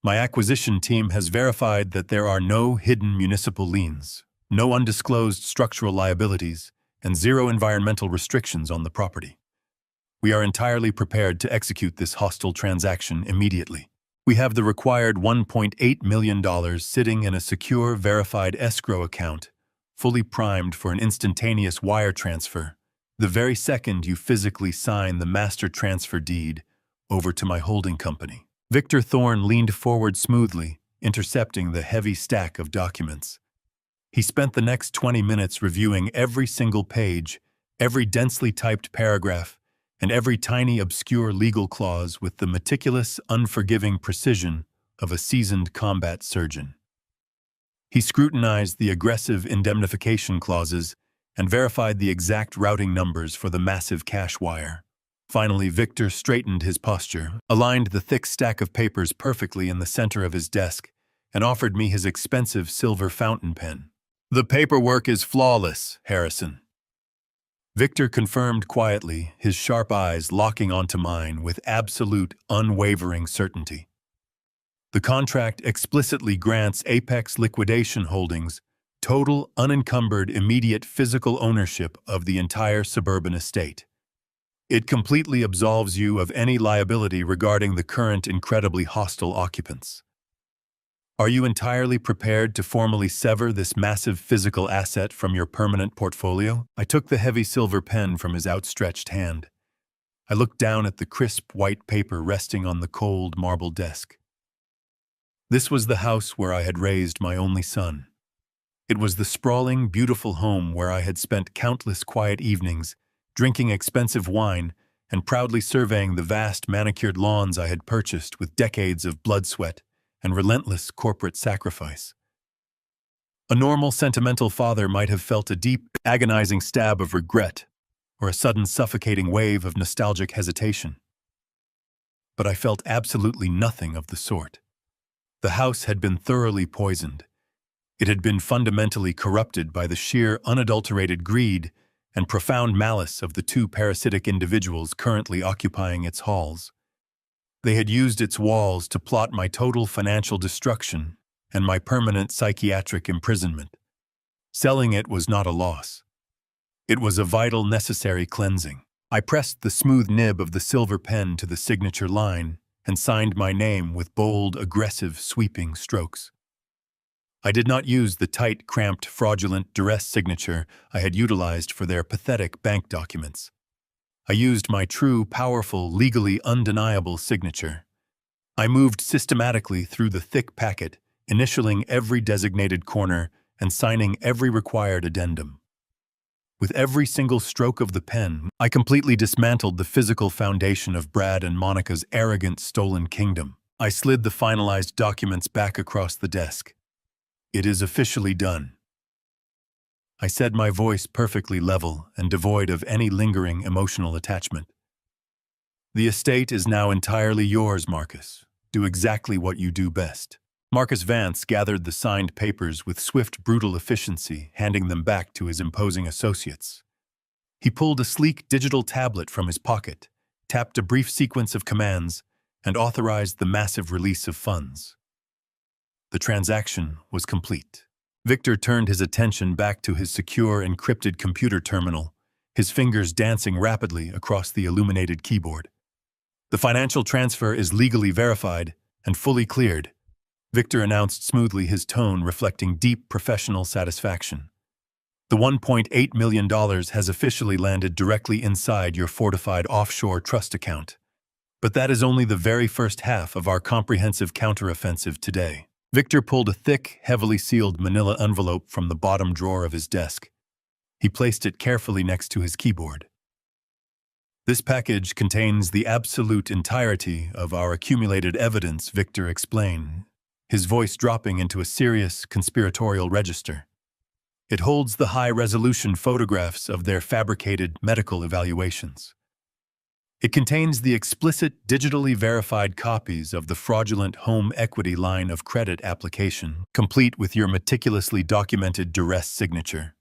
My acquisition team has verified that there are no hidden municipal liens, no undisclosed structural liabilities, and zero environmental restrictions on the property. We are entirely prepared to execute this hostile transaction immediately. We have the required $1.8 million sitting in a secure, verified escrow account, fully primed for an instantaneous wire transfer, the very second you physically sign the master transfer deed over to my holding company. Victor Thorne leaned forward smoothly, intercepting the heavy stack of documents. He spent the next 20 minutes reviewing every single page, every densely typed paragraph, and every tiny obscure legal clause with the meticulous, unforgiving precision of a seasoned combat surgeon. He scrutinized the aggressive indemnification clauses and verified the exact routing numbers for the massive cash wire. Finally, Victor straightened his posture, aligned the thick stack of papers perfectly in the center of his desk, and offered me his expensive silver fountain pen. "The paperwork is flawless, Harrison." Victor confirmed quietly, his sharp eyes locking onto mine with absolute, unwavering certainty. The contract explicitly grants Apex Liquidation Holdings total, unencumbered, immediate physical ownership of the entire suburban estate. It completely absolves you of any liability regarding the current incredibly hostile occupants. Are you entirely prepared to formally sever this massive physical asset from your permanent portfolio? I took the heavy silver pen from his outstretched hand. I looked down at the crisp white paper resting on the cold marble desk. This was the house where I had raised my only son. It was the sprawling, beautiful home where I had spent countless quiet evenings, drinking expensive wine and proudly surveying the vast manicured lawns I had purchased with decades of blood sweat and relentless corporate sacrifice. A normal sentimental father might have felt a deep, agonizing stab of regret or a sudden suffocating wave of nostalgic hesitation. But I felt absolutely nothing of the sort. The house had been thoroughly poisoned. It had been fundamentally corrupted by the sheer, unadulterated greed and profound malice of the two parasitic individuals currently occupying its halls. They had used its walls to plot my total financial destruction and my permanent psychiatric imprisonment. Selling it was not a loss. It was a vital, necessary cleansing. I pressed the smooth nib of the silver pen to the signature line and signed my name with bold, aggressive, sweeping strokes. I did not use the tight, cramped, fraudulent duress signature I had utilized for their pathetic bank documents. I used my true, powerful, legally undeniable signature. I moved systematically through the thick packet, initialing every designated corner and signing every required addendum. With every single stroke of the pen, I completely dismantled the physical foundation of Brad and Monica's arrogant, stolen kingdom. I slid the finalized documents back across the desk. "It is officially done." I said, my voice perfectly level and devoid of any lingering emotional attachment. "The estate is now entirely yours, Marcus. Do exactly what you do best." Marcus Vance gathered the signed papers with swift, brutal efficiency, handing them back to his imposing associates. He pulled a sleek digital tablet from his pocket, tapped a brief sequence of commands, and authorized the massive release of funds. The transaction was complete. Victor turned his attention back to his secure, encrypted computer terminal, his fingers dancing rapidly across the illuminated keyboard. "The financial transfer is legally verified and fully cleared," Victor announced smoothly, his tone reflecting deep professional satisfaction. "The $1.8 million has officially landed directly inside your fortified offshore trust account. But that is only the very first half of our comprehensive counteroffensive today." Victor pulled a thick, heavily sealed manila envelope from the bottom drawer of his desk. He placed it carefully next to his keyboard. "This package contains the absolute entirety of our accumulated evidence," Victor explained, his voice dropping into a serious, conspiratorial register. "It holds the high-resolution photographs of their fabricated medical evaluations. It contains the explicit, digitally verified copies of the fraudulent home equity line of credit application, complete with your meticulously documented duress signature.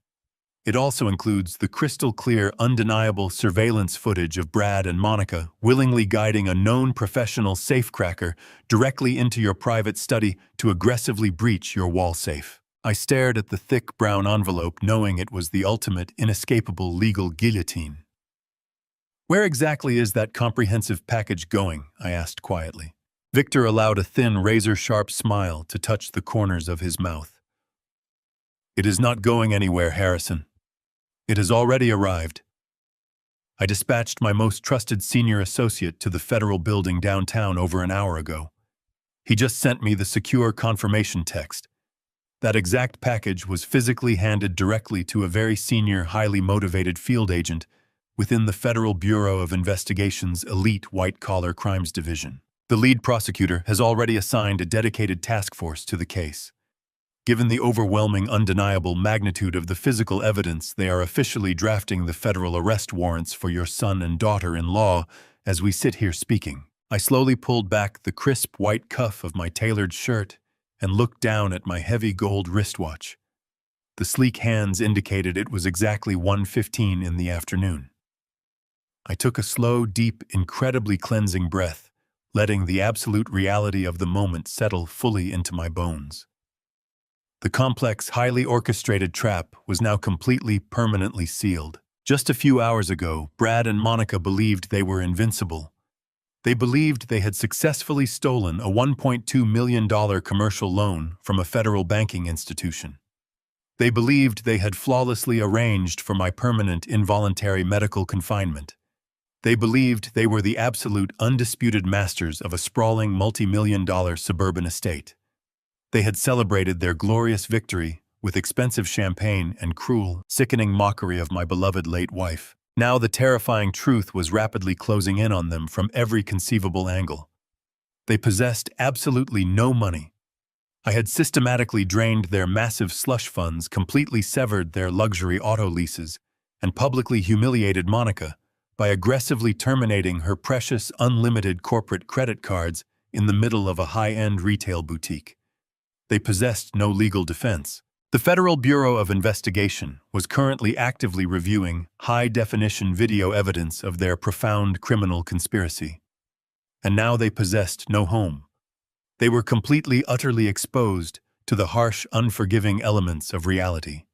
It also includes the crystal-clear, undeniable surveillance footage of Brad and Monica willingly guiding a known professional safecracker directly into your private study to aggressively breach your wall safe. I stared at the thick brown envelope, knowing it was the ultimate, inescapable legal guillotine. "Where exactly is that comprehensive package going?" I asked quietly. Victor allowed a thin, razor-sharp smile to touch the corners of his mouth. "It is not going anywhere, Harrison. It has already arrived. I dispatched my most trusted senior associate to the federal building downtown over an hour ago. He just sent me the secure confirmation text. That exact package was physically handed directly to a very senior, highly motivated field agent within the Federal Bureau of Investigation's elite white-collar crimes division. The lead prosecutor has already assigned a dedicated task force to the case. Given the overwhelming, undeniable magnitude of the physical evidence, they are officially drafting the federal arrest warrants for your son and daughter-in-law as we sit here speaking." I slowly pulled back the crisp white cuff of my tailored shirt and looked down at my heavy gold wristwatch. The sleek hands indicated it was exactly 1:15 in the afternoon. I took a slow, deep, incredibly cleansing breath, letting the absolute reality of the moment settle fully into my bones. The complex, highly orchestrated trap was now completely, permanently sealed. Just a few hours ago, Brad and Monica believed they were invincible. They believed they had successfully stolen a $1.2 million commercial loan from a federal banking institution. They believed they had flawlessly arranged for my permanent involuntary medical confinement. They believed they were the absolute, undisputed masters of a sprawling multi-million-dollar suburban estate. They had celebrated their glorious victory with expensive champagne and cruel, sickening mockery of my beloved late wife. Now the terrifying truth was rapidly closing in on them from every conceivable angle. They possessed absolutely no money. I had systematically drained their massive slush funds, completely severed their luxury auto leases, and publicly humiliated Monica by aggressively terminating her precious, unlimited corporate credit cards in the middle of a high-end retail boutique. They possessed no legal defense. The Federal Bureau of Investigation was currently actively reviewing high-definition video evidence of their profound criminal conspiracy. And now they possessed no home. They were completely, utterly exposed to the harsh, unforgiving elements of reality.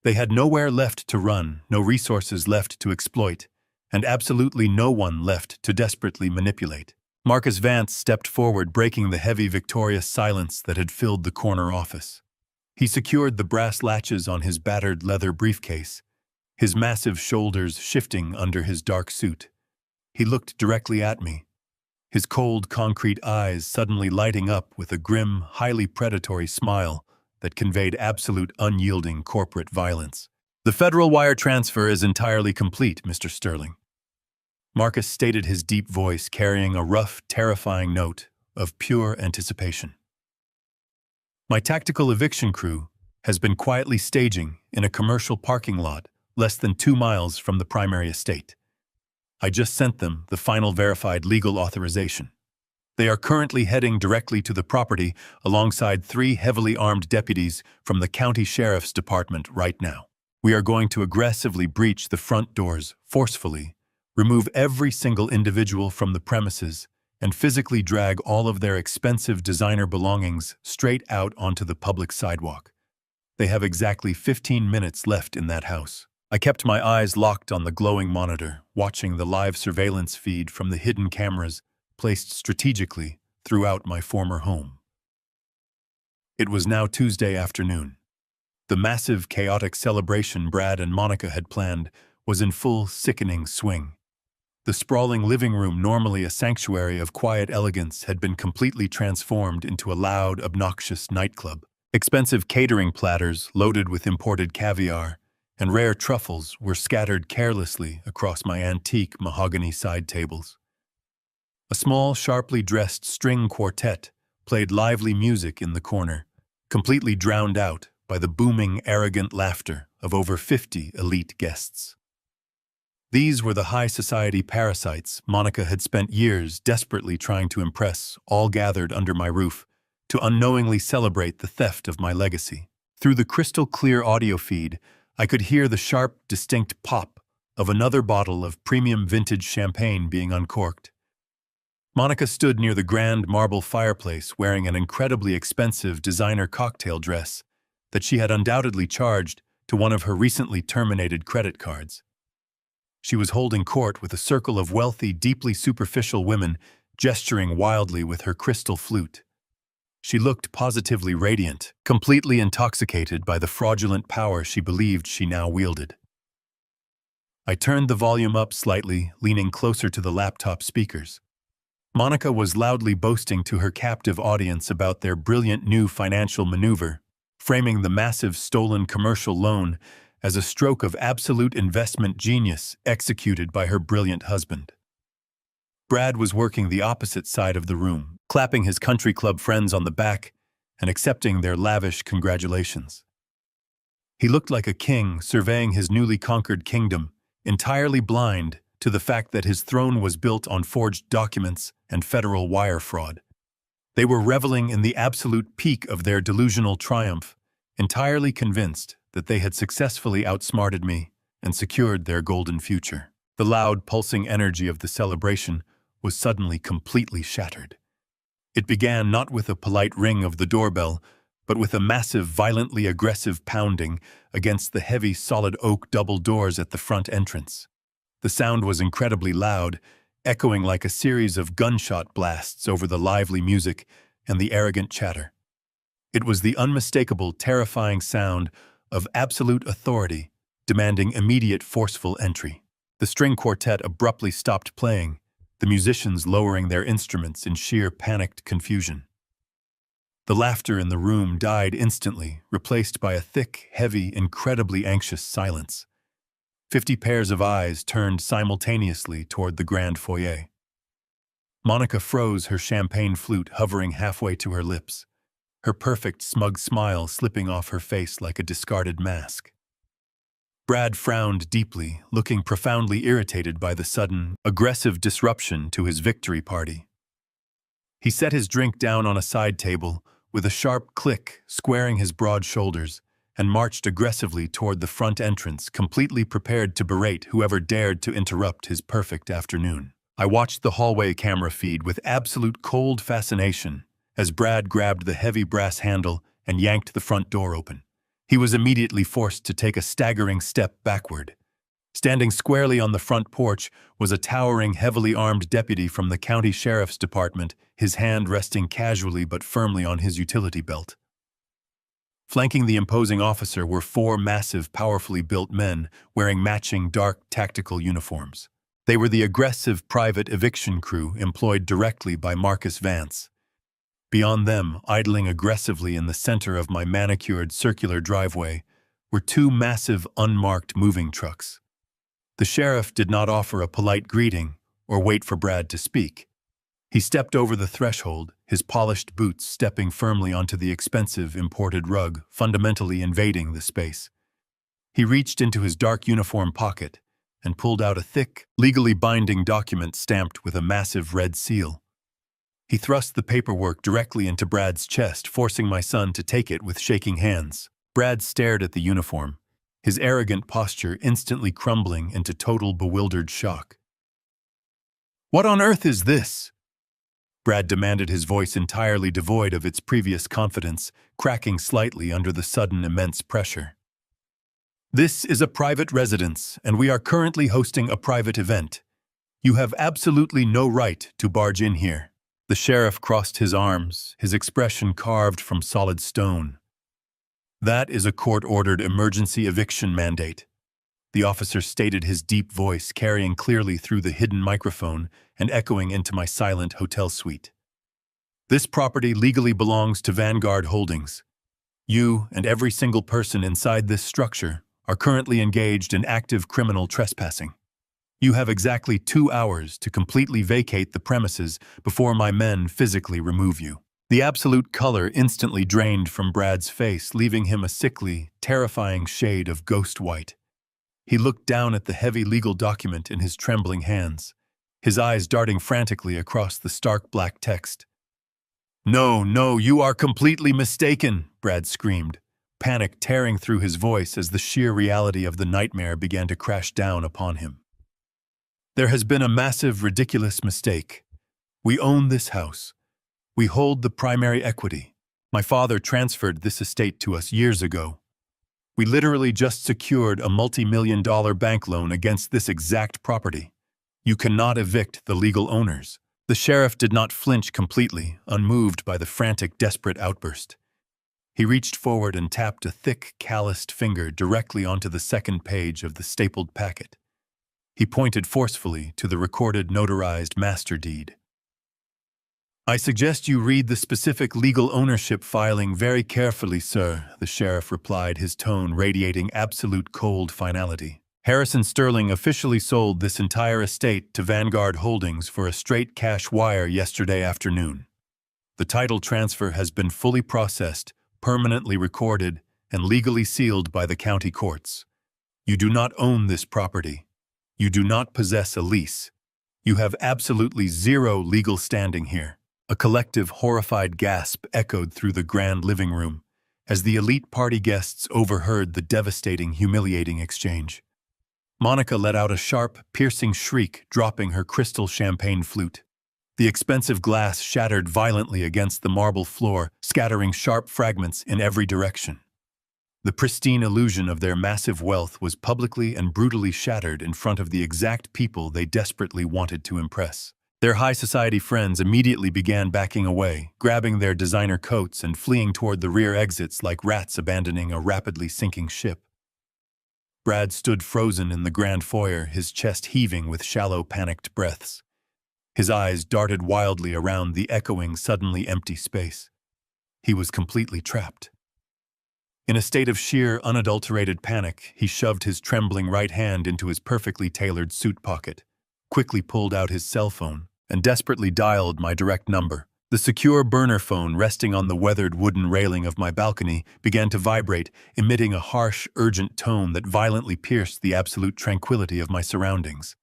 They had nowhere left to run, no resources left to exploit, and absolutely no one left to desperately manipulate. Marcus Vance stepped forward, breaking the heavy, victorious silence that had filled the corner office. He secured the brass latches on his battered leather briefcase, his massive shoulders shifting under his dark suit. He looked directly at me, his cold, concrete eyes suddenly lighting up with a grim, highly predatory smile that conveyed absolute, unyielding corporate violence. "The federal wire transfer is entirely complete, Mr. Sterling," Marcus stated, his deep voice carrying a rough, terrifying note of pure anticipation. "My tactical eviction crew has been quietly staging in a commercial parking lot less than 2 miles from the primary estate. I just sent them the final verified legal authorization. They are currently heading directly to the property alongside 3 heavily armed deputies from the county sheriff's department right now. We are going to aggressively breach the front doors forcefully, remove every single individual from the premises, and physically drag all of their expensive designer belongings straight out onto the public sidewalk. They have exactly 15 minutes left in that house." I kept my eyes locked on the glowing monitor, watching the live surveillance feed from the hidden cameras placed strategically throughout my former home. It was now Tuesday afternoon. The massive, chaotic celebration Brad and Monica had planned was in full, sickening swing. The sprawling living room, normally a sanctuary of quiet elegance, had been completely transformed into a loud, obnoxious nightclub. Expensive catering platters loaded with imported caviar and rare truffles were scattered carelessly across my antique mahogany side tables. A small, sharply dressed string quartet played lively music in the corner, completely drowned out by the booming, arrogant laughter of over 50 elite guests. These were the high society parasites Monica had spent years desperately trying to impress, all gathered under my roof to unknowingly celebrate the theft of my legacy. Through the crystal-clear audio feed, I could hear the sharp, distinct pop of another bottle of premium vintage champagne being uncorked. Monica stood near the grand marble fireplace wearing an incredibly expensive designer cocktail dress that she had undoubtedly charged to one of her recently terminated credit cards. She was holding court with a circle of wealthy, deeply superficial women gesturing wildly with her crystal flute. She looked positively radiant, completely intoxicated by the fraudulent power she believed she now wielded. I turned the volume up slightly, leaning closer to the laptop speakers. Monica was loudly boasting to her captive audience about their brilliant new financial maneuver, framing the massive stolen commercial loan as a stroke of absolute investment genius executed by her brilliant husband. Brad was working the opposite side of the room, clapping his country club friends on the back and accepting their lavish congratulations. He looked like a king surveying his newly conquered kingdom, entirely blind to the fact that his throne was built on forged documents and federal wire fraud. They were reveling in the absolute peak of their delusional triumph, entirely convinced that they had successfully outsmarted me and secured their golden future. The loud, pulsing energy of the celebration was suddenly completely shattered. It began not with a polite ring of the doorbell, but with a massive, violently aggressive pounding against the heavy, solid oak double doors at the front entrance. The sound was incredibly loud, echoing like a series of gunshot blasts over the lively music and the arrogant chatter. It was the unmistakable, terrifying sound of absolute authority, demanding immediate, forceful entry. The string quartet abruptly stopped playing, the musicians lowering their instruments in sheer panicked confusion. The laughter in the room died instantly, replaced by a thick, heavy, incredibly anxious silence. 50 pairs of eyes turned simultaneously toward the grand foyer. Monica froze, her champagne flute hovering halfway to her lips, her perfect, smug smile slipping off her face like a discarded mask. Brad frowned deeply, looking profoundly irritated by the sudden, aggressive disruption to his victory party. He set his drink down on a side table, with a sharp click squaring his broad shoulders, and marched aggressively toward the front entrance, completely prepared to berate whoever dared to interrupt his perfect afternoon. I watched the hallway camera feed with absolute cold fascination as Brad grabbed the heavy brass handle and yanked the front door open. He was immediately forced to take a staggering step backward. Standing squarely on the front porch was a towering, heavily armed deputy from the county sheriff's department, his hand resting casually but firmly on his utility belt. Flanking the imposing officer were 4 massive, powerfully built men wearing matching dark tactical uniforms. They were the aggressive private eviction crew employed directly by Marcus Vance. Beyond them, idling aggressively in the center of my manicured circular driveway, were 2 massive, unmarked moving trucks. The sheriff did not offer a polite greeting or wait for Brad to speak. He stepped over the threshold, his polished boots stepping firmly onto the expensive imported rug, fundamentally invading the space. He reached into his dark uniform pocket and pulled out a thick, legally binding document stamped with a massive red seal. He thrust the paperwork directly into Brad's chest, forcing my son to take it with shaking hands. Brad stared at the uniform, his arrogant posture instantly crumbling into total bewildered shock. "What on earth is this?" Brad demanded, his voice entirely devoid of its previous confidence, cracking slightly under the sudden immense pressure. "This is a private residence, and we are currently hosting a private event. You have absolutely no right to barge in here." The sheriff crossed his arms, his expression carved from solid stone. "That is a court-ordered emergency eviction mandate," the officer stated, his deep voice carrying clearly through the hidden microphone and echoing into my silent hotel suite. "This property legally belongs to Vanguard Holdings. You and every single person inside this structure are currently engaged in active criminal trespassing. You have exactly 2 hours to completely vacate the premises before my men physically remove you." The absolute color instantly drained from Brad's face, leaving him a sickly, terrifying shade of ghost white. He looked down at the heavy legal document in his trembling hands, his eyes darting frantically across the stark black text. "No, you are completely mistaken," Brad screamed, panic tearing through his voice as the sheer reality of the nightmare began to crash down upon him. There has been a massive, ridiculous mistake. We own this house. We hold the primary equity. My father transferred this estate to us years ago. We literally just secured a multi-million-dollar bank loan against this exact property. You cannot evict the legal owners. The sheriff did not flinch completely, unmoved by the frantic, desperate outburst. He reached forward and tapped a thick, calloused finger directly onto the second page of the stapled packet. He pointed forcefully to the recorded, notarized master deed. "I suggest you read the specific legal ownership filing very carefully, sir," the sheriff replied, his tone radiating absolute cold finality. "Harrison Sterling officially sold this entire estate to Vanguard Holdings for a straight cash wire yesterday afternoon. The title transfer has been fully processed, permanently recorded, and legally sealed by the county courts. You do not own this property. You do not possess a lease. You have absolutely zero legal standing here." A collective, horrified gasp echoed through the grand living room as the elite party guests overheard the devastating, humiliating exchange. Monica let out a sharp, piercing shriek, dropping her crystal champagne flute. The expensive glass shattered violently against the marble floor, scattering sharp fragments in every direction. The pristine illusion of their massive wealth was publicly and brutally shattered in front of the exact people they desperately wanted to impress. Their high society friends immediately began backing away, grabbing their designer coats and fleeing toward the rear exits like rats abandoning a rapidly sinking ship. Brad stood frozen in the grand foyer, his chest heaving with shallow, panicked breaths. His eyes darted wildly around the echoing, suddenly empty space. He was completely trapped. In a state of sheer, unadulterated panic, he shoved his trembling right hand into his perfectly tailored suit pocket, quickly pulled out his cell phone, and desperately dialed my direct number. The secure burner phone resting on the weathered wooden railing of my balcony began to vibrate, emitting a harsh, urgent tone that violently pierced the absolute tranquility of my surroundings.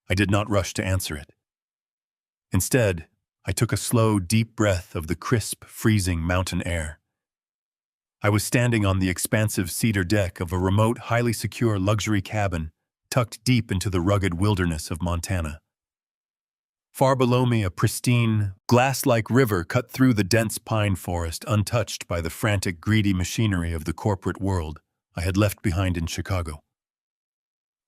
I did not rush to answer it. Instead, I took a slow, deep breath of the crisp, freezing mountain air. I was standing on the expansive cedar deck of a remote, highly secure luxury cabin tucked deep into the rugged wilderness of Montana. Far below me, a pristine, glass-like river cut through the dense pine forest, untouched by the frantic, greedy machinery of the corporate world I had left behind in Chicago.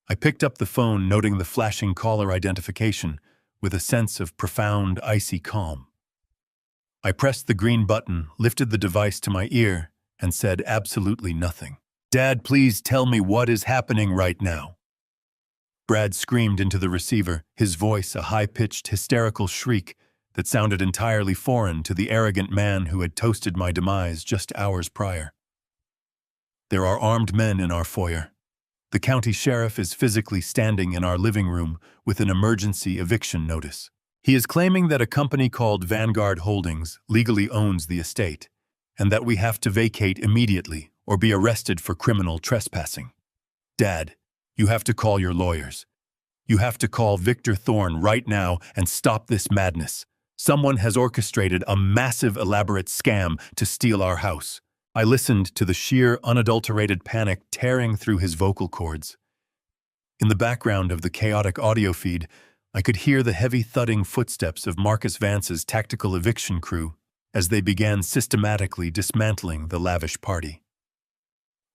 I picked up the phone, noting the flashing caller identification, with a sense of profound, icy calm. I pressed the green button, lifted the device to my ear, and said absolutely nothing. "Dad, please tell me what is happening right now." Brad screamed into the receiver, his voice a high-pitched, hysterical shriek that sounded entirely foreign to the arrogant man who had toasted my demise just hours prior. "There are armed men in our foyer. The county sheriff is physically standing in our living room with an emergency eviction notice. He is claiming that a company called Vanguard Holdings legally owns the estate, and that we have to vacate immediately or be arrested for criminal trespassing. Dad, you have to call your lawyers. You have to call Victor Thorne right now and stop this madness. Someone has orchestrated a massive, elaborate scam to steal our house." I listened to the sheer, unadulterated panic tearing through his vocal cords. In the background of the chaotic audio feed, I could hear the heavy thudding footsteps of Marcus Vance's tactical eviction crew as they began systematically dismantling the lavish party.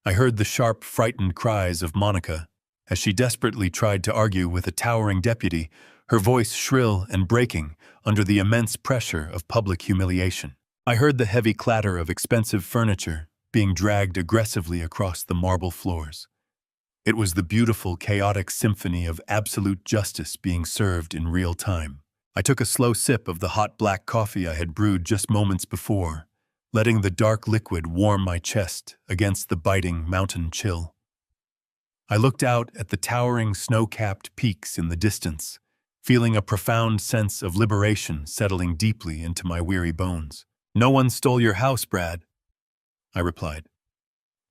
I heard the sharp, frightened cries of Monica as she desperately tried to argue with a towering deputy, her voice shrill and breaking under the immense pressure of public humiliation. I heard the heavy clatter of expensive furniture being dragged aggressively across the marble floors. It was the beautiful, chaotic symphony of absolute justice being served in real time. I took a slow sip of the hot black coffee I had brewed just moments before, letting the dark liquid warm my chest against the biting mountain chill. I looked out at the towering snow-capped peaks in the distance, feeling a profound sense of liberation settling deeply into my weary bones. "No one stole your house, Brad," I replied,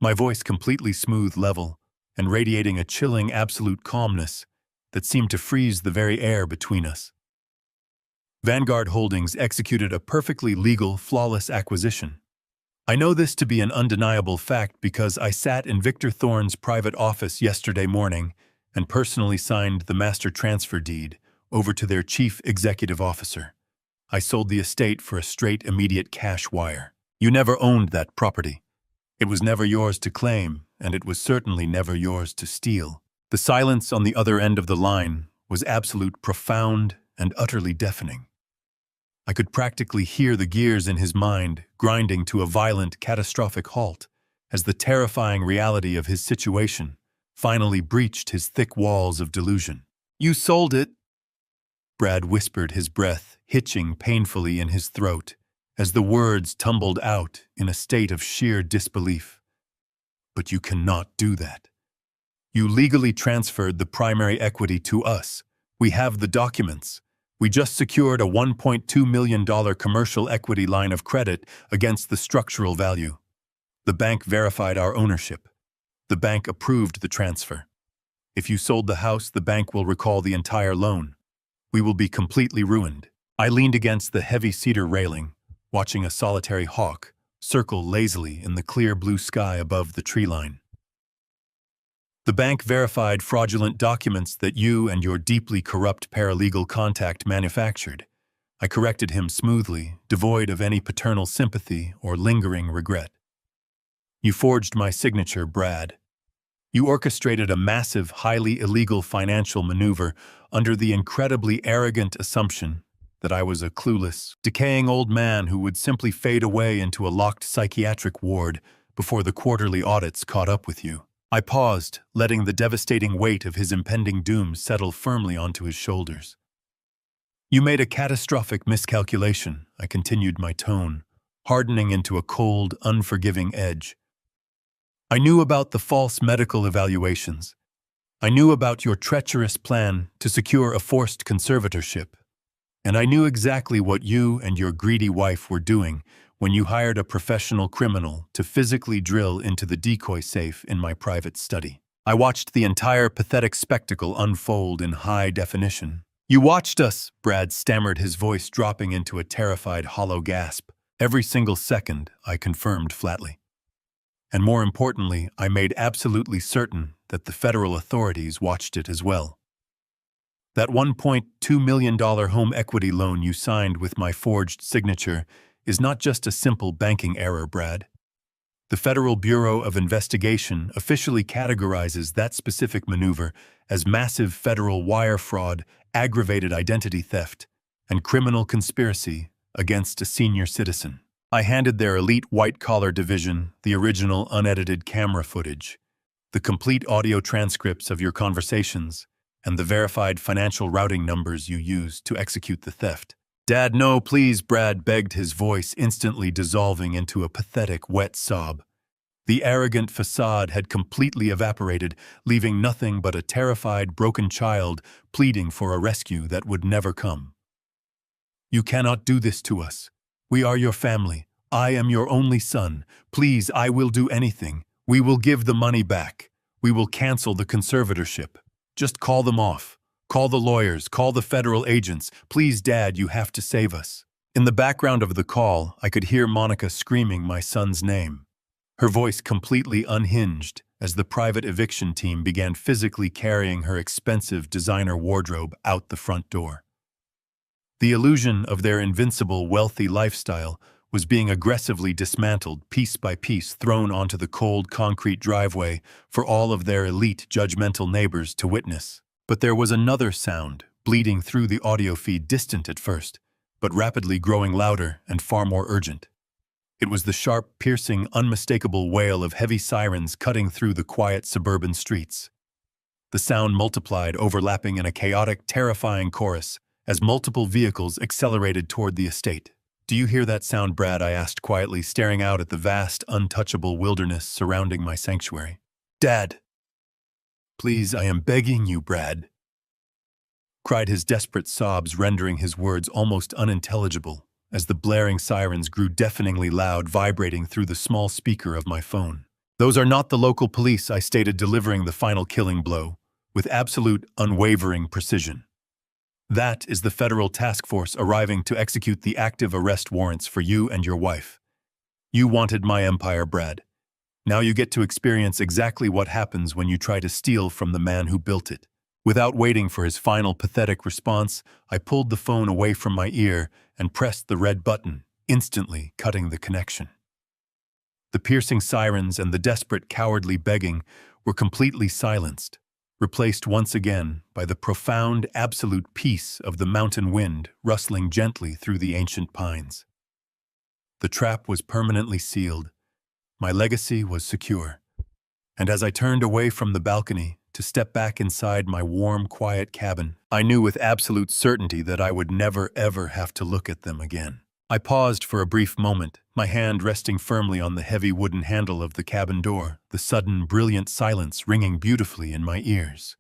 my voice completely smooth, level, and radiating a chilling absolute calmness that seemed to freeze the very air between us. Vanguard Holdings executed a perfectly legal, flawless acquisition. I know this to be an undeniable fact because I sat in Victor Thorne's private office yesterday morning and personally signed the master transfer deed over to their chief executive officer. I sold the estate for a straight, immediate cash wire. You never owned that property. It was never yours to claim, and it was certainly never yours to steal. The silence on the other end of the line was absolute, profound, and utterly deafening. I could practically hear the gears in his mind grinding to a violent, catastrophic halt as the terrifying reality of his situation finally breached his thick walls of delusion. "You sold it," Brad whispered, his breath hitching painfully in his throat as the words tumbled out in a state of sheer disbelief. "But you cannot do that. You legally transferred the primary equity to us. We have the documents. We just secured a $1.2 million commercial equity line of credit against the structural value. The bank verified our ownership. The bank approved the transfer. If you sold the house, the bank will recall the entire loan. We will be completely ruined." I leaned against the heavy cedar railing, watching a solitary hawk circle lazily in the clear blue sky above the tree line. "The bank verified fraudulent documents that you and your deeply corrupt paralegal contact manufactured." I corrected him smoothly, devoid of any paternal sympathy or lingering regret. "You forged my signature, Brad. You orchestrated a massive, highly illegal financial maneuver under the incredibly arrogant assumption that I was a clueless, decaying old man who would simply fade away into a locked psychiatric ward before the quarterly audits caught up with you." I paused, letting the devastating weight of his impending doom settle firmly onto his shoulders. "You made a catastrophic miscalculation," I continued, my tone hardening into a cold, unforgiving edge. "I knew about the false medical evaluations. I knew about your treacherous plan to secure a forced conservatorship. And I knew exactly what you and your greedy wife were doing when you hired a professional criminal to physically drill into the decoy safe in my private study. I watched the entire pathetic spectacle unfold in high definition. "You watched us," Brad stammered, his voice dropping into a terrified, hollow gasp. "Every single second," I confirmed flatly. "And more importantly, I made absolutely certain that the federal authorities watched it as well. That $1.2 million home equity loan you signed with my forged signature is not just a simple banking error, Brad. The Federal Bureau of Investigation officially categorizes that specific maneuver as massive federal wire fraud, aggravated identity theft, and criminal conspiracy against a senior citizen." I handed their elite white-collar division the original unedited camera footage, the complete audio transcripts of your conversations, and the verified financial routing numbers you used to execute the theft. "Dad, no, please," Brad begged, his voice instantly dissolving into a pathetic, wet sob. The arrogant facade had completely evaporated, leaving nothing but a terrified, broken child pleading for a rescue that would never come. "You cannot do this to us. We are your family. I am your only son. Please, I will do anything. We will give the money back. We will cancel the conservatorship. Just call them off. Call the lawyers. Call the federal agents. Please, Dad, you have to save us." In the background of the call, I could hear Monica screaming my son's name, her voice completely unhinged as the private eviction team began physically carrying her expensive designer wardrobe out the front door. The illusion of their invincible, wealthy lifestyle was being aggressively dismantled, piece by piece, thrown onto the cold concrete driveway for all of their elite, judgmental neighbors to witness. But there was another sound, bleeding through the audio feed, distant at first, but rapidly growing louder and far more urgent. It was the sharp, piercing, unmistakable wail of heavy sirens cutting through the quiet suburban streets. The sound multiplied, overlapping in a chaotic, terrifying chorus as multiple vehicles accelerated toward the estate. "Do you hear that sound, Brad?" I asked quietly, staring out at the vast, untouchable wilderness surrounding my sanctuary. "Dad! Please, I am begging you, Brad!" cried, his desperate sobs rendering his words almost unintelligible as the blaring sirens grew deafeningly loud, vibrating through the small speaker of my phone. "Those are not the local police," I stated, delivering the final killing blow with absolute, unwavering precision. "That is the federal task force arriving to execute the active arrest warrants for you and your wife. You wanted my empire, Brad. Now you get to experience exactly what happens when you try to steal from the man who built it. Without waiting for his final pathetic response, I pulled the phone away from my ear and pressed the red button, instantly cutting the connection. The piercing sirens and the desperate, cowardly begging were completely silenced, replaced once again by the profound, absolute peace of the mountain wind rustling gently through the ancient pines. The trap was permanently sealed. My legacy was secure. And as I turned away from the balcony to step back inside my warm, quiet cabin, I knew with absolute certainty that I would never, ever have to look at them again. I paused for a brief moment, my hand resting firmly on the heavy wooden handle of the cabin door, the sudden, brilliant silence ringing beautifully in my ears.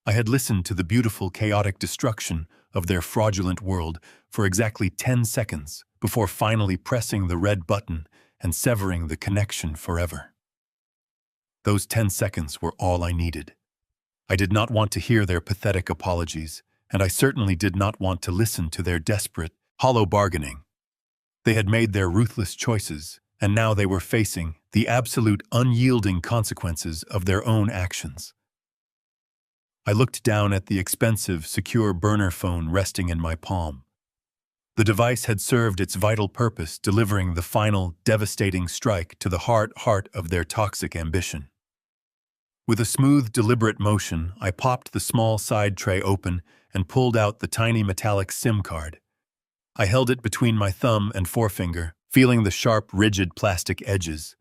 I had listened to the beautiful, chaotic destruction of their fraudulent world for exactly 10 seconds before finally pressing the red button and severing the connection forever. Those 10 seconds were all I needed. I did not want to hear their pathetic apologies, and I certainly did not want to listen to their desperate, hollow bargaining. They had made their ruthless choices, and now they were facing the absolute unyielding consequences of their own actions. I looked down at the expensive, secure burner phone resting in my palm. The device had served its vital purpose, delivering the final, devastating strike to the heart of their toxic ambition. With a smooth, deliberate motion, I popped the small side tray open and pulled out the tiny metallic SIM card. I held it between my thumb and forefinger, feeling the sharp, rigid plastic edges.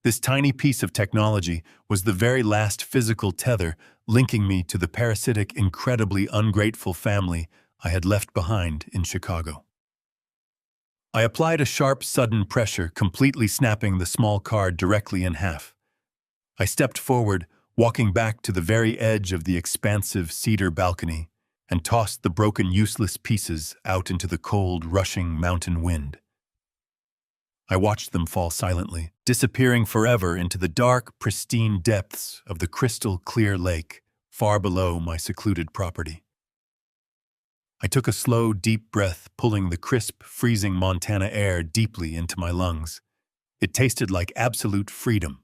This tiny piece of technology was the very last physical tether linking me to the parasitic, incredibly ungrateful family I had left behind in Chicago. I applied a sharp, sudden pressure, completely snapping the small card directly in half. I stepped forward, walking back to the very edge of the expansive cedar balcony, and tossed the broken, useless pieces out into the cold, rushing mountain wind. I watched them fall silently, disappearing forever into the dark, pristine depths of the crystal-clear lake far below my secluded property. I took a slow, deep breath, pulling the crisp, freezing Montana air deeply into my lungs. It tasted like absolute freedom.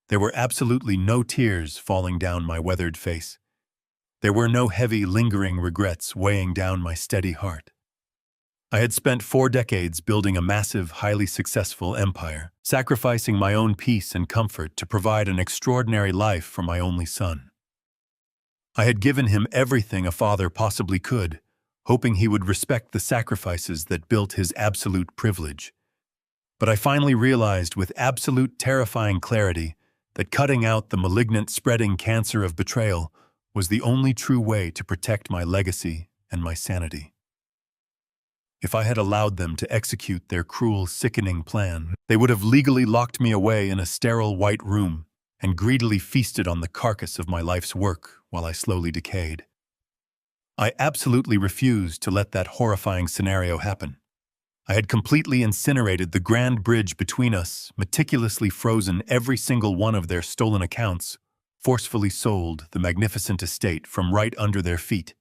There were absolutely no tears falling down my weathered face. There were no heavy, lingering regrets weighing down my steady heart. I had spent 4 decades building a massive, highly successful empire, sacrificing my own peace and comfort to provide an extraordinary life for my only son. I had given him everything a father possibly could, hoping he would respect the sacrifices that built his absolute privilege. But I finally realized with absolute terrifying clarity that cutting out the malignant, spreading cancer of betrayal was the only true way to protect my legacy and my sanity. If I had allowed them to execute their cruel, sickening plan, they would have legally locked me away in a sterile white room and greedily feasted on the carcass of my life's work while I slowly decayed. I absolutely refused to let that horrifying scenario happen. I had completely incinerated the grand bridge between us, meticulously frozen every single one of their stolen accounts, forcefully sold the magnificent estate from right under their feet,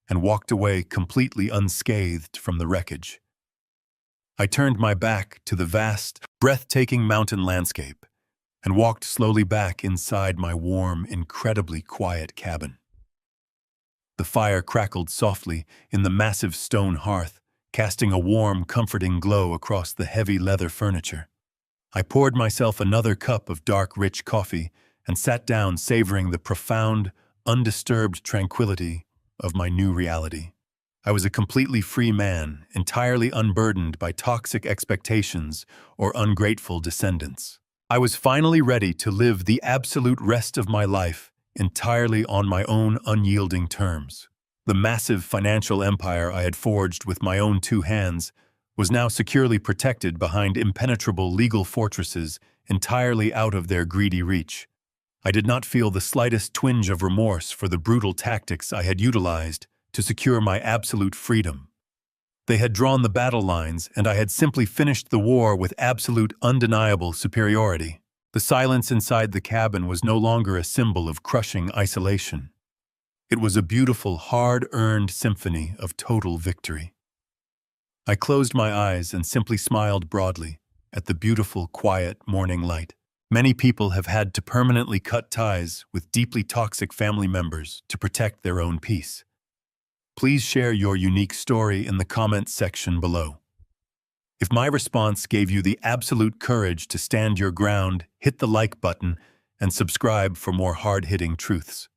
and walked away completely unscathed from the wreckage. I turned my back to the vast, breathtaking mountain landscape and walked slowly back inside my warm, incredibly quiet cabin. The fire crackled softly in the massive stone hearth, casting a warm, comforting glow across the heavy leather furniture. I poured myself another cup of dark, rich coffee and sat down, savoring the profound, undisturbed tranquility of my new reality. I was a completely free man, entirely unburdened by toxic expectations or ungrateful descendants. I was finally ready to live the absolute rest of my life entirely on my own unyielding terms. The massive financial empire I had forged with my own 2 hands was now securely protected behind impenetrable legal fortresses entirely out of their greedy reach. I did not feel the slightest twinge of remorse for the brutal tactics I had utilized to secure my absolute freedom. They had drawn the battle lines, and I had simply finished the war with absolute, undeniable superiority. The silence inside the cabin was no longer a symbol of crushing isolation. It was a beautiful, hard-earned symphony of total victory. I closed my eyes and simply smiled broadly at the beautiful, quiet morning light. Many people have had to permanently cut ties with deeply toxic family members to protect their own peace. Please share your unique story in the comments section below. If my response gave you the absolute courage to stand your ground, hit the like button and subscribe for more hard-hitting truths.